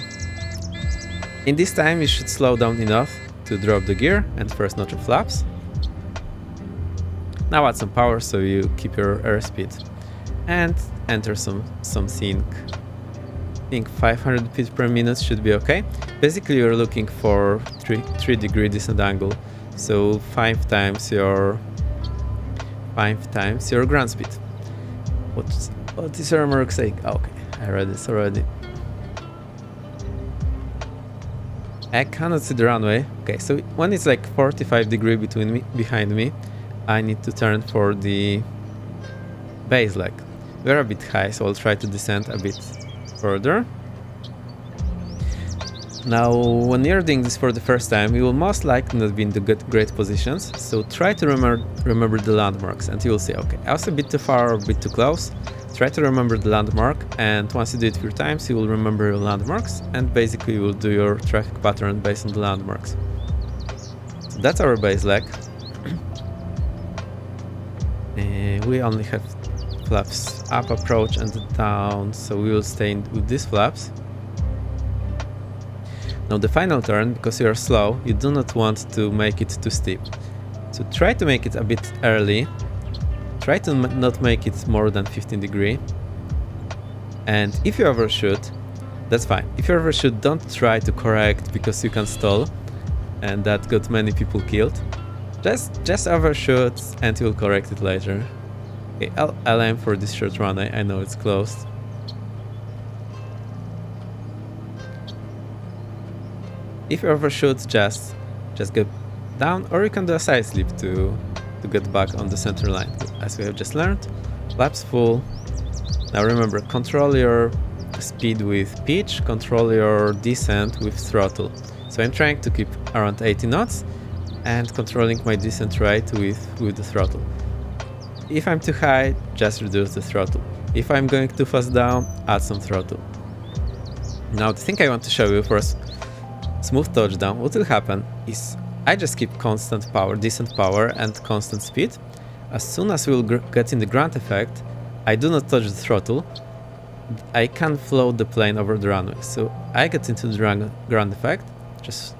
In this time you should slow down enough to drop the gear and first notch of flaps. Now add some power so you keep your airspeed and enter some sync. I think 500 feet per minute should be okay. Basically you're looking for 3 degree descent angle, so 5 times your ground speed. What is your mark saying? Oh, okay, I read this already. I cannot see the runway. Okay, so when it's like 45 degree behind me, I need to turn for the base leg. We're a bit high, so I'll try to descend a bit further. Now, when you're doing this for the first time, you will most likely not be in the great positions, so try to remember the landmarks, and you will say, okay, I was a bit too far or a bit too close. Try to remember the landmark, and once you do it a few times, you will remember your landmarks, and basically you will do your traffic pattern based on the landmarks. So that's our base leg. We only have flaps up, approach, and down, so we will stay with these flaps. Now the final turn, because you are slow, you do not want to make it too steep. So try to make it a bit early. Try to not make it more than 15 degree. And if you overshoot, that's fine. If you overshoot, don't try to correct because you can stall. And that got many people killed. Just overshoot and you will correct it later. Okay, I'll aim for this short run. I know it's closed. If you overshoot, just get down, or you can do a side slip to get back on the center line, as we have just learned. Flaps full. Now remember, control your speed with pitch, control your descent with throttle. So I'm trying to keep around 80 knots. and controlling my descent rate with the throttle. If I'm too high, just reduce the throttle. If I'm going too fast down, add some throttle. Now the thing I want to show you for a smooth touchdown, what will happen is I just keep constant power, decent power and constant speed. As soon as we'll get in the ground effect, I do not touch the throttle. I can float the plane over the runway. So I get into the ground effect, just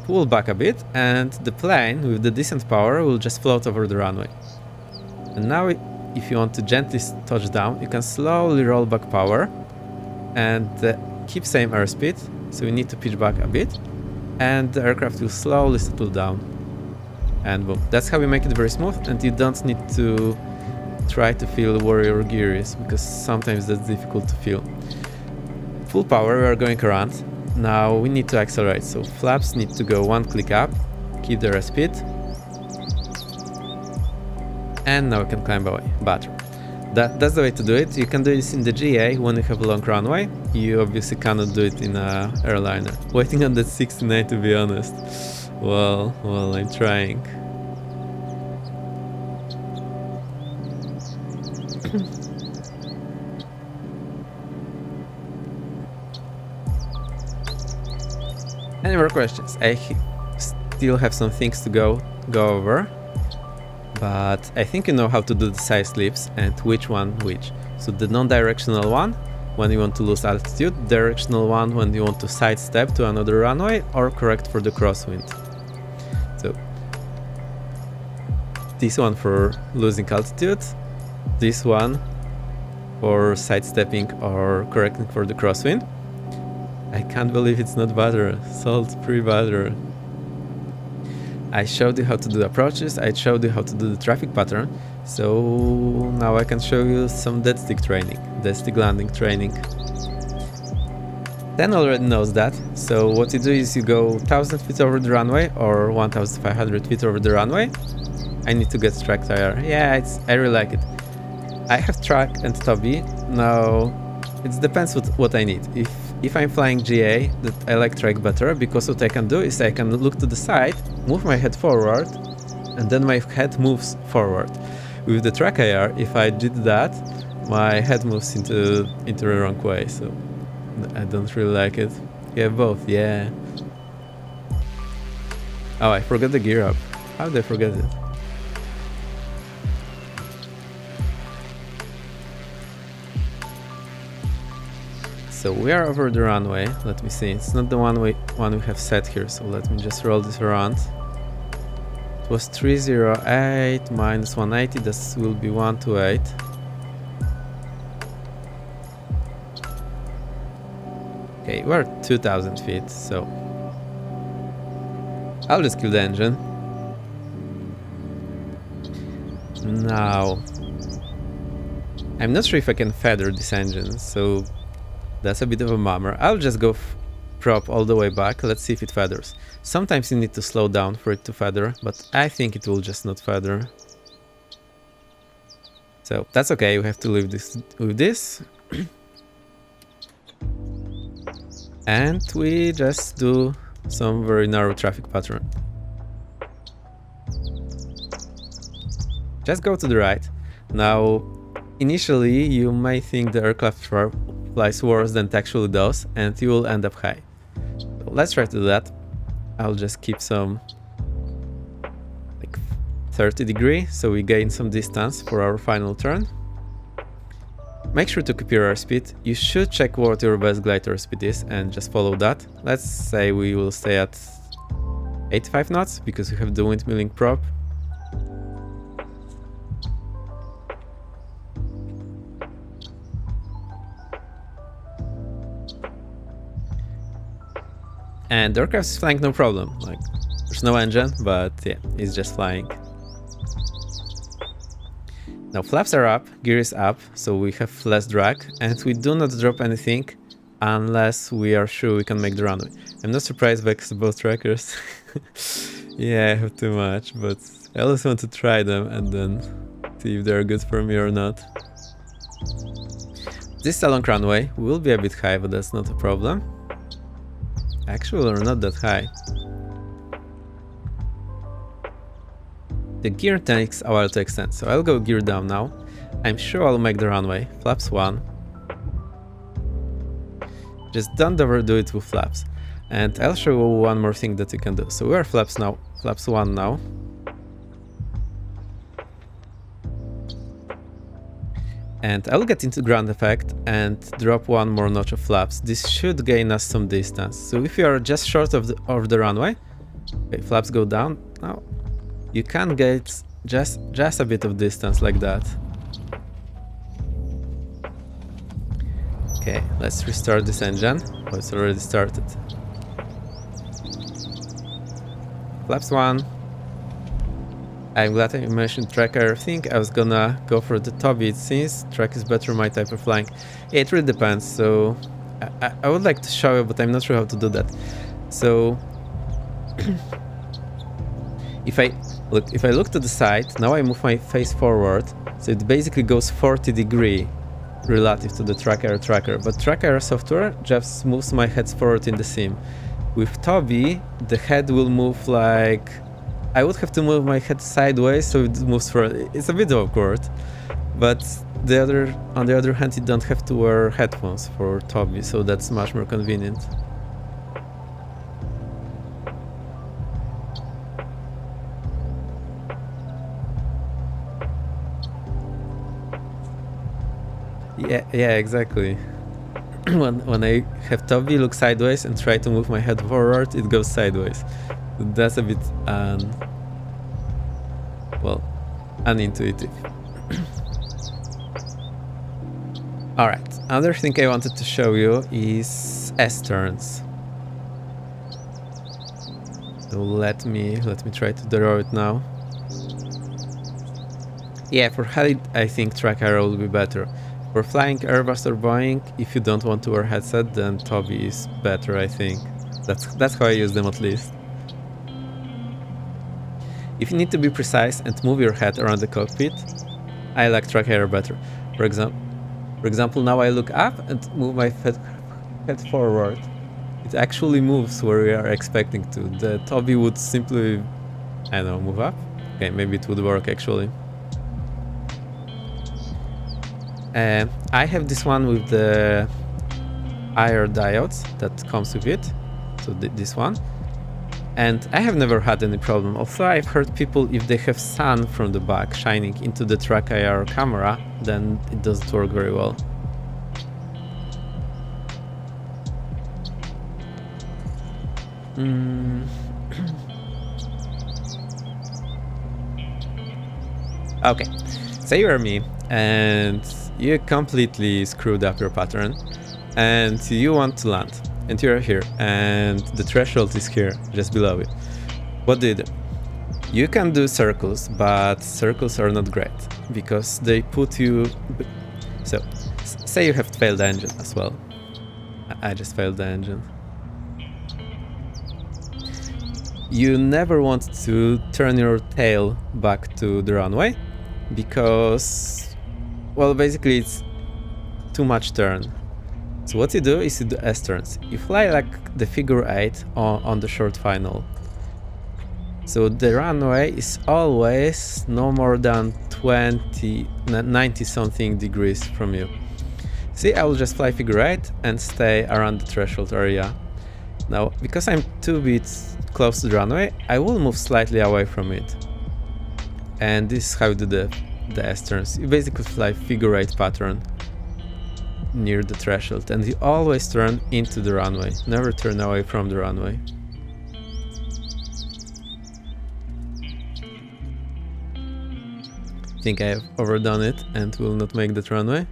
pull back a bit, and the plane with the decent power will just float over the runway. And now if you want to gently touch down, you can slowly roll back power and keep same airspeed. So we need to pitch back a bit, and the aircraft will slowly settle down. And boom, that's how we make it very smooth, and you don't need to try to feel where your gear is, because sometimes that's difficult to feel. Full power, we are going around. Now we need to accelerate, so flaps need to go one click up, keep their airspeed, and now we can climb away, better. That's the way to do it. You can do this in the GA when you have a long runway. You obviously cannot do it in an airliner. Waiting on that 69, to be honest. Well, I'm trying. Any more questions? I still have some things to go over. But I think you know how to do the side slips and which one which. So the non-directional one when you want to lose altitude, directional one when you want to sidestep to another runway, or correct for the crosswind. So this one for losing altitude, this one for sidestepping or correcting for the crosswind. I can't believe it's not butter, salt pre-butter. I showed you how to do the approaches, I showed you how to do the traffic pattern, so now I can show you some dead stick training, dead stick landing training. Dan already knows that, so what you do is you go 1000 feet over the runway or 1500 feet over the runway. I need to get track tire, yeah, I really like it. I have track and Toby, now it depends what I need. If I'm flying GA, that I like track better, because what I can do is I can look to the side, move my head forward, and then my head moves forward. With the track IR, if I did that, my head moves into the wrong way, so I don't really like it. Yeah, both, yeah. Oh, I forgot the gear up. How did I forget it? So we are over the runway. Let me see. It's not the one we have set here. So let me just roll this around. It was 308 minus 180. This will be 128. Okay, we're 2000 feet. So I'll just kill the engine. Now I'm not sure if I can feather this engine. So that's a bit of a bummer. I'll just go prop all the way back. Let's see if it feathers. Sometimes you need to slow down for it to feather, but I think it will just not feather. So that's okay, we have to leave this with this. And we just do some very narrow traffic pattern. Just go to the right. Now, initially you may think the aircraft flies worse than it actually does, and you will end up high. So let's try to do that. I'll just keep some like 30 degrees, so we gain some distance for our final turn. Make sure to keep your airspeed. You should check what your best glide airspeed is and just follow that. Let's say we will stay at 85 knots because we have the windmilling prop. And the aircraft is flying no problem, like there's no engine, but yeah, it's just flying. Now flaps are up, gear is up, so we have less drag, and we do not drop anything unless we are sure we can make the runway. I'm not surprised by both trackers. Yeah, I have too much, but I always want to try them and then see if they're good for me or not. This is a long runway, will be a bit high, but that's not a problem. Actually, we're not that high. The gear takes a while to extend, so I'll go gear down now. I'm sure I'll make the runway. Flaps 1. Just don't overdo it with flaps. And I'll show you one more thing that you can do. So we are flaps now. Flaps 1 now. And I'll get into ground effect and drop one more notch of flaps. This should gain us some distance. So if you are just short of the runway, okay, flaps go down. Now you can get just a bit of distance like that. Okay, let's restart this engine. Oh, it's already started. Flaps 1. I'm glad I mentioned track. I think I was gonna go for the Toby since track is better my type of flying. Yeah, it really depends. So I would like to show you, but I'm not sure how to do that. So if I look to the side, now I move my face forward, so it basically goes 40 degrees relative to the tracker, but tracker software just moves my head forward in the sim. With Toby, the head will move like I would have to move my head sideways, so it moves forward. It's a bit awkward, but on the other hand, you don't have to wear headphones for Toby, so that's much more convenient. Yeah, exactly. when I have Toby look sideways and try to move my head forward, it goes sideways. That's a bit unintuitive. Alright, another thing I wanted to show you is S-turns. So let me try to draw it now. Yeah, for Heli I think track arrow will be better. For flying Airbus or Boeing, if you don't want to wear headset, then Toby is better, I think. That's how I use them at least. If you need to be precise and move your head around the cockpit, I like track arrow better. For example, now I look up and move my head forward. It actually moves where we are expecting to. The Toby would simply, I don't know, move up. Okay, maybe it would work actually. I have this one with the IR diodes that comes with it, so this one, and I have never had any problem. Also, I've heard people, if they have sun from the back shining into the track IR camera, then it doesn't work very well. Okay, say you are me and you completely screwed up your pattern and you want to land and you're here and the threshold is here just below it. What do you do? You can do circles, but circles are not great because they put you... So say you have failed the engine as well. I just failed the engine. You never want to turn your tail back to the runway because, well, basically it's too much turn. So what you do is you do S-turns. You fly like the figure 8 on the short final. So the runway is always no more than 90 something degrees from you. See, I will just fly figure 8 and stay around the threshold area. Now, because I'm 2 bits close to the runway, I will move slightly away from it. And this is how you do the S-turns. You basically fly figure 8 pattern near the threshold, and you always turn into the runway, never turn away from the runway. I think I have overdone it and will not make that runway.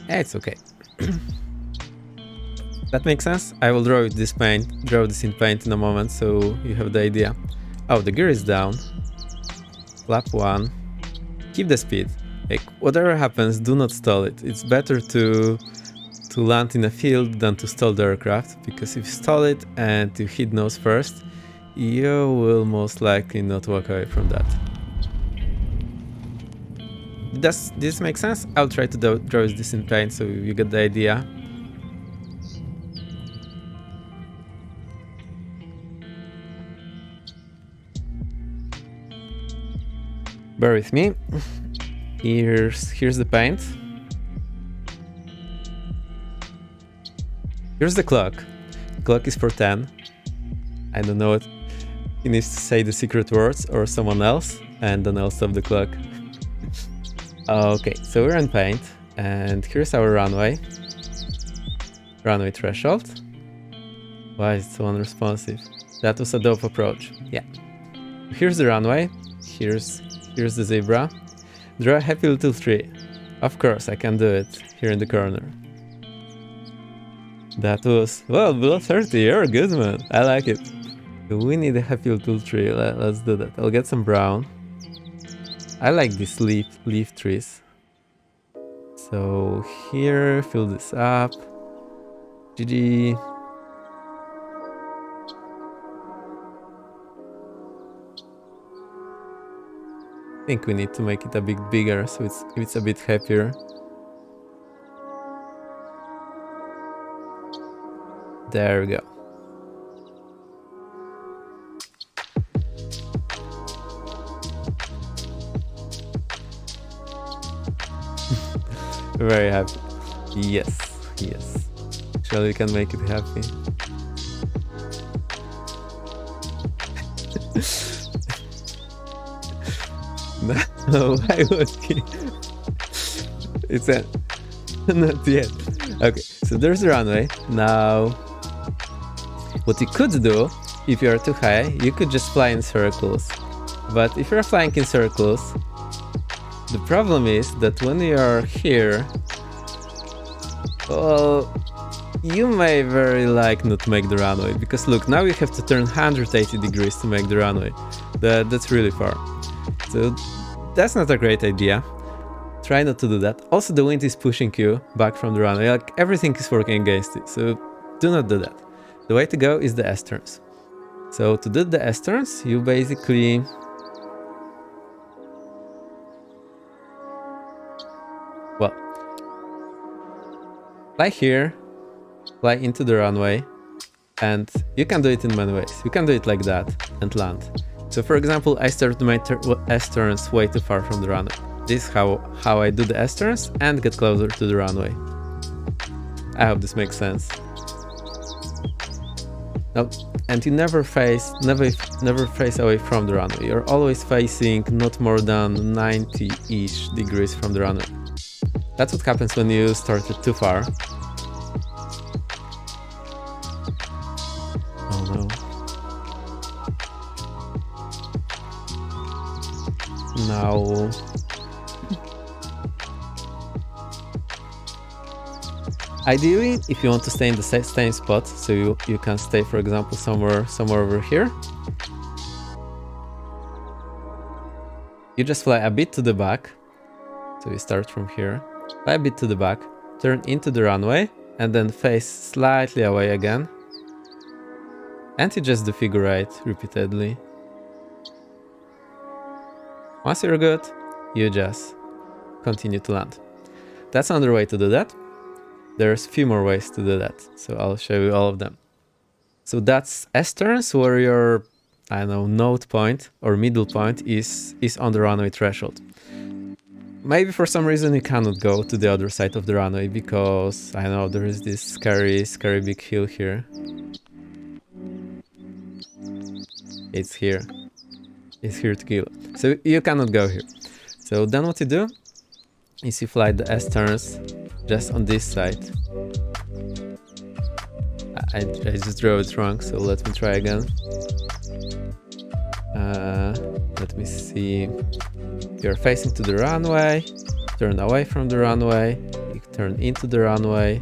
Yeah, it's okay. That makes sense. I will draw this in paint in a moment, so you have the idea. Oh, the gear is down. Flap 1. Keep the speed. Like, whatever happens, do not stall it. It's better to land in a field than to stall the aircraft, because if you stall it and you hit nose first, you will most likely not walk away from that. Does this make sense? I'll try to draw this in paint so you get the idea. Bear with me. Here's the paint. Here's the clock. The clock is for 10. I don't know what. He needs to say the secret words or someone else, and then I'll stop the clock. Okay, so we're in paint, and here's our runway. Runway threshold. Why is it so unresponsive? That was a dope approach. Yeah. Here's the runway. Here's the zebra. Draw a happy little tree. Of course, I can do it here in the corner. That was, well, below 30. You're good, man. I like it. We need a happy little tree. Let's do that. I'll get some brown. I like these leaf trees. So here, fill this up. GG. I think we need to make it a bit bigger so it's a bit happier. There we go. Very happy. Yes, yes. Surely we can make it happy. No, I was kidding. It's a... not yet. Okay, so there's the runway. Now, what you could do, if you are too high, you could just fly in circles. But if you're flying in circles, the problem is that when you are here, well, you may very like not make the runway, because look, now you have to turn 180 degrees to make the runway. That's really far. So that's not a great idea. Try not to do that. Also, the wind is pushing you back from the runway, like everything is working against it, so do not do that. The way to go is the S-turns. So to do the S-turns, you basically... well, fly here, fly into the runway, and you can do it in many ways. You can do it like that and land. So for example, I started my S-turns way too far from the runway. This is how I do the S-turns and get closer to the runway. I hope this makes sense. No, and you never face away from the runway. You're always facing not more than 90-ish degrees from the runway. That's what happens when you started too far. Oh no. Now... ideally, if you want to stay in the same spot, so you can stay, for example, somewhere over here, you just fly a bit to the back. So you start from here, fly a bit to the back, turn into the runway, and then face slightly away again. And you just do figure eight repeatedly. Once you're good, you just continue to land. That's another way to do that. There's a few more ways to do that, so I'll show you all of them. So that's S-turns, where your, I don't know, node point or middle point is on the runway threshold. Maybe for some reason you cannot go to the other side of the runway because, I know, there is this scary big hill here. It's here. It's here to kill. So you cannot go here. So then what you do is you fly the S-turns just on this side. I just drew it wrong, so let me try again. Let me see. You're facing to the runway, turn away from the runway, you turn into the runway.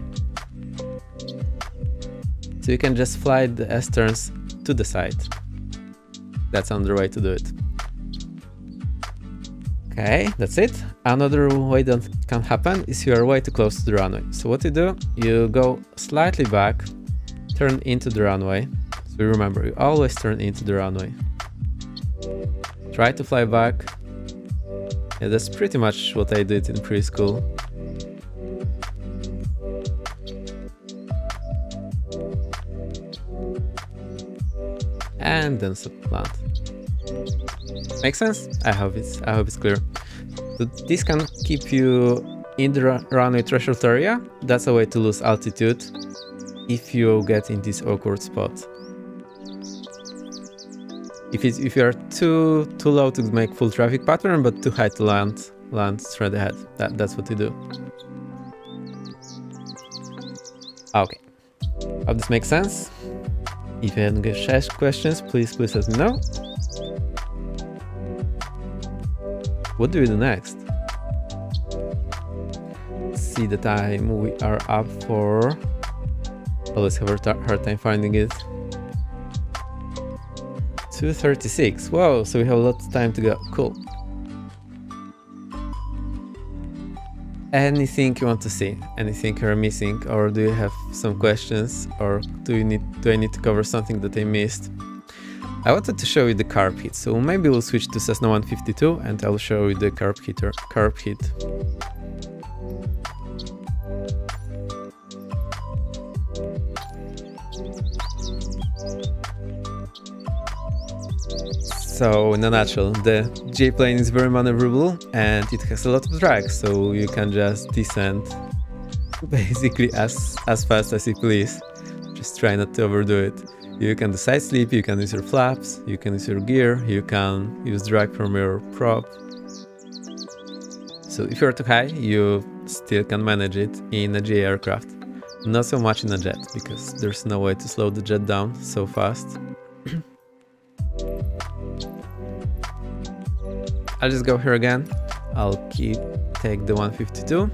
So you can just fly the S-turns to the side. That's another way to do it. Okay, that's it. Another way that can happen is you are way too close to the runway. So what you do, you go slightly back, turn into the runway. So remember, you always turn into the runway. Try to fly back. Yeah, that's pretty much what I did in preschool. And then land. Make sense? I hope it's clear. So this can keep you in the runway threshold area. That's a way to lose altitude if you get in this awkward spot. If you are too low to make full traffic pattern, but too high to land straight ahead. That's what you do. Okay. Hope this makes sense. If you have any questions, please let me know. What do we do next? See the time we are up for. Always have a hard time finding it. 2:36. Wow, so we have a lot of time to go. Cool. Anything you want to see? Anything you're missing? Or do you have some questions? Or do I need to cover something that I missed? I wanted to show you the carb hit, so maybe we'll switch to Cessna 152 and I'll show you the carb hit. So in a nutshell, the J-plane is very maneuverable and it has a lot of drag, so you can just descend basically as fast as you please. Just try not to overdo it. You can do side slip, you can use your flaps, you can use your gear, you can use drag from your prop. So if you're too high, you still can manage it in a GA aircraft. Not so much in a jet, because there's no way to slow the jet down so fast. I'll just go here again. I'll take the 152.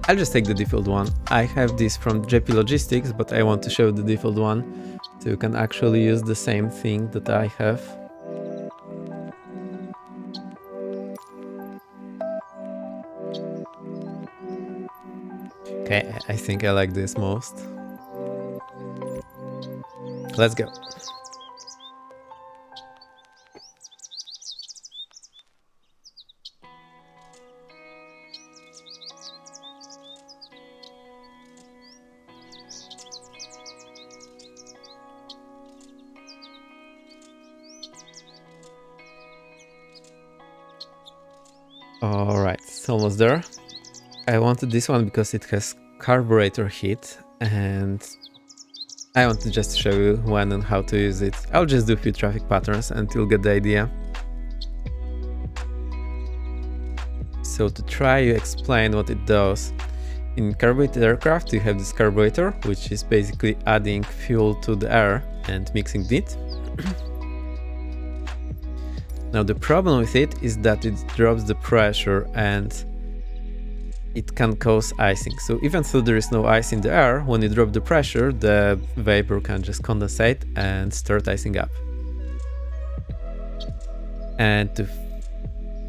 I'll just take the default one. I have this from JP Logistics, but I want to show the default one, so you can actually use the same thing that I have. Okay, I think I like this most. Let's go. Alright, it's almost there. I wanted this one because it has carburetor hit and I wanted just to show you when and how to use it. I'll just do a few traffic patterns and you'll get the idea. So to try to explain what it does, in carbureted aircraft you have this carburetor, which is basically adding fuel to the air and mixing it. Now the problem with it is that it drops the pressure and it can cause icing. So even though there is no ice in the air, when you drop the pressure, the vapor can just condensate and start icing up. And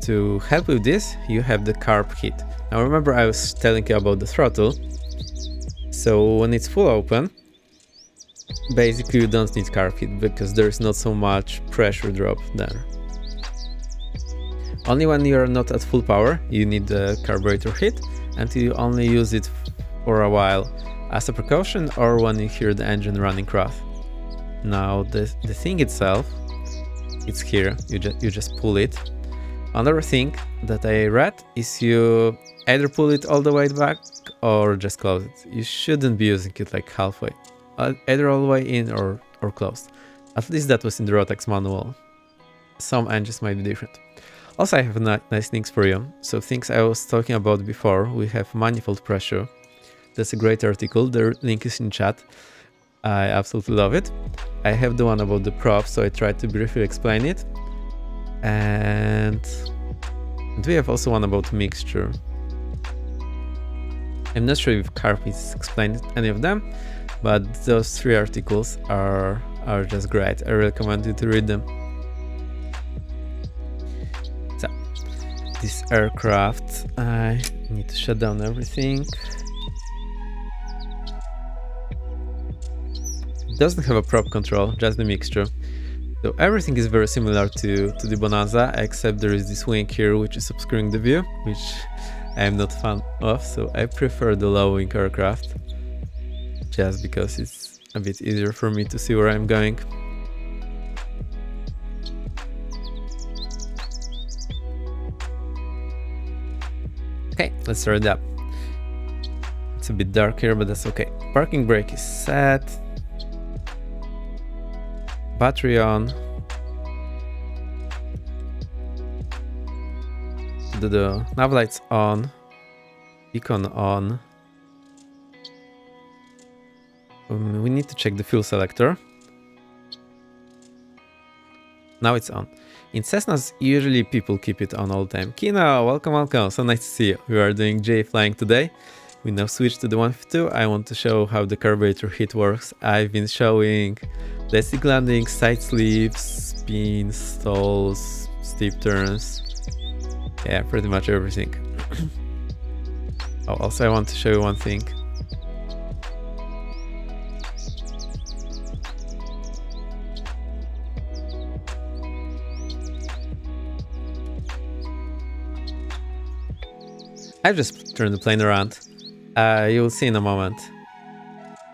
to help with this, you have the carb hit. Now remember I was telling you about the throttle. So when it's full open, basically you don't need carb hit because there is not so much pressure drop there. Only when you are not at full power, you need the carburetor hit, and you only use it for a while as a precaution or when you hear the engine running rough. Now the thing itself, it's here, you just pull it. Another thing that I read is you either pull it all the way back or just close it. You shouldn't be using it like halfway, either all the way in or closed. At least that was in the Rotax manual. Some engines might be different. Also, I have nice links for you. So things I was talking about before, we have manifold pressure. That's a great article. The link is in chat. I absolutely love it. I have the one about the prop, so I tried to briefly explain it. And we have also one about mixture. I'm not sure if Carp is explained any of them, but those three articles are just great. I recommend you to read them. This aircraft, I need to shut down everything. It doesn't have a prop control, just the mixture. So everything is very similar to the Bonanza, except there is this wing here which is obscuring the view, which I'm not fan of, so I prefer the low-wing aircraft, just because it's a bit easier for me to see where I'm going. Okay, let's start it up. It's a bit dark here, but that's okay. Parking brake is set. Battery on. The nav lights on. Beacon on. We need to check the fuel selector. Now it's on. In Cessnas, usually people keep it on all the time. Kino, welcome, welcome. So nice to see you. We are doing J flying today. We now switch to the 152. I want to show how the carburetor heat works. I've been showing basic landing, side slips, spins, stalls, steep turns. Yeah, pretty much everything. Oh, also I want to show you one thing. I've just turned the plane around. You will see in a moment.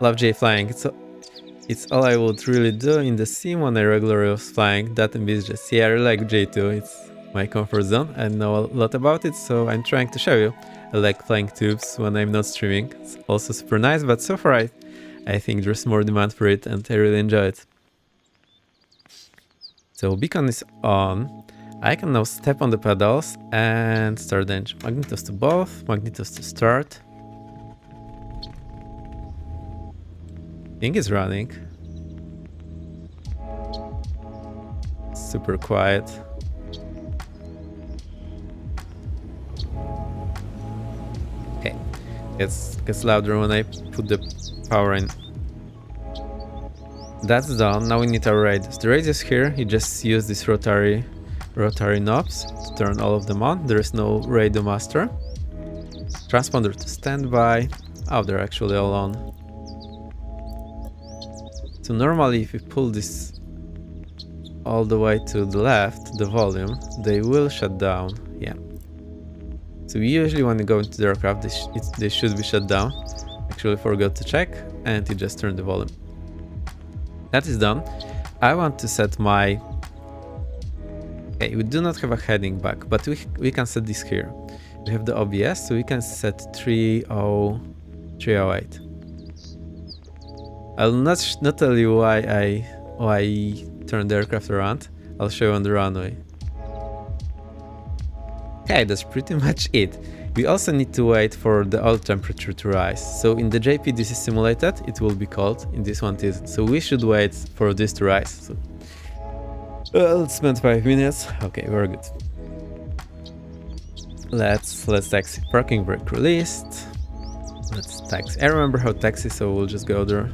Love J flying. It's all I would really do in the sim when I regularly was flying. That and just yeah, I really like J2. It's my comfort zone. I know a lot about it, so I'm trying to show you. I like flying tubes when I'm not streaming. It's also super nice, but so far I think there's more demand for it and I really enjoy it. So beacon is on. I can now step on the pedals and start the engine. Magnetos to both, magnetos to start. Thing is running. Super quiet. Okay, gets louder when I put the power in. That's done. Now we need our radius. The radius here, you just use this rotary knobs to turn all of them on. There is no radio master. Transponder to standby. Oh, they're actually all on. So normally if you pull this all the way to the left, the volume, they will shut down. Yeah. So usually when you go into the aircraft, they should be shut down. Actually forgot to check and you just turn the volume. That is done. I want to set my... Okay, we do not have a heading back, but we can set this here. We have the OBS, so we can set 308. I'll not tell you why I turned the aircraft around. I'll show you on the runway. Okay, that's pretty much it. We also need to wait for the oil temperature to rise. So in the JP this is simulated, it will be cold. In this one it isn't. So we should wait for this to rise. So, let's spend 5 minutes. Okay, very good. Let's taxi. Parking brake released. Let's taxi. I remember how to taxi, so we'll just go there.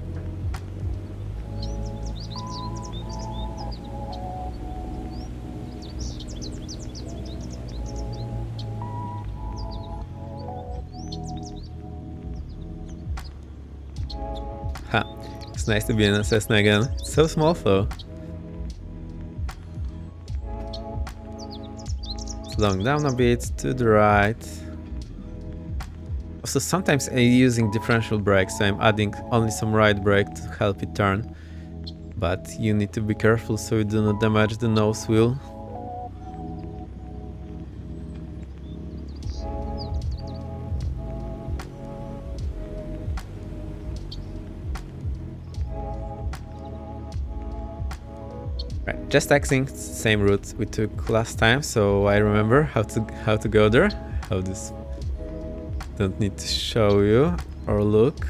Ha, it's nice to be in a Cessna again. It's so small though. Slowing down a bit to the right. Also sometimes I'm using differential brakes, so I'm adding only some right brake to help it turn. But you need to be careful so you do not damage the nose wheel. Right, just taxiing, same route we took last time, so I remember how to go there. How this don't need to show you or look.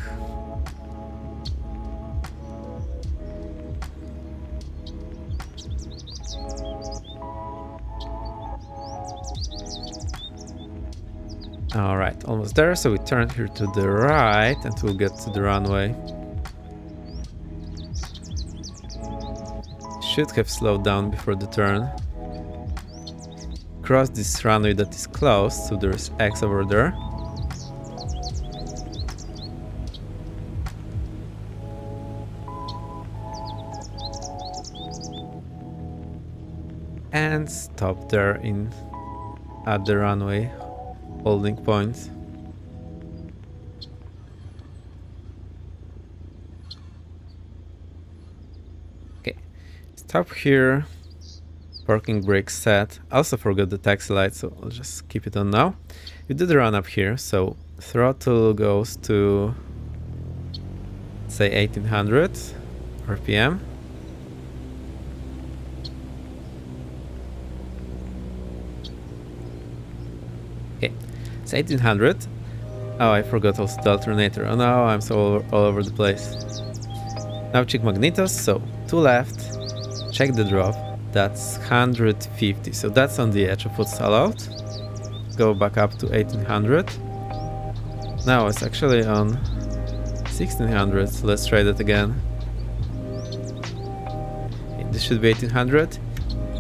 All right, almost there. So we turn here to the right and we'll get to the runway. Should have slowed down before the turn. Cross this runway that is closed, so there's X over there. And stop there at the runway. holding point. Okay, stop here. Parking brake set. I also forgot the taxi light, so I'll just keep it on now. You do the run up here, so throttle goes to, say, 1800 RPM. Okay, it's 1800. Oh, I forgot also the alternator. Oh no, I'm so all over the place. Now check magnetos, so to left, check the drop. That's 150, so that's on the edge of what's allowed. Go back up to 1800. Now it's actually on 1600, so let's try that again. Okay, this should be 1800.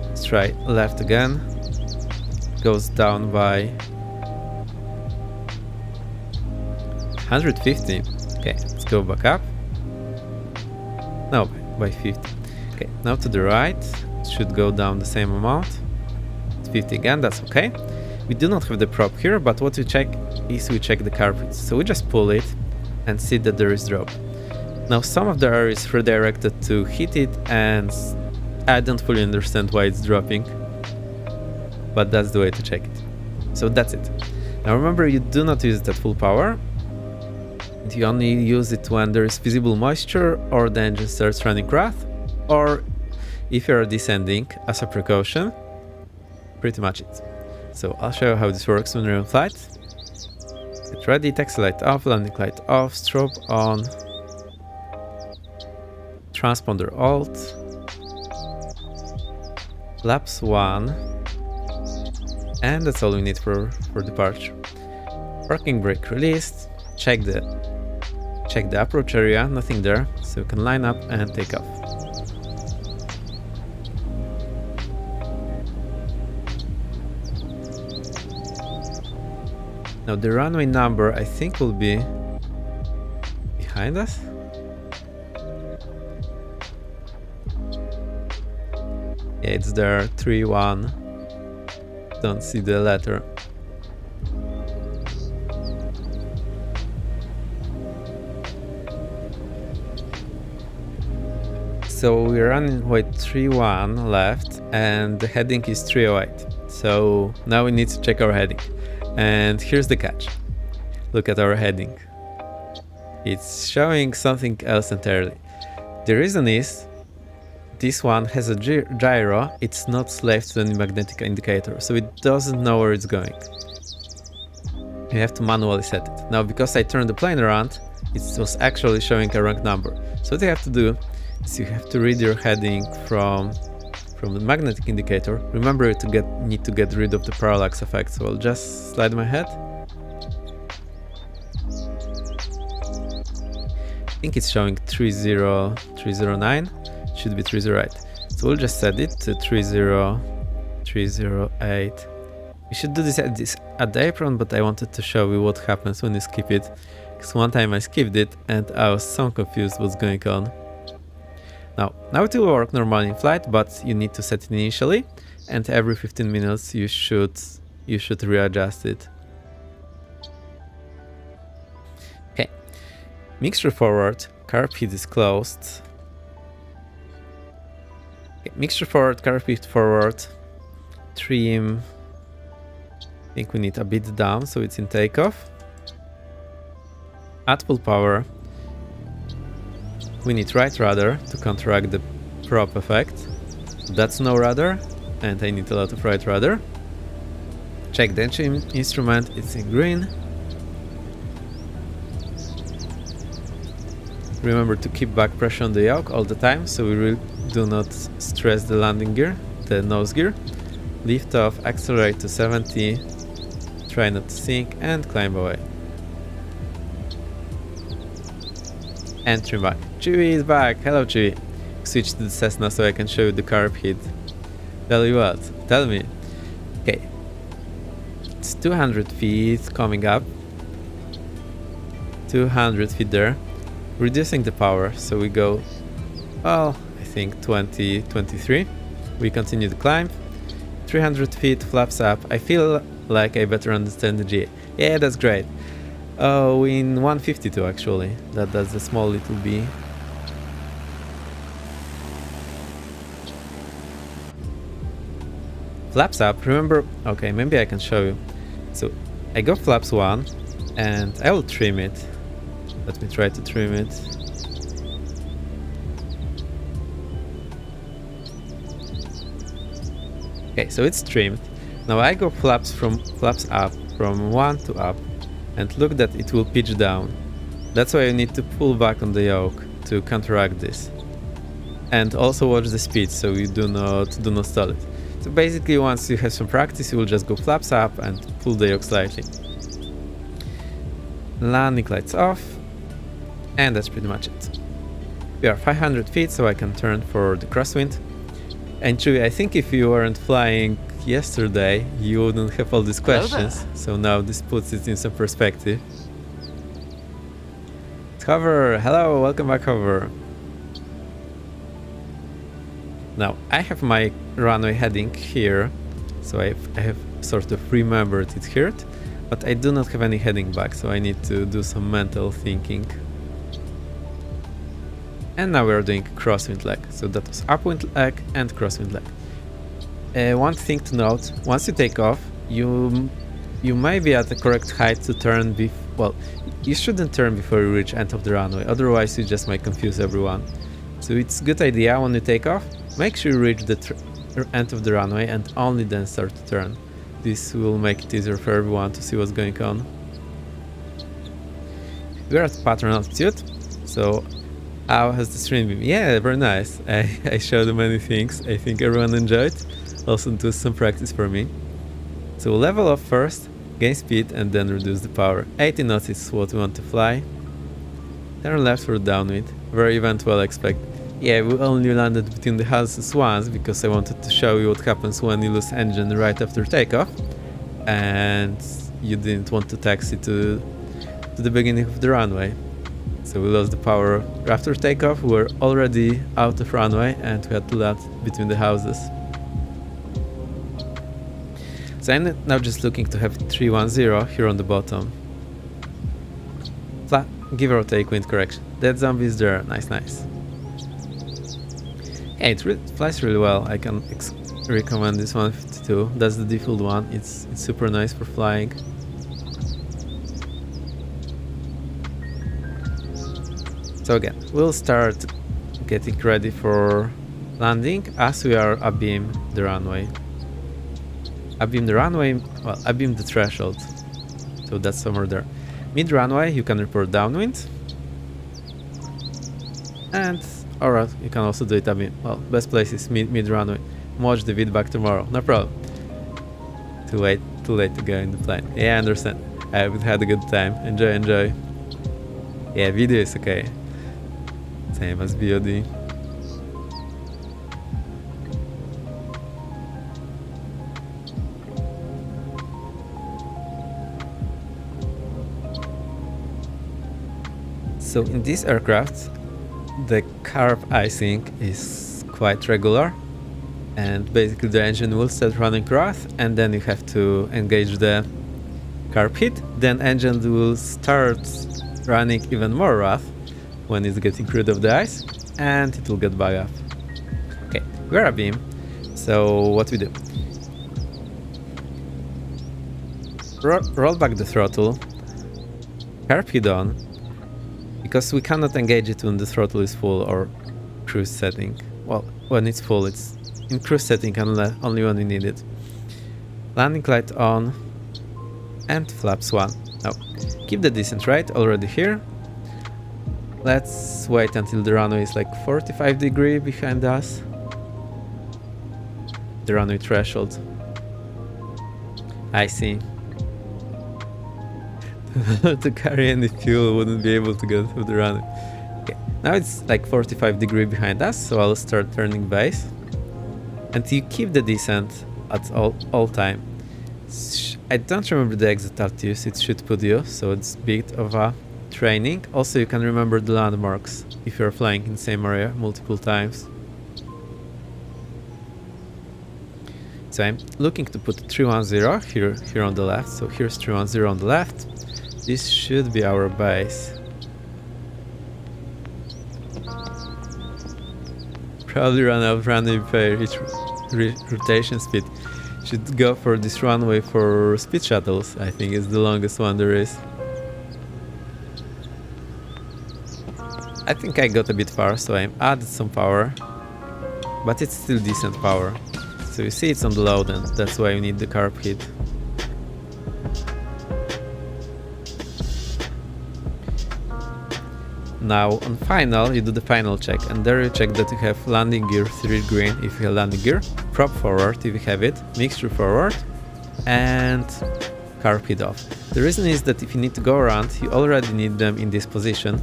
Let's try left again. Goes down by 150. Okay, let's go back up. No, by 50. Okay, now to the right. Should go down the same amount. It's 50 again, that's okay. We do not have the prop here, but what we check is we check the carpets. So we just pull it and see that there is drop. Now some of the air is redirected to hit it, and I don't fully understand why it's dropping, but that's the way to check it. So that's it. Now remember, you do not use it at full power. You only use it when there is visible moisture or the engine starts running rough, or if you're descending as a precaution. Pretty much it. So I'll show you how this works when you're in flight. Get ready, taxi light off, landing light off, strobe on, transponder alt, flaps 1, and that's all we need for departure. Parking brake released, check the approach area, nothing there, so you can line up and take off. Now the runway number I think will be behind us. Yeah, it's there, 31. Don't see the letter. So we're running with 31 left and the heading is 308. So now we need to check our heading. And here's the catch. Look at our heading. It's showing something else entirely. The reason is this one has a gyro. It's not slave to any magnetic indicator, so it doesn't know where it's going. You have to manually set it. Now, because I turned the plane around, it was actually showing a wrong number. So what you have to do is you have to read your heading from the magnetic indicator. Remember need to get rid of the parallax effect, so I'll just slide my head. I think it's showing 30309, should be 308. So we'll just set it to 30308. We should do this at the apron, but I wanted to show you what happens when you skip it, because one time I skipped it and I was so confused what's going on. Now it will work normally in flight, but you need to set it initially, and every 15 minutes you should readjust it. Okay, mixture forward, carb heat is closed. Okay, mixture forward, carb heat forward, trim. I think we need a bit down so it's in takeoff. At full power, we need right rudder to counteract the prop effect. That's no rudder, and I need a lot of right rudder. Check the engine instrument, it's in green. Remember to keep back pressure on the yoke all the time, so we really do not stress the landing gear, the nose gear. Lift off, accelerate to 70, try not to sink, and climb away. And trim back. Chewie is back! Hello Chewie! Switch to the Cessna so I can show you the carb heat. Tell you what, tell me. Okay. It's 200 feet coming up. 200 feet there. Reducing the power, so we go, well, I think 20, 23. We continue the climb. 300 feet, flaps up. I feel like I better understand the GA. Yeah, that's great. Oh, in 152 actually. That's a small little B. Flaps up, remember, okay, maybe I can show you. So I go flaps 1 and I will trim it. Let me try to trim it. Okay, so it's trimmed. Now I go flaps up from 1 to up and look that it will pitch down. That's why you need to pull back on the yoke to counteract this. And also watch the speed so you do not stall it. So basically once you have some practice you will just go flaps up and pull the yoke slightly. Landing lights off, and that's pretty much it. We are 500 feet so I can turn for the crosswind. And Chewie, I think if you weren't flying yesterday you wouldn't have all these questions, so now this puts it in some perspective. Hover, hello, welcome back Hover. Now I have my runway heading here, so I have sort of remembered it here, but I do not have any heading back, so I need to do some mental thinking. And now we're doing crosswind leg, so that was upwind leg and crosswind leg. One thing to note, once you take off, you may be at the correct height to turn well, you shouldn't turn before you reach end of the runway, otherwise you just might confuse everyone. So it's a good idea when you take off, make sure you reach the end of the runway and only then start to turn. This will make it easier for everyone to see what's going on. We're at pattern altitude, so how has the stream been? Yeah, very nice. I showed many things. I think everyone enjoyed. Also do some practice for me. So level off first, gain speed and then reduce the power. 80 knots is what we want to fly. Turn left for downwind. Very eventual expect. Yeah, we only landed between the houses once because I wanted to show you what happens when you lose engine right after takeoff. And you didn't want to taxi to the beginning of the runway. So we lost the power after takeoff. We were already out of runway and we had to land between the houses. So I'm now just looking to have 310 here on the bottom. Flat, give or take wind correction. That zombie is there. Nice, nice. Yeah, it flies really well. I can recommend this 152. That's the default one. It's super nice for flying. So again, we'll start getting ready for landing as we are abeam the runway. Abeam the runway, well, abeam the threshold. So that's somewhere there. Mid runway, you can report downwind. And, alright, you can also do it abeam. Well, best place is mid runway. Watch the vid back tomorrow, no problem. Too late to go in the plane. Yeah, I understand. I've had a good time. Enjoy. Yeah, video is okay. Same as VOD. So in this aircraft, the carb icing is quite regular, and basically the engine will start running rough, and then you have to engage the carb heat. Then engine will start running even more rough when it's getting rid of the ice, and it will get back up. Okay, we're abeam. So what we do? Roll back the throttle, carb heat on, because we cannot engage it when the throttle is full or cruise setting. Well, when it's full, it's in cruise setting only when we need it. Landing light on and flaps 1. Now, keep the descent right already here. Let's wait until the runway is like 45 degrees behind us. The runway threshold. I see. To carry any fuel wouldn't be able to go through the runway. Okay, now it's like 45 degrees behind us, so I'll start turning base. And you keep the descent at all time. I don't remember the exact altitude it should put you, so it's a bit of a training. Also, you can remember the landmarks if you're flying in the same area multiple times. So I'm looking to put 310 here on the left. So here's 310 on the left. This should be our base. Probably run out of runway per each rotation speed. Should go for this runway for speed shuttles. I think it's the longest one there is. I think I got a bit far, so I added some power, but it's still decent power. So you see it's on the low end, that's why you need the carb heat. Now on final, you do the final check, and there you check that you have landing gear 3 green if you have landing gear, prop forward if you have it, mixture forward, and carb heat off. The reason is that if you need to go around, you already need them in this position,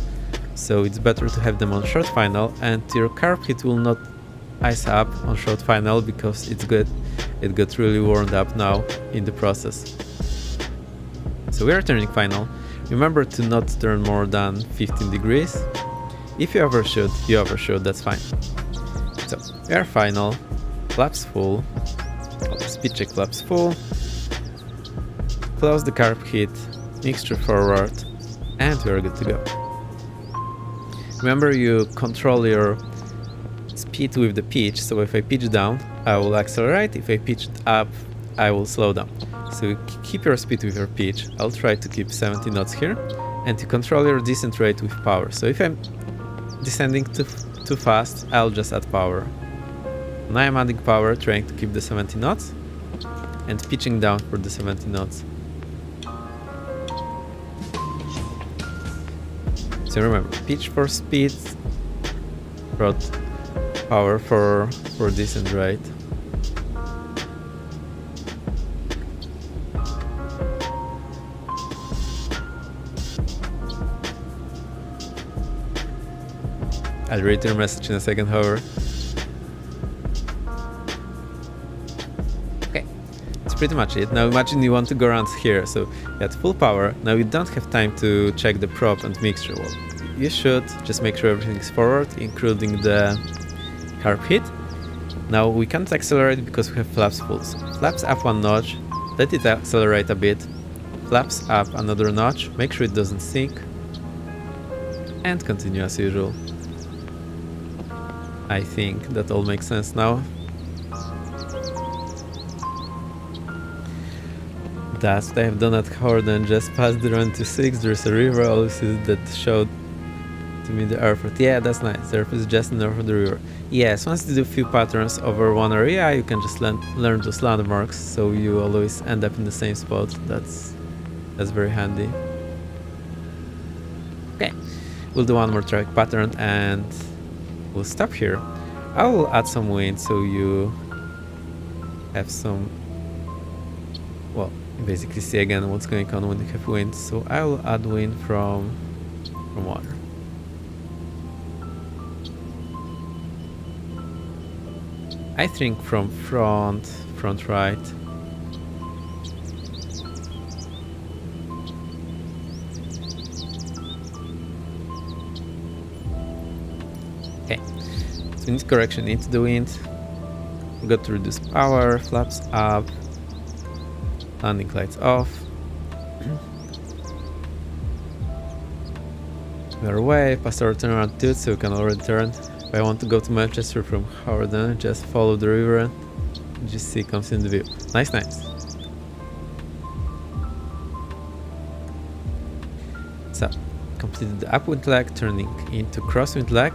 so it's better to have them on short final, and your carb heat will not ice up on short final because it's good. It got really warmed up now in the process. So we are turning final. Remember to not turn more than 15 degrees. If you overshoot, that's fine. So we are final, flaps full, speed check flaps full, close the carb heat, mixture forward, and we are good to go. Remember, you control your speed with the pitch, so if I pitch down, I will accelerate, if I pitch up, I will slow down. So keep your speed with your pitch. I'll try to keep 70 knots here, and to control your descent rate with power. So if I'm descending too fast, I'll just add power. Now I'm adding power, trying to keep the 70 knots, and pitching down for the 70 knots. So remember, pitch for speed, brought power for descent rate. I'll read your message in a second, however. Okay, that's pretty much it. Now imagine you want to go around here, so you had full power. Now you don't have time to check the prop and mixture. Well, you should just make sure everything is forward, including the carb heat. Now we can't accelerate because we have flaps full. So flaps up one notch, let it accelerate a bit. Flaps up another notch, make sure it doesn't sink, and continue as usual. I think that all makes sense now. That's what I have done at Horden, just past the run to 6, there's a river also that showed to me the airport. Yeah, that's nice, the airport is just north of the river. Yes, once you do a few patterns over one area, you can just learn those landmarks, so you always end up in the same spot. That's very handy. Okay, we'll do one more track pattern and we'll stop here. I will add some wind so you have some, well, basically see again what's going on when you have wind. So I will add wind from water. I think from front right. Okay, so need correction into the wind. We got to reduce power, flaps up, landing lights off. We are away past our turnaround too, so we can already turn. If I want to go to Manchester from Horden, just follow the river and GC comes in the view. Nice, nice. So, completed the upwind leg, turning into crosswind leg.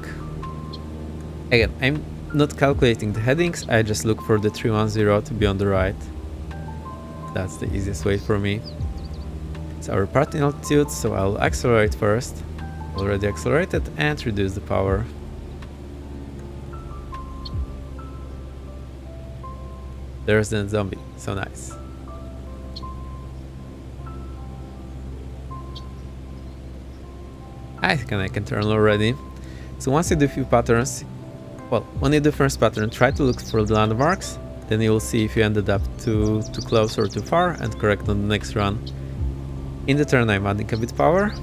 Again, I'm not calculating the headings, I just look for the 310 to be on the right. That's the easiest way for me. It's our parting altitude, so I'll accelerate first. Already accelerated, and reduce the power. There's the zombie, so nice. I think I can turn already. So once you do a few patterns, well, when you do first pattern, try to look for the landmarks, then you will see if you ended up too close or too far, and correct on the next run. In the turn I'm adding a bit power.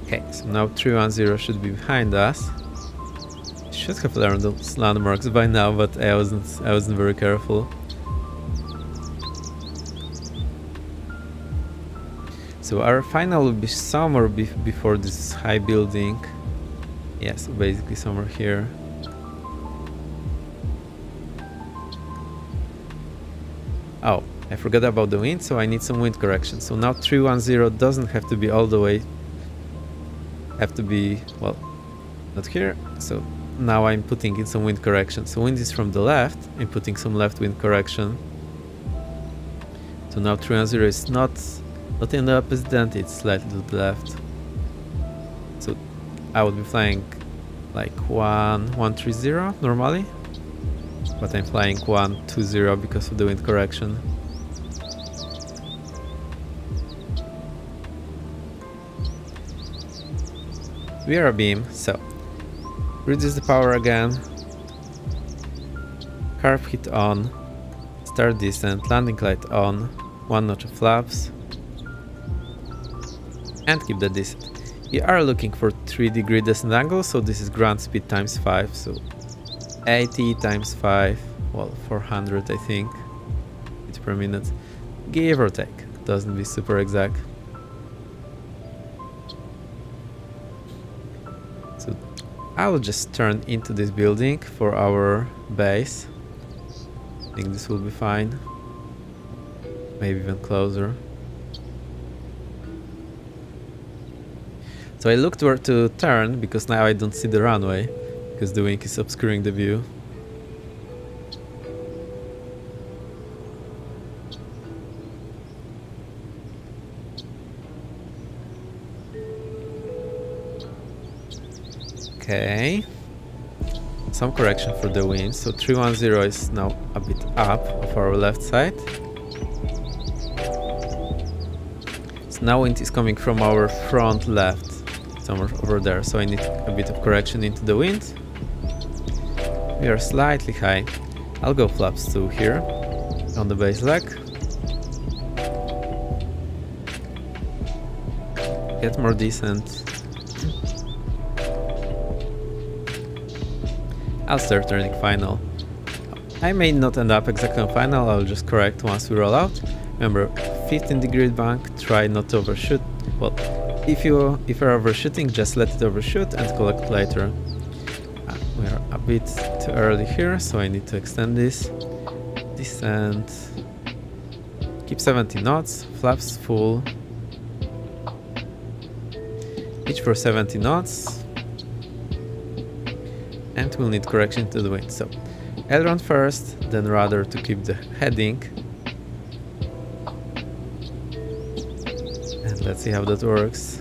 Okay, so now 310 should be behind us. Should have learned those landmarks by now, but I wasn't very careful. So our final will be somewhere before this high building. Yeah, so basically somewhere here. Oh, I forgot about the wind, so I need some wind correction. So now 310 doesn't have to be all the way. Have to be, well, not here. So now I'm putting in some wind correction. So wind is from the left. I'm putting some left wind correction. So now 310 is not in the opposite end, it's slightly to the left. So I would be flying like 130 normally, but I'm flying 120 because of the wind correction. We are a beam, so reduce the power again, carb hit on, start descent, landing light on, one notch of flaps, and keep the descent. We are looking for 3-degree descent angle, so this is ground speed times 5, so 80 times 5, well, 400 I think, feet per minute, give or take, doesn't be super exact. So I will just turn into this building for our base. I think this will be fine, maybe even closer. So I looked where to turn, because now I don't see the runway, because the wing is obscuring the view. Okay. Some correction for the wind, so 310 is now a bit up of our left side. So now wind is coming from our front left, somewhere over there, so I need a bit of correction into the wind. We are slightly high. I'll go flaps 2 here on the base leg. Get more descent. I'll start turning final. I may not end up exactly on final, I'll just correct once we roll out. Remember, 15-degree bank, try not to overshoot. Well, if you're overshooting, just let it overshoot and collect later. We are a bit too early here, so I need to extend this. Descent. Keep 70 knots, flaps full. Pitch for 70 knots. And we'll need correction to the wind. So, aileron first, then rudder to keep the heading. And let's see how that works.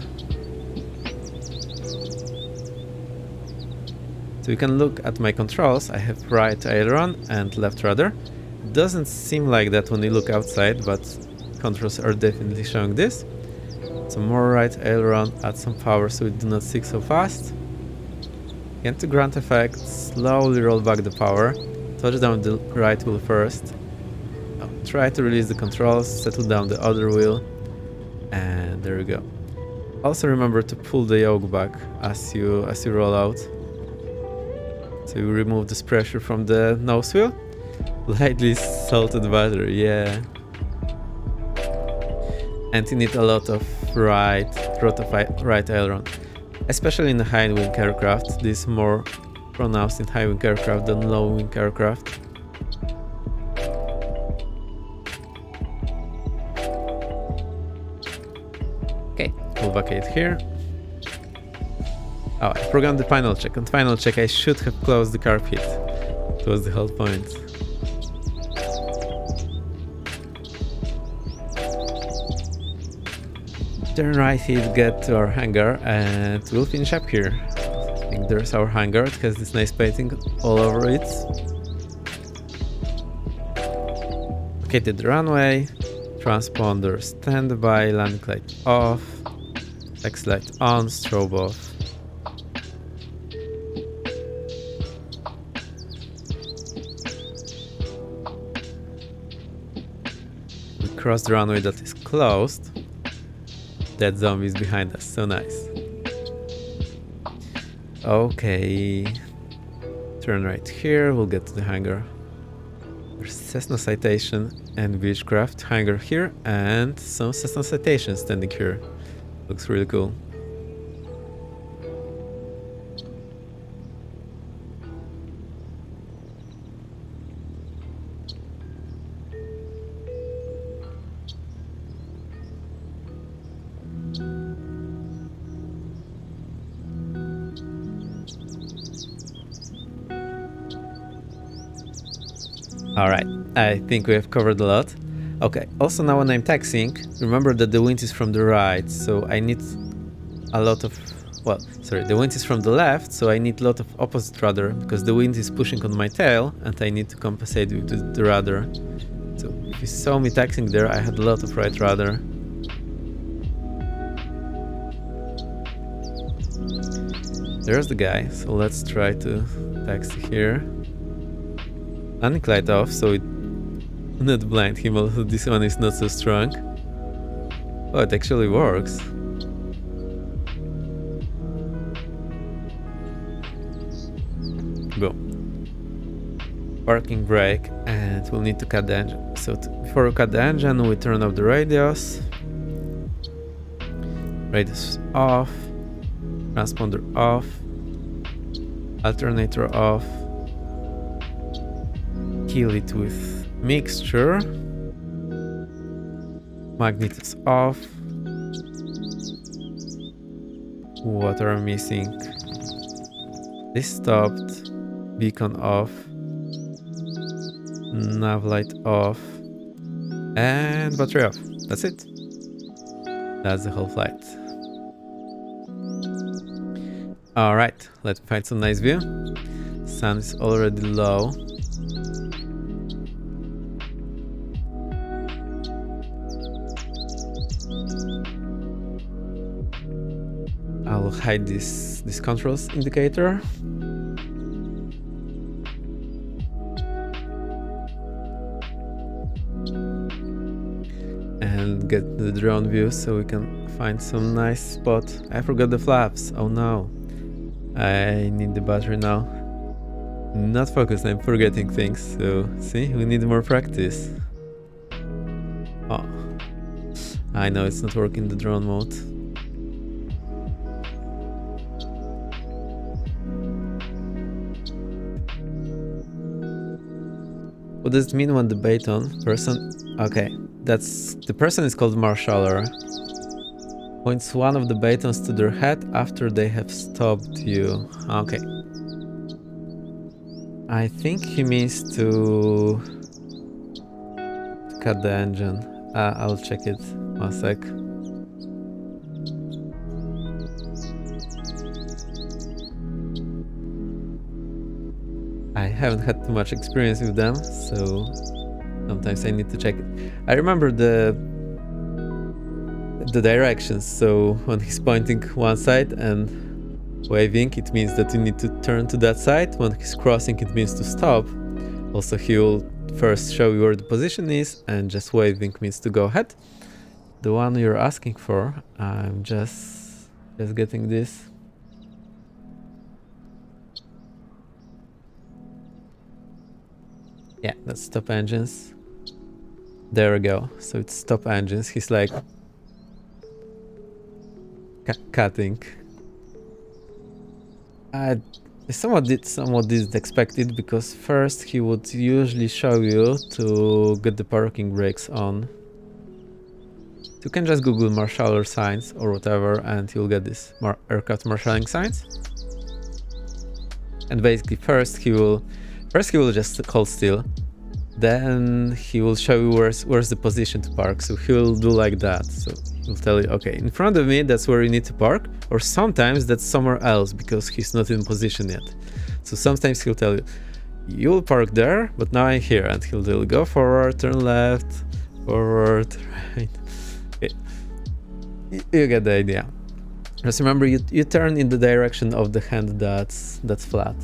So you can look at my controls. I have right aileron and left rudder. It doesn't seem like that when you look outside, but controls are definitely showing this. So more right aileron, add some power so it do not sink so fast. Get to ground effect, slowly roll back the power, touch down the right wheel first. Now, try to release the controls, settle down the other wheel, and there we go. Also remember to pull the yoke back as you roll out. So you remove this pressure from the nose wheel. Lightly salted butter, yeah. And you need a lot of right aileron. Especially in the high-wing aircraft. This is more pronounced in high-wing aircraft than low-wing aircraft. Okay, we'll vacate here. Oh, I forgot the final check. On final check I should have closed the carb hit. That was the whole point. Turn right hit, get to our hangar, and we'll finish up here. I think there's our hangar. It has this nice painting all over it. Located the runway, transponder standby, landing light off, X light on, strobe off. We cross the runway that is closed. That zombie is behind us, so nice. Okay. Turn right here, we'll get to the hangar. There's Cessna Citation and Beechcraft hangar here, and some Cessna Citation standing here. Looks really cool. Alright, I think we have covered a lot. Okay, also now when I'm taxiing, remember that the wind is from the right, so I need a lot of... Well, sorry, the wind is from the left, so I need a lot of opposite rudder, because the wind is pushing on my tail, and I need to compensate with the rudder. So if you saw me taxiing there, I had a lot of right rudder. There's the guy, so let's try to taxi here. Landing light off, so it not blind him, although this one is not so strong. Oh, it actually works. Go. Parking brake, and we'll need to cut the engine. So before we cut the engine, we turn off the radios. Radios off. Transponder off. Alternator off. Kill it with mixture. Magnetos off. What are we missing? This stopped. Beacon off. Nav light off. And battery off. That's it. That's the whole flight. Alright, let's find some nice view. Sun is already low. I'll hide this controls indicator. And get the drone view so we can find some nice spot. I forgot the flaps. Oh no. I need the battery now. Not focused, I'm forgetting things. So see, we need more practice. Oh. I know it's not working the drone mode. What does it mean when the baton person... Okay, that's... The person is called marshaller. Points one of the batons to their head after they have stopped you. Okay. I think he means to cut the engine. I'll check it. 1 sec. I haven't had too much experience with them, so sometimes I need to check it. I remember the directions, so when he's pointing one side and waving, it means that you need to turn to that side. When he's crossing, it means to stop. Also, he will first show you where the position is, and just waving means to go ahead. The one you're asking for, I'm just getting this. Yeah, that's stop engines. There we go. So it's stop engines. He's like cutting. Somewhat expected, because first he would usually show you to get the parking brakes on. You can just Google marshaller signs or whatever, and you'll get this aircraft marshalling signs. And basically, first he will just hold still. Then he will show you where's the position to park. So he'll do like that. So he'll tell you, okay, in front of me, that's where you need to park. Or sometimes that's somewhere else because he's not in position yet. So sometimes he'll tell you, you'll park there, but now I'm here. And he'll tell you, go forward, turn left, forward, right. Okay. You get the idea. Just remember, you turn in the direction of the hand that's flat.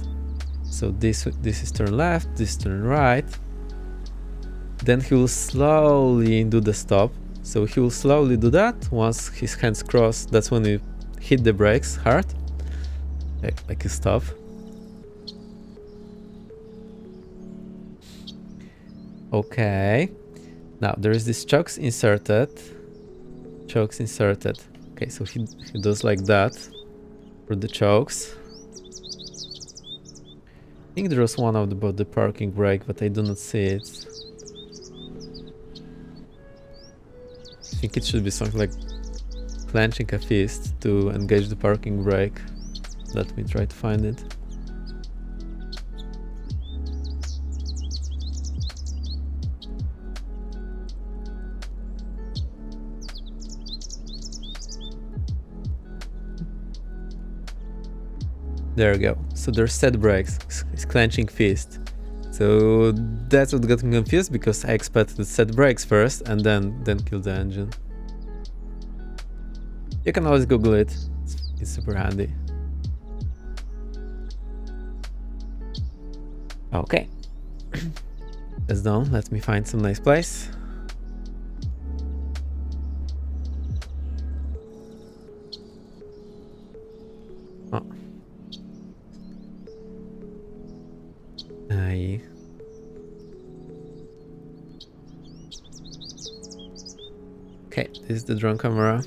So this is turn left, this turn right. Then he will slowly do the stop. So he will slowly do that. Once his hands cross, that's when you hit the brakes hard. like a stop. Okay. Now there is this chokes inserted. Okay, so he does like that for the chokes. I think there was one about the parking brake, but I do not see it. I think it should be something like clenching a fist to engage the parking brake. Let me try to find it. There we go. So there's set brakes, it's clenching fist. So that's what got me confused, because I expected set brakes first and then kill the engine. You can always Google it. It's super handy. Okay. That's done. Let me find some nice place. Oh. Okay, this is the drone camera.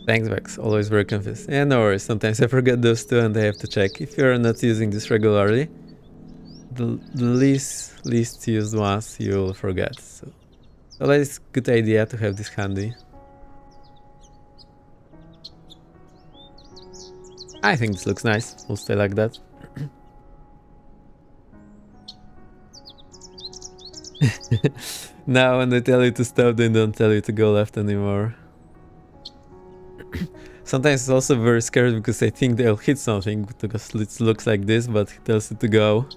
Thanks, Vex. Always very confused. Yeah, no worries. Sometimes I forget those two and I have to check. If you're not using this regularly, the least used ones you'll forget. So always good idea to have this handy. I think this looks nice. We'll stay like that. Now when they tell you to stop, they don't tell you to go left anymore. Sometimes it's also very scary because I think they'll hit something because it looks like this, but it tells you to go.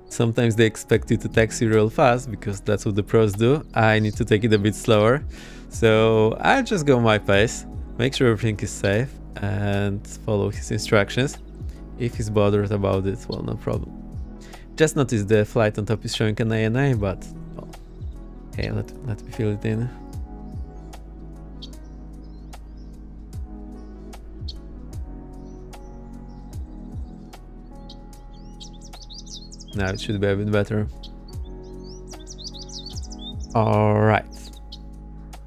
Sometimes they expect you to taxi real fast because that's what the pros do. I need to take it a bit slower. So I just go my pace, make sure everything is safe and follow his instructions. If he's bothered about it, well, no problem. Just noticed the flight on top is showing an ANA, but well, okay, let me fill it in. Now it should be a bit better. Alright.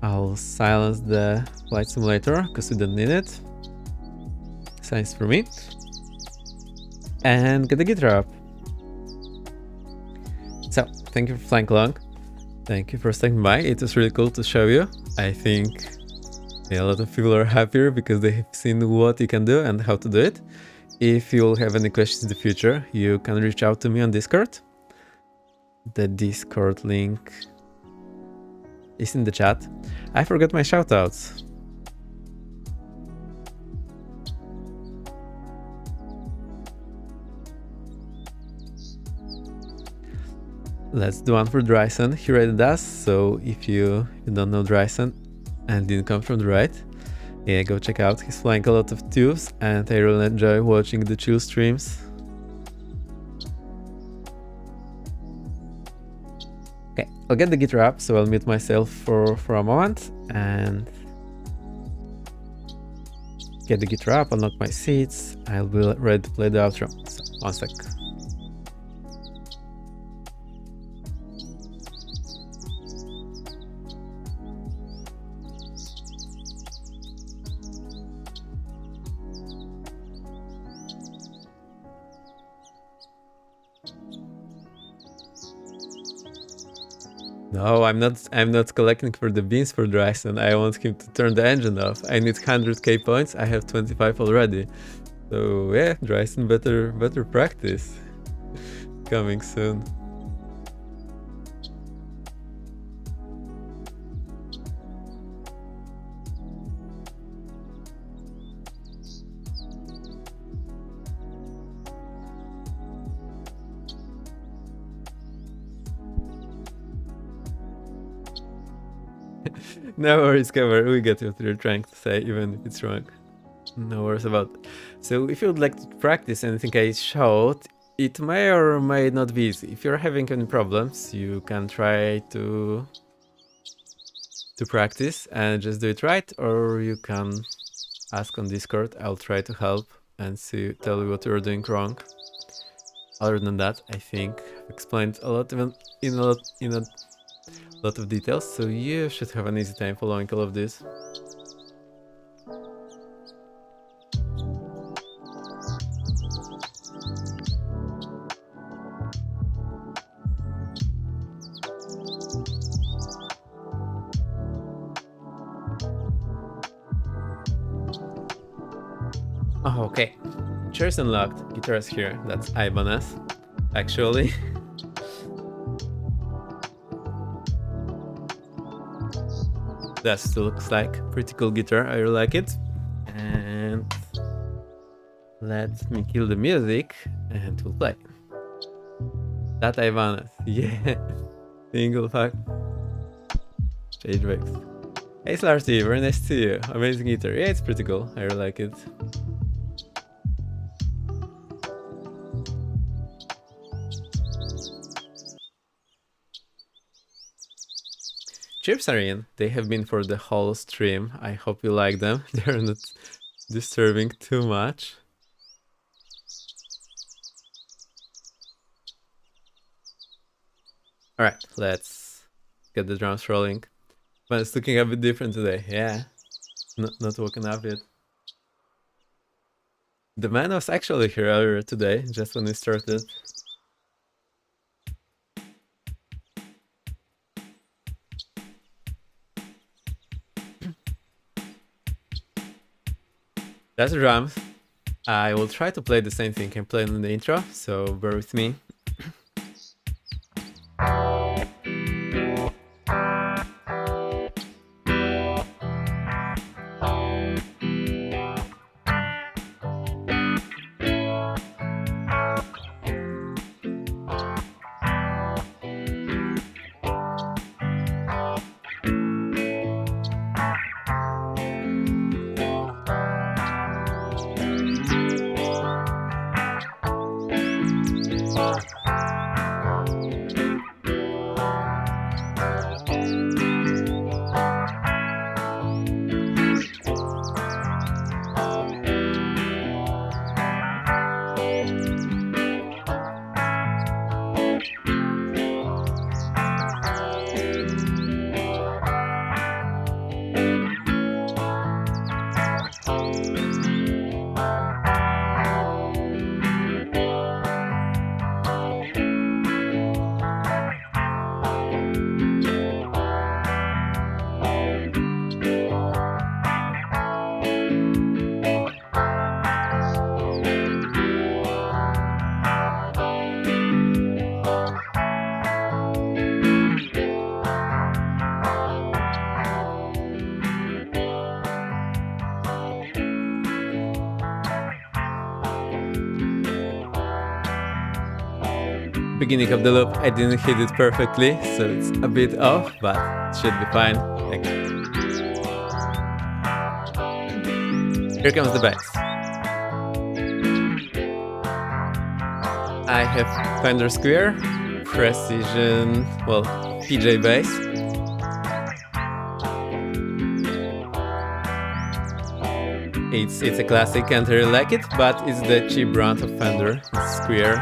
I'll silence the flight simulator because we don't need it. Science for me. And get the guitar up. So, thank you for flying along. Thank you for stopping by. It was really cool to show you. I think a lot of people are happier because they have seen what you can do and how to do it. If you'll have any questions in the future, you can reach out to me on Discord. The Discord link is in the chat. I forgot my shoutouts. Let's do one for Dryson. He rated us, so if you don't know Dryson and didn't come from the right, yeah, go check out. He's flying a lot of tubes and I really enjoy watching the chill streams. Okay, I'll get the guitar up, so I'll mute myself for a moment and get the guitar up, unlock my seats. I'll be ready to play the outro. So, one sec. No, I'm not collecting for the beans for Dryson. I want him to turn the engine off. I need 100k points. I have 25 already. So yeah, Dryson better practice. Coming soon. No worries, Cover. We get what you're trying to say, even if it's wrong. No worries about it. So if you would like to practice anything I showed, it may or may not be easy. If you're having any problems, you can try to practice and just do it right, or you can ask on Discord. I'll try to help and tell you what you're doing wrong. Other than that, I think I've explained a lot, even in a lot of details, so you should have an easy time following all of this. Oh, okay. Chairs unlocked, guitars here. That's Ibanez, actually. That still looks like pretty cool guitar. I really like it. And let me kill the music and we'll play. That Ibanez, yeah. Single fuck. Stage breaks. Hey Slarty, very nice to see you. Amazing guitar. Yeah, it's pretty cool. I really like it. Chips are in. They have been for the whole stream. I hope you like them. They're not disturbing too much. Alright, let's get the drums rolling. But it's looking a bit different today. Yeah, not woken up yet. The man was actually here earlier today, just when we started. That's the drums. I will try to play the same thing I played in the intro, so bear with me. Beginning of the loop, I didn't hit it perfectly, so it's a bit off, but it should be fine. Here comes the bass. I have Fender Square, Precision, well, PJ bass. It's a classic and I really like it, but it's the cheap brand of Fender, it's Square.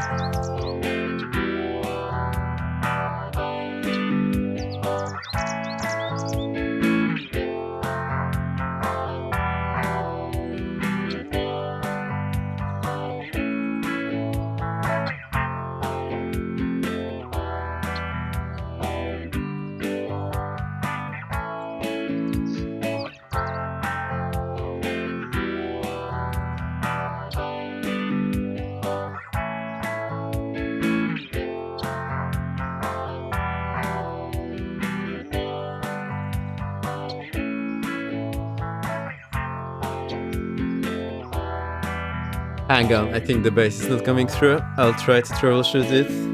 Hang on, I think the bass is not coming through. I'll try to troubleshoot it.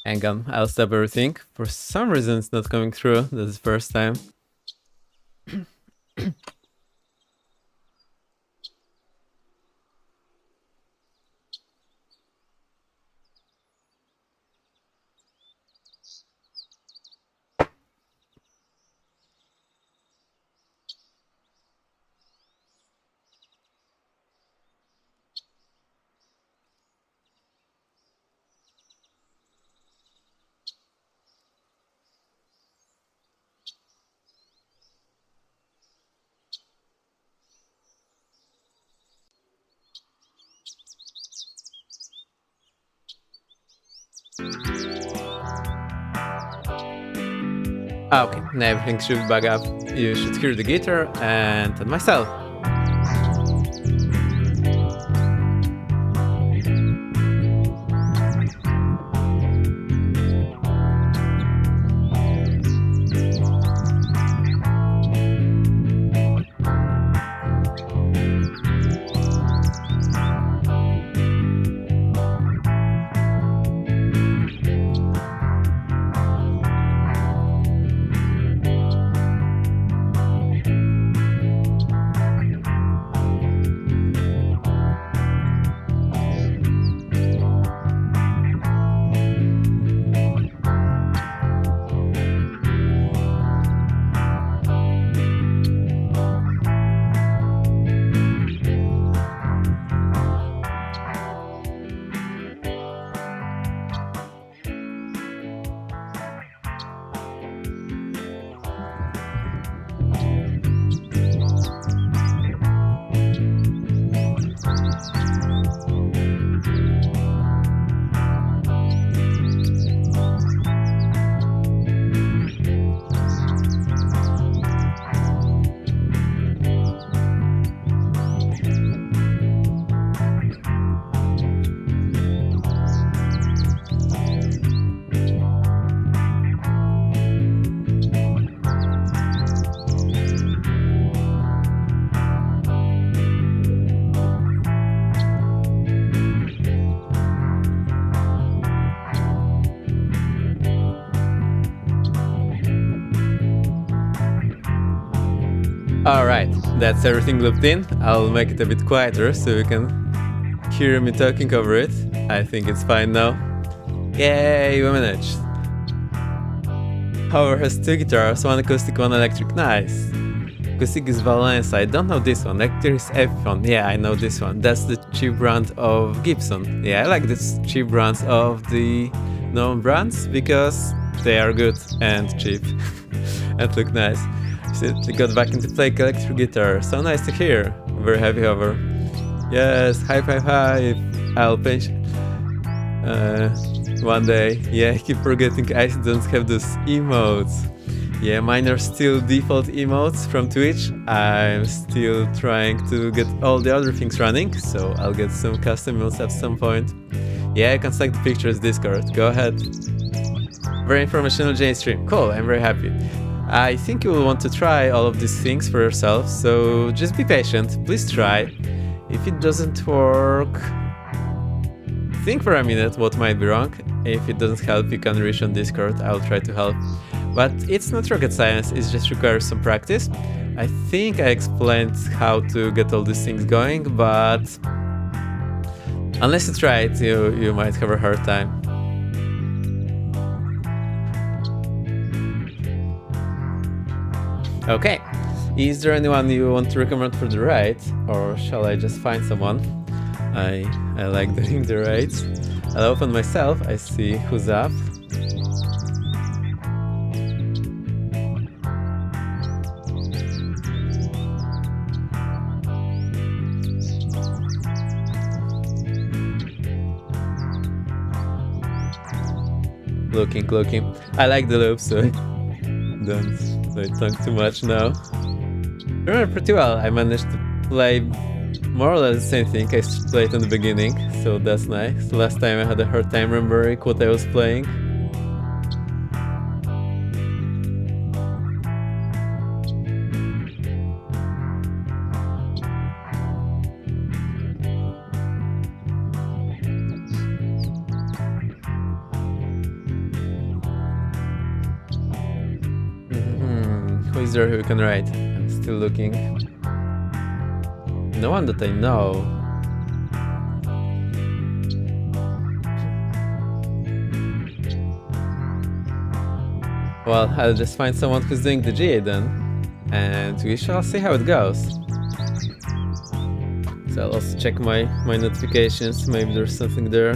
Hang on, I'll stop everything. For some reason it's not coming through. That's the first time. Okay, now everything should bug up. You should hear the guitar and myself. Alright, that's everything looped in. I'll make it a bit quieter so you can hear me talking over it. I think it's fine now. Yay, we managed. However, has two guitars, one acoustic, one electric. Nice. Acoustic is Valenza. I don't know this one. Electric is Epiphone. Yeah, I know this one. That's the cheap brand of Gibson. Yeah, I like this cheap brands of the known brands because they are good and cheap and look nice. So they got back into playing electric guitar. So nice to hear. Very happy over. Yes, hype, hype, hype. I'll pinch. One day. Yeah, I keep forgetting I don't have those emotes. Yeah, mine are still default emotes from Twitch. I'm still trying to get all the other things running, so I'll get some custom emotes at some point. Yeah, you can select the pictures Discord. Go ahead. Very informational Jane stream. Cool, I'm very happy. I think you will want to try all of these things for yourself, so just be patient. Please try. If it doesn't work, think for a minute what might be wrong. If it doesn't help, you can reach on Discord. I'll try to help. But it's not rocket science, it just requires some practice. I think I explained how to get all these things going, but unless you try it, you might have a hard time. Okay, is there anyone you want to recommend for the raid, or shall I just find someone? I like doing the raids. I'll open myself, I see who's up. Looking. I like the loop, so don't talk too much now. I remember pretty well. I managed to play more or less the same thing I played in the beginning, so that's nice. Last time I had a hard time remembering what I was playing. is there who you can raid? I'm still looking. No one that I know. Well, I'll just find someone who's doing the GA then, and we shall see how it goes. So I'll also check my notifications, maybe there's something there.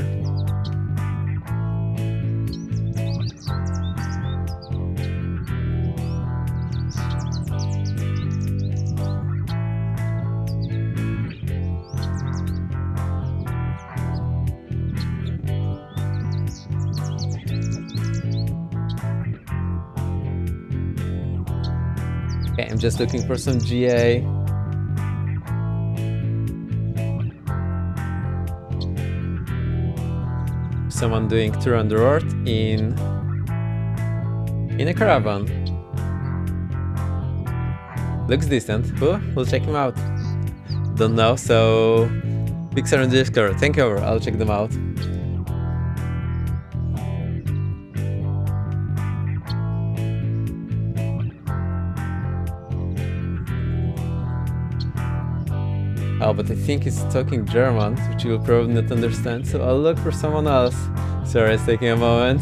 Okay, I'm just looking for some GA. Someone doing tour on the road in a caravan. Looks decent. Who? We'll check him out. Don't know, so Pixar and Discord. Thank you, I'll check them out. Oh, but I think he's talking German, which you will probably not understand, so I'll look for someone else. Sorry, it's taking a moment.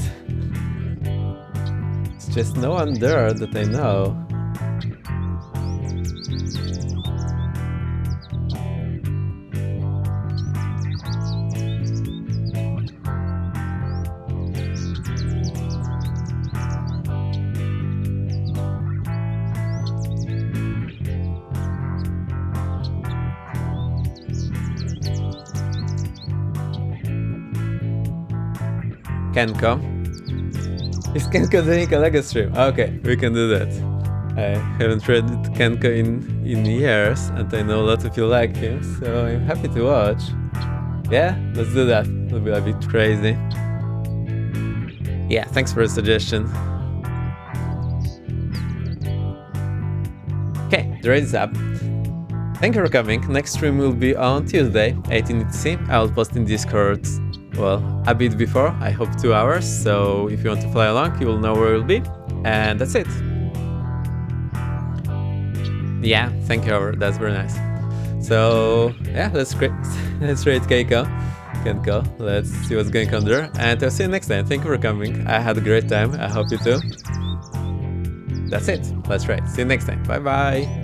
It's just no one there that I know. Kenko. Is Kenko doing a Lego stream? Okay, we can do that. I haven't read Kenko in years, and I know a lot of you like him, so I'm happy to watch. Yeah, let's do that. It'll be a bit crazy. Yeah, thanks for the suggestion. Okay, the raid is up. Thank you for coming. Next stream will be on Tuesday, 18 UTC. I'll post in Discord, well, a bit before, I hope 2 hours, so if you want to fly along, you will know where we'll be. And that's it. Yeah, thank you, Over. That's very nice. So, yeah, let's raid Kenko. Let's see what's going on there. And I'll see you next time. Thank you for coming. I had a great time. I hope you too. That's it. Let's raid. See you next time. Bye-bye.